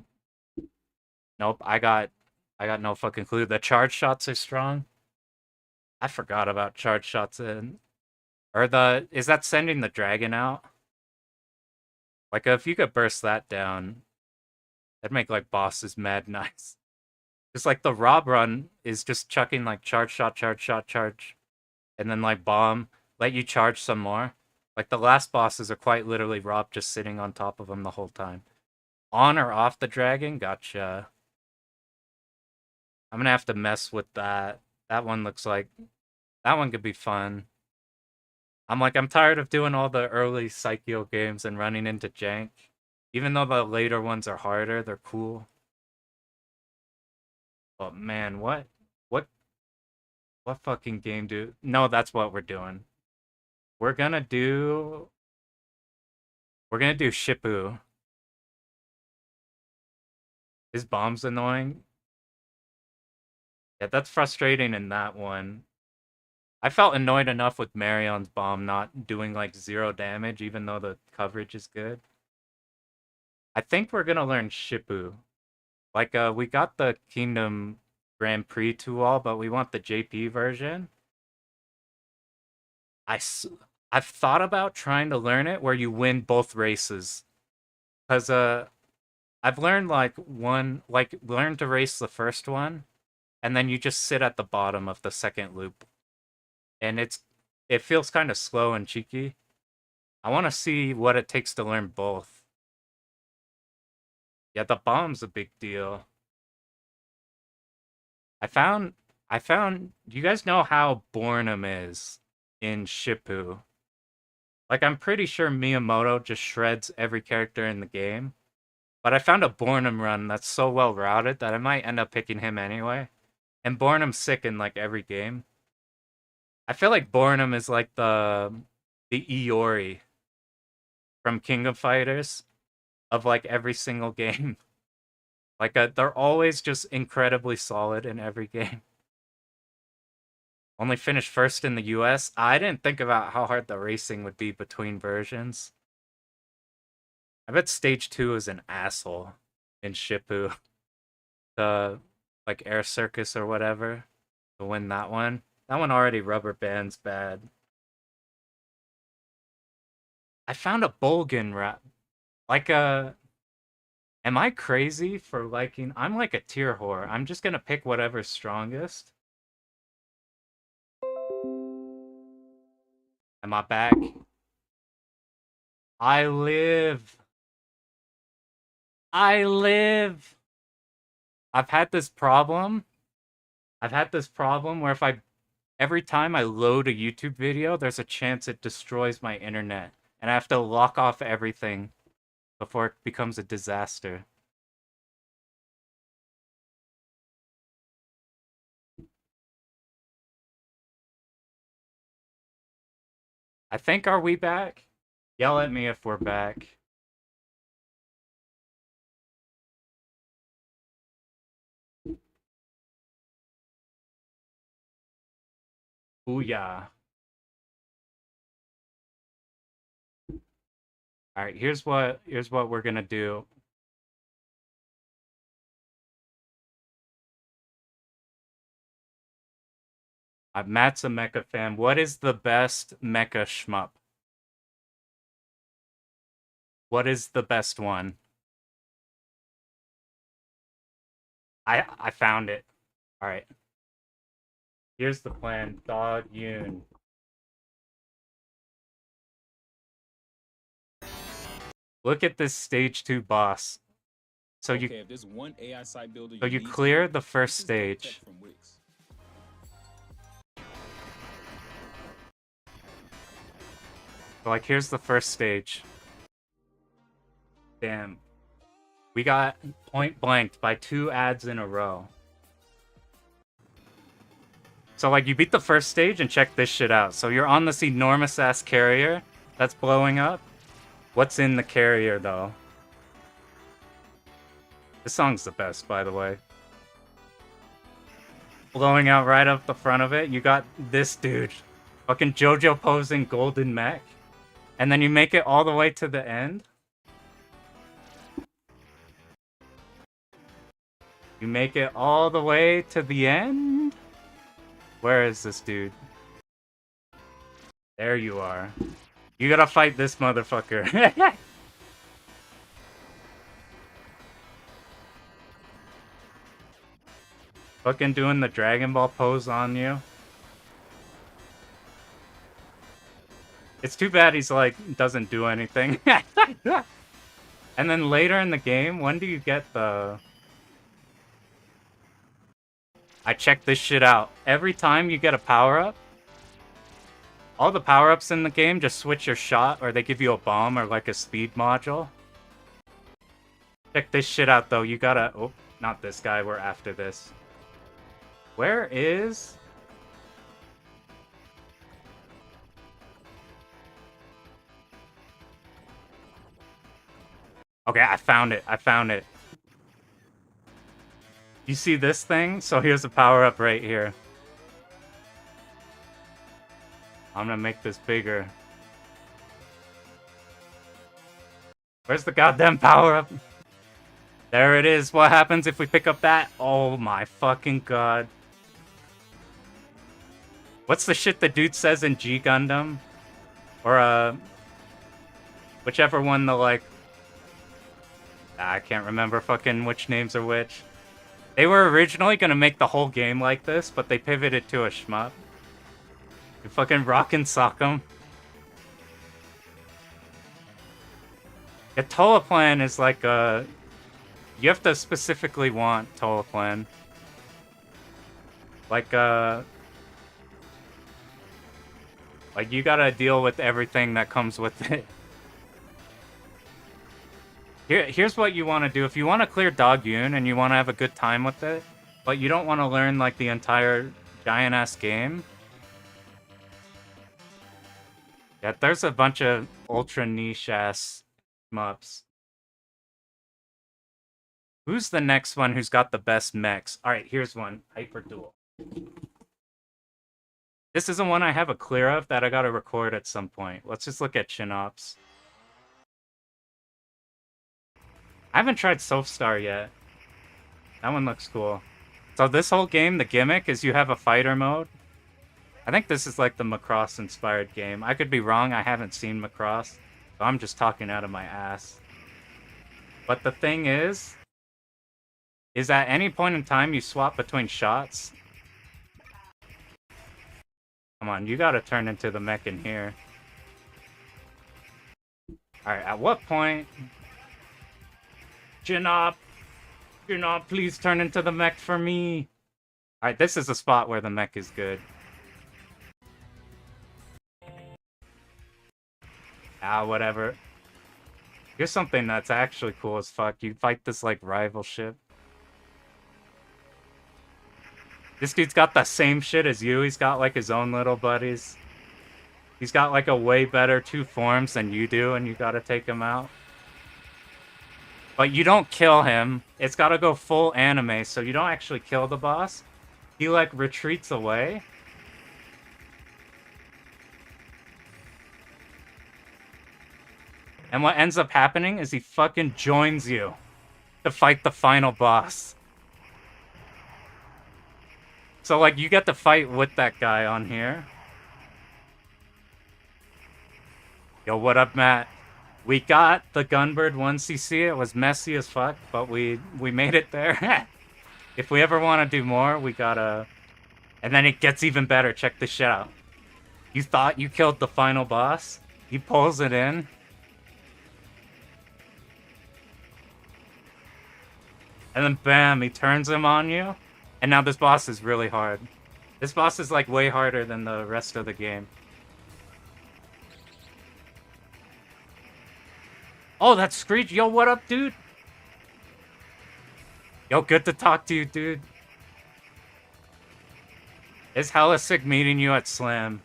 I got no fucking clue. The charge shots are strong. I forgot about charge shots in or the is that sending the dragon out? Like if you could burst that down, that'd make like bosses mad nice. Just like the Rob run is just chucking like charge shot, charge shot, charge, and then like bomb, let you charge some more. Like the last bosses are quite literally Rob just sitting on top of them the whole time. On or off the dragon? Gotcha. I'm gonna have to mess with that. That one looks like that one could be fun. I'm tired of doing all the early Psycho games and running into jank. Even though the later ones are harder, they're cool. But man, what what fucking game do... No, that's what we're doing. We're gonna do... We're gonna do Shippu. His bomb's annoying. Yeah, that's frustrating in that one. I felt annoyed enough with Marion's bomb not doing like 0 damage, even though the coverage is good. I think we're gonna learn Shippu. Like, we got the Kingdom Grand Prix 2-all, but we want the JP version. I've thought about trying to learn it where you win both races. Because, I've learned like learn to race the first one, and then you just sit at the bottom of the second loop. And it feels kind of slow and cheeky. I want to see what it takes to learn both. Yeah, the bomb's a big deal. I found do you guys know how Bornum is in Shippu? Like I'm pretty sure Miyamoto just shreds every character in the game. But I found a Bornum run that's so well routed that I might end up picking him anyway. And Bornum's sick in like every game. I feel like Bornum is like the Iori from King of Fighters of like every single game. Like they're always just incredibly solid in every game. Only finished first in the US. I didn't think about how hard the racing would be between versions. I bet stage 2 is an asshole in Shippu. The like Air Circus or whatever. To win that one. That one already rubber bands bad. I found a Bolgan rap. Like a... Am I crazy for liking... I'm like a tier whore. I'm just gonna pick whatever's strongest. Am I back? I live. I live. I've had this problem. I've had this problem where if I... Every time I load a YouTube video, there's a chance it destroys my internet. And I have to lock off everything before it becomes a disaster. I think, are we back? Yell at me if we're back. Booyah. Alright, here's what we're gonna do. Matt's a mecha fan. What is the best mecha shmup? What is the best one? I found it. Alright. Here's the plan. Dog Yoon. Look at this stage 2 boss. So okay, if there's one AI site builder you clear the first stage. So like here's the first stage. Damn. We got point blanked by 2 ads in a row. So like you beat the first stage and check this shit out. So you're on this enormous ass carrier that's blowing up. What's in the carrier though? This song's the best, by the way. Blowing out right up the front of it, you got this dude. Fucking JoJo posing golden mech. And then you make it all the way to the end. You make it all the way to the end? Where is this dude? There you are. You gotta fight this motherfucker. Fucking doing the Dragon Ball pose on you. It's too bad he's like, doesn't do anything. And then later in the game, when do you get the... I checked this shit out. Every time you get a power-up, all the power-ups in the game just switch your shot, or they give you a bomb or like a speed module. Check this shit out though, you gotta... Oh, not this guy, we're after this. Where is... Okay, I found it. I found it. You see this thing? So here's a power-up right here. I'm gonna make this bigger. Where's the goddamn power-up? There it is. What happens if we pick up that? Oh my fucking god. What's the shit the dude says in G Gundam? Or, whichever one the, like... I can't remember fucking which names are which. They were originally gonna make the whole game like this, but they pivoted to a shmup. You fucking rock and sock 'em. A Tolaplan is like a... You have to specifically want Tolaplan. Like, like, you gotta deal with everything that comes with it. Here's what you want to do. If you want to clear Dog Yoon and you want to have a good time with it, but you don't want to learn, like, the entire giant-ass game... Yeah, there's a bunch of ultra niche-ass shmups. Who's the next one who's got the best mechs? Alright, here's one. Hyper Duel. This isn't one I have a clear of that I gotta record at some point. Let's just look at Chinops. I haven't tried Soapstar yet. That one looks cool. So this whole game, the gimmick is you have a fighter mode. I think this is like the Macross-inspired game. I could be wrong, I haven't seen Macross. So I'm just talking out of my ass. But the thing is at any point in time you swap between shots. Come on, you gotta turn into the mech in here. Alright, at what point... Jinop, please turn into the mech for me. Alright, this is a spot where the mech is good. Ah, whatever. Here's something that's actually cool as fuck. You fight this, like, rival ship. This dude's got the same shit as you. He's got, like, his own little buddies. He's got like a way better 2 forms than you do, and you gotta take him out. But you don't kill him. It's gotta go full anime, so you don't actually kill the boss. He like retreats away. And what ends up happening is he fucking joins you to fight the final boss. So, like, you get to fight with that guy on here. Yo, what up, Matt? We got the Gunbird 1cc. It was messy as fuck, but we made it there. If we ever want to do more, we gotta... And then it gets even better. Check this shit out. You thought you killed the final boss? He pulls it in. And then bam, he turns him on you. And now this boss is really hard. This boss is like way harder than the rest of the game. Oh, that's Screech. Yo, what up, dude? Yo, good to talk to you, dude. It's hella sick meeting you at Slam.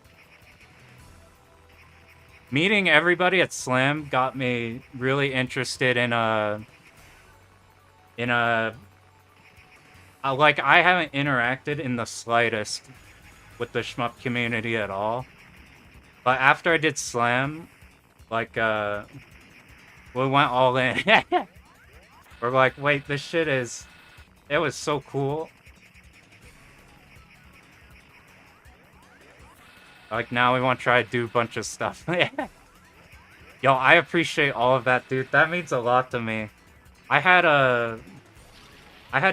Meeting everybody at Slam got me really interested in like, I haven't interacted in the slightest with the shmup community at all. But after I did Slam, like, we went all in. We're like, wait, this shit is... It was so cool. Like, now we want to try to do a bunch of stuff. Yo, I appreciate all of that, dude. That means a lot to me. I had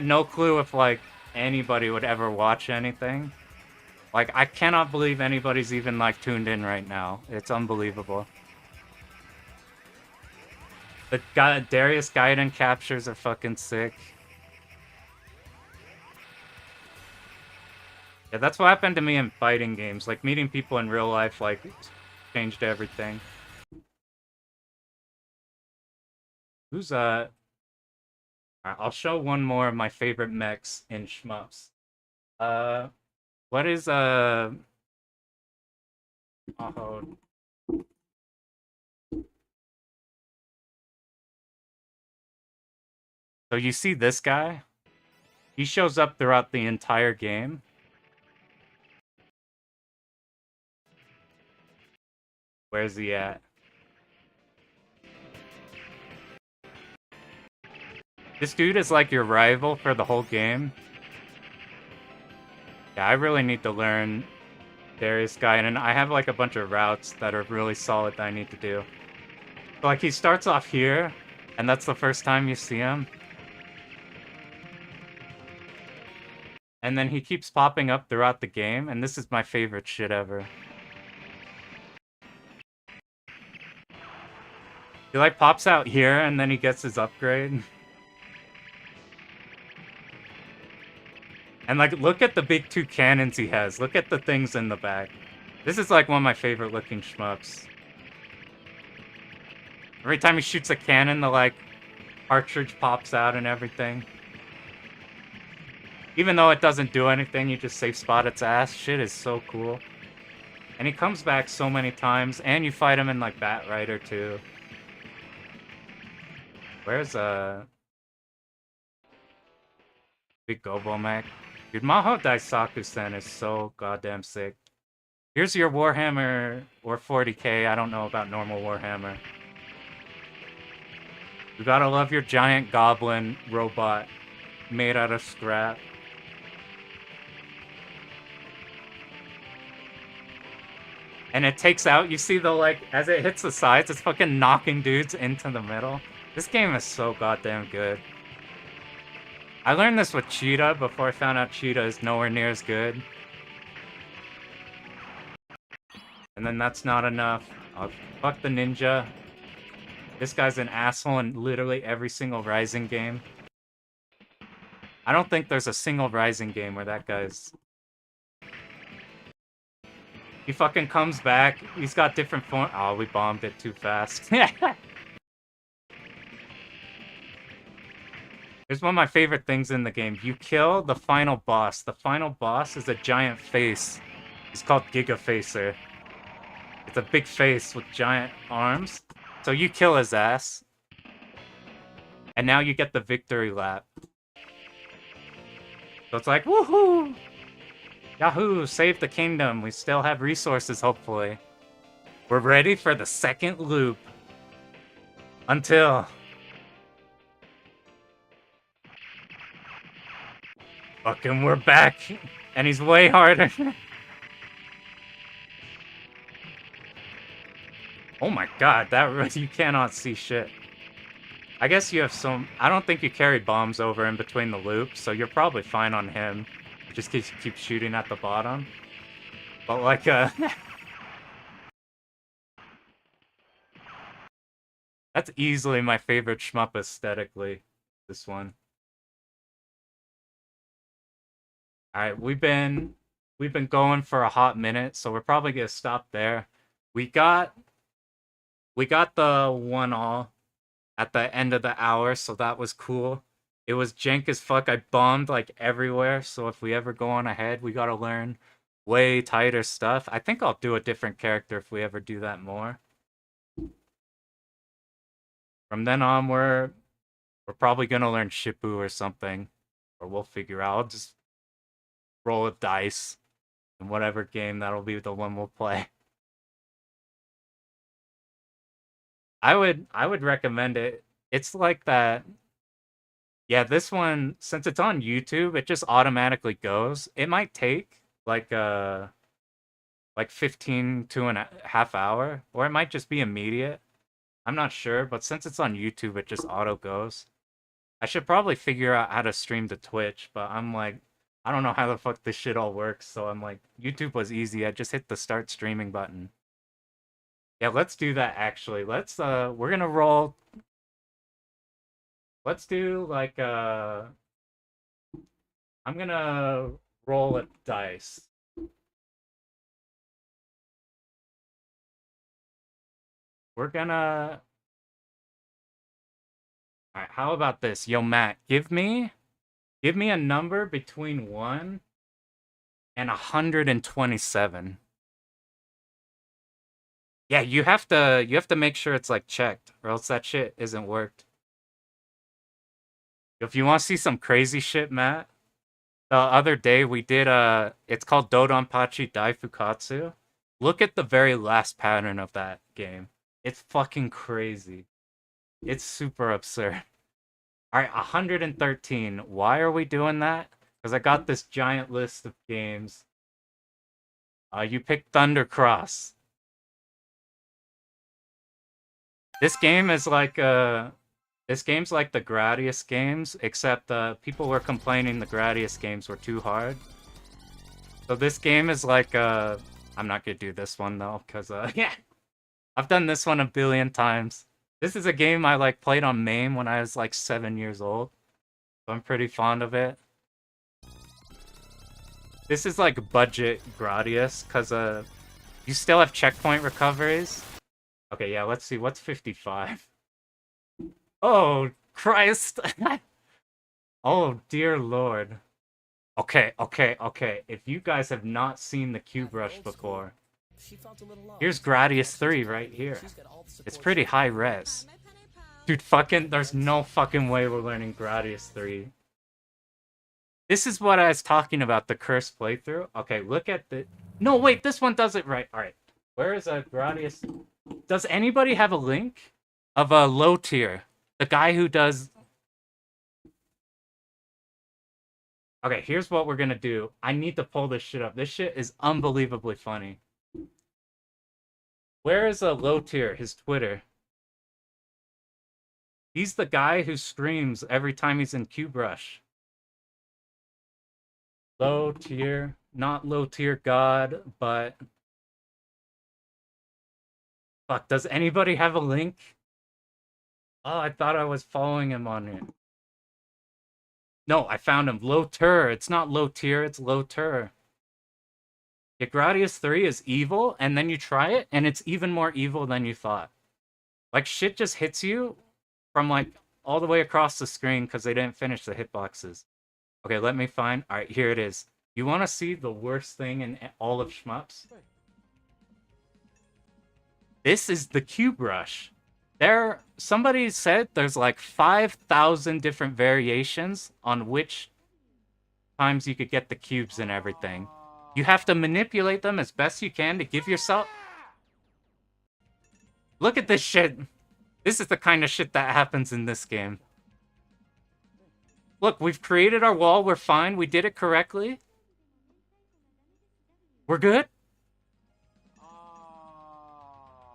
no clue if, like, anybody would ever watch anything. Like, I cannot believe anybody's even, like, tuned in right now. It's unbelievable. The Darius Gaiden captures are fucking sick. Yeah, that's what happened to me in fighting games. Like, meeting people in real life, like, changed everything. Who's, Alright, I'll show one more of my favorite mechs in shmups. What is, oh, so you see this guy? He shows up throughout the entire game. Where's he at? This dude is like your rival for the whole game. Yeah, I really need to learn Darius Gaiden. I have like a bunch of routes that are really solid that I need to do. So, like, he starts off here, and that's the first time you see him. And then he keeps popping up throughout the game, and this is my favorite shit ever. He like pops out here, and then he gets his upgrade. And like, look at the big 2 cannons he has. Look at the things in the back. This is like one of my favorite looking shmups. Every time he shoots a cannon, the like cartridge pops out and everything. Even though it doesn't do anything, you just safe spot its ass. Shit is so cool. And he comes back so many times, and you fight him in like Bat Rider too. Where's Big Gobo Mech? Dude, Maho Daisaku-sen is so goddamn sick. Here's your Warhammer, or 40k, I don't know about normal Warhammer. You gotta love your giant goblin robot made out of scrap. And it takes out, you see the, like, as it hits the sides, it's fucking knocking dudes into the middle. This game is so goddamn good. I learned this with Cheetah before I found out Cheetah is nowhere near as good. And then that's not enough. Oh, fuck the ninja. This guy's an asshole in literally every single Rising game. I don't think there's a single Rising game where that guy's... He fucking comes back. He's got different form... Oh, we bombed it too fast. Here's one of my favorite things in the game. You kill the final boss. The final boss is a giant face. He's called Giga Facer. It's a big face with giant arms. So you kill his ass. And now you get the victory lap. So it's like, woohoo! Yahoo! Save the kingdom. We still have resources, hopefully. We're ready for the second loop. Until... Fucking we're back! And he's way harder. Oh my god, that you cannot see shit. I guess you have some... I don't think you carried bombs over in between the loops, so you're probably fine on him. You just keep shooting at the bottom. But like, that's easily my favorite shmup aesthetically. This one. Alright, we've been going for a hot minute, so we're probably gonna stop there. We got the 1-all at the end of the hour, so that was cool. It was jank as fuck. I bombed like everywhere, so if we ever go on ahead, we gotta learn way tighter stuff. I think I'll do a different character if we ever do that more. From then on, we're probably gonna learn Shippu or something, or we'll figure out. I'll just roll a dice in whatever game, that'll be the one we'll play. I would recommend it. It's like that. Yeah, this one, since it's on YouTube, it just automatically goes. It might take like 15 to a half hour, or it might just be immediate. I'm not sure, but since it's on YouTube, it just auto goes. I should probably figure out how to stream to Twitch, but I'm like, I don't know how the fuck this shit all works, so I'm like, YouTube was easy. I just hit the start streaming button. Yeah, let's do that actually. We're gonna roll. Let's do like I'm gonna roll a dice. We're gonna... Alright, how about this? Yo, Matt, give me a number between 1 and 127. Yeah, you have to make sure it's like checked, or else that shit isn't worked. If you want to see some crazy shit, Matt, the other day we did it's called Dodonpachi Daifukatsu. Look at the very last pattern of that game. It's fucking crazy. It's super absurd. Alright, 113. Why are we doing that? Because I got this giant list of games. You picked Thundercross. This game is like this game's like the Gradius games, except people were complaining the Gradius games were too hard. So this game is like I'm not gonna do this one though, because yeah, I've done this one a billion times. This is a game I like played on MAME when I was like 7 years old. So I'm pretty fond of it. This is like budget Gradius, because you still have checkpoint recoveries. Okay, yeah, let's see, what's 55? Oh, Christ! Oh, dear Lord. Okay. If you guys have not seen the Cube Rush before, here's Gradius 3 right here. It's pretty high res. Dude, there's no fucking way we're learning Gradius 3. This is what I was talking about, the cursed playthrough. Okay, look at the... No, wait, this one does it right. Alright, where is Gradius... Does anybody have a link of a low tier? The guy who does... Okay, here's what we're gonna do. I need to pull this shit up. This shit is unbelievably funny. Where is a low tier? His Twitter. He's the guy who screams every time he's in Cube Rush. Low tier. Not low tier god, but... Fuck, does anybody have a link? Oh, I thought I was following him on it. No, I found him. Low tier. It's not low tier, it's low tier. Yeah, Gradius 3 is evil, and then you try it, and it's even more evil than you thought. Like, shit just hits you from, like, all the way across the screen because they didn't finish the hitboxes. Okay, let me find... Alright, here it is. You want to see the worst thing in all of shmups? This is the cube rush. Somebody said there's like 5,000 different variations on which times you could get the cubes and everything. You have to manipulate them as best you can to give yourself... Look at this shit. This is the kind of shit that happens in this game. Look, we've created our wall. We're fine. We did it correctly. We're good.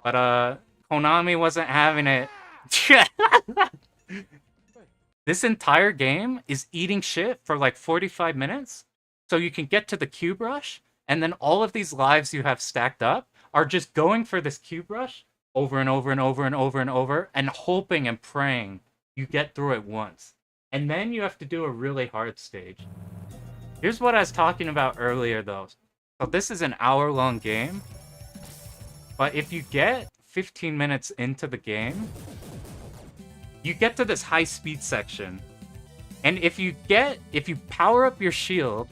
But, Konami wasn't having it. This entire game is eating shit for like 45 minutes. So you can get to the cube rush, and then all of these lives you have stacked up are just going for this cube rush over and over and over and over and over, and hoping and praying you get through it once. And then you have to do a really hard stage. Here's what I was talking about earlier, though. So this is an hour-long game. But if you get 15 minutes into the game, you get to this high-speed section. And if you power up your shield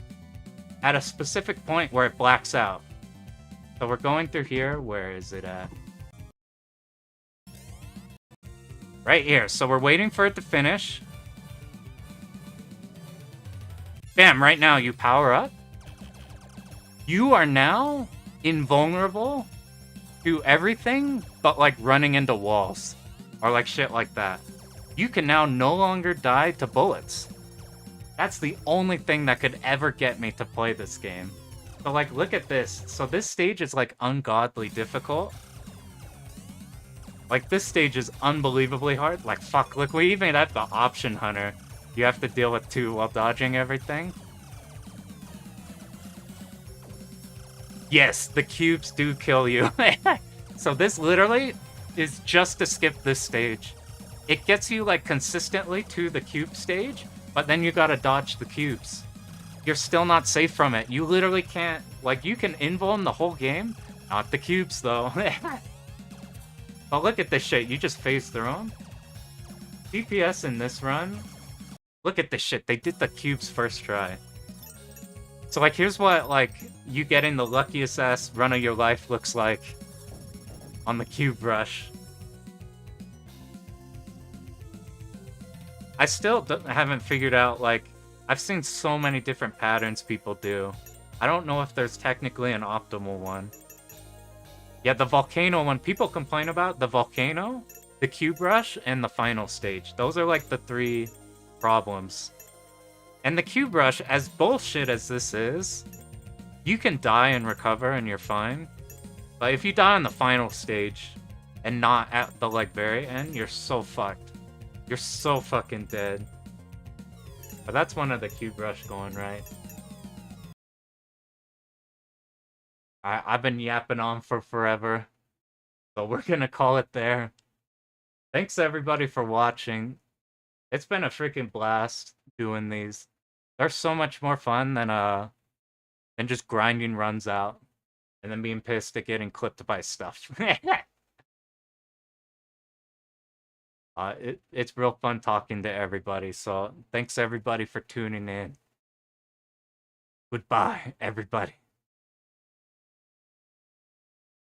at a specific point where it blacks out. So we're going through here. Where is it at? Right here. So we're waiting for it to finish. Bam, right now you power up. You are now invulnerable to everything but like running into walls or like shit like that. You can now no longer die to bullets. That's the only thing that could ever get me to play this game. So like, look at this. So this stage is like ungodly difficult. Like this stage is unbelievably hard. Like fuck, look, we even have the option hunter. You have to deal with two while dodging everything. Yes, the cubes do kill you. So this literally is just to skip this stage. It gets you like consistently to the cube stage, but then you gotta dodge the cubes. You're still not safe from it. You literally can't, like you can invuln the whole game, not the cubes though. But look at this shit, you just phase through them. DPS in this run, look at this shit, they did the cubes first try. So like here's what like you getting the luckiest ass run of your life looks like on the cube rush. I still haven't figured out, like, I've seen so many different patterns people do. I don't know if there's technically an optimal one. Yeah, the volcano one, people complain about the volcano, the cube rush, and the final stage. Those are like the three problems. And the cube rush, as bullshit as this is, you can die and recover and you're fine. But if you die on the final stage and not at the like very end, you're so fucked. You're so fucking dead. But that's one of the cube rush going right. I've been yapping on for forever. So we're gonna call it there. Thanks everybody for watching. It's been a freaking blast doing these. They're so much more fun than just grinding runs out. And then being pissed at getting clipped by stuff. It's real fun talking to everybody, so thanks everybody for tuning in. Goodbye, everybody.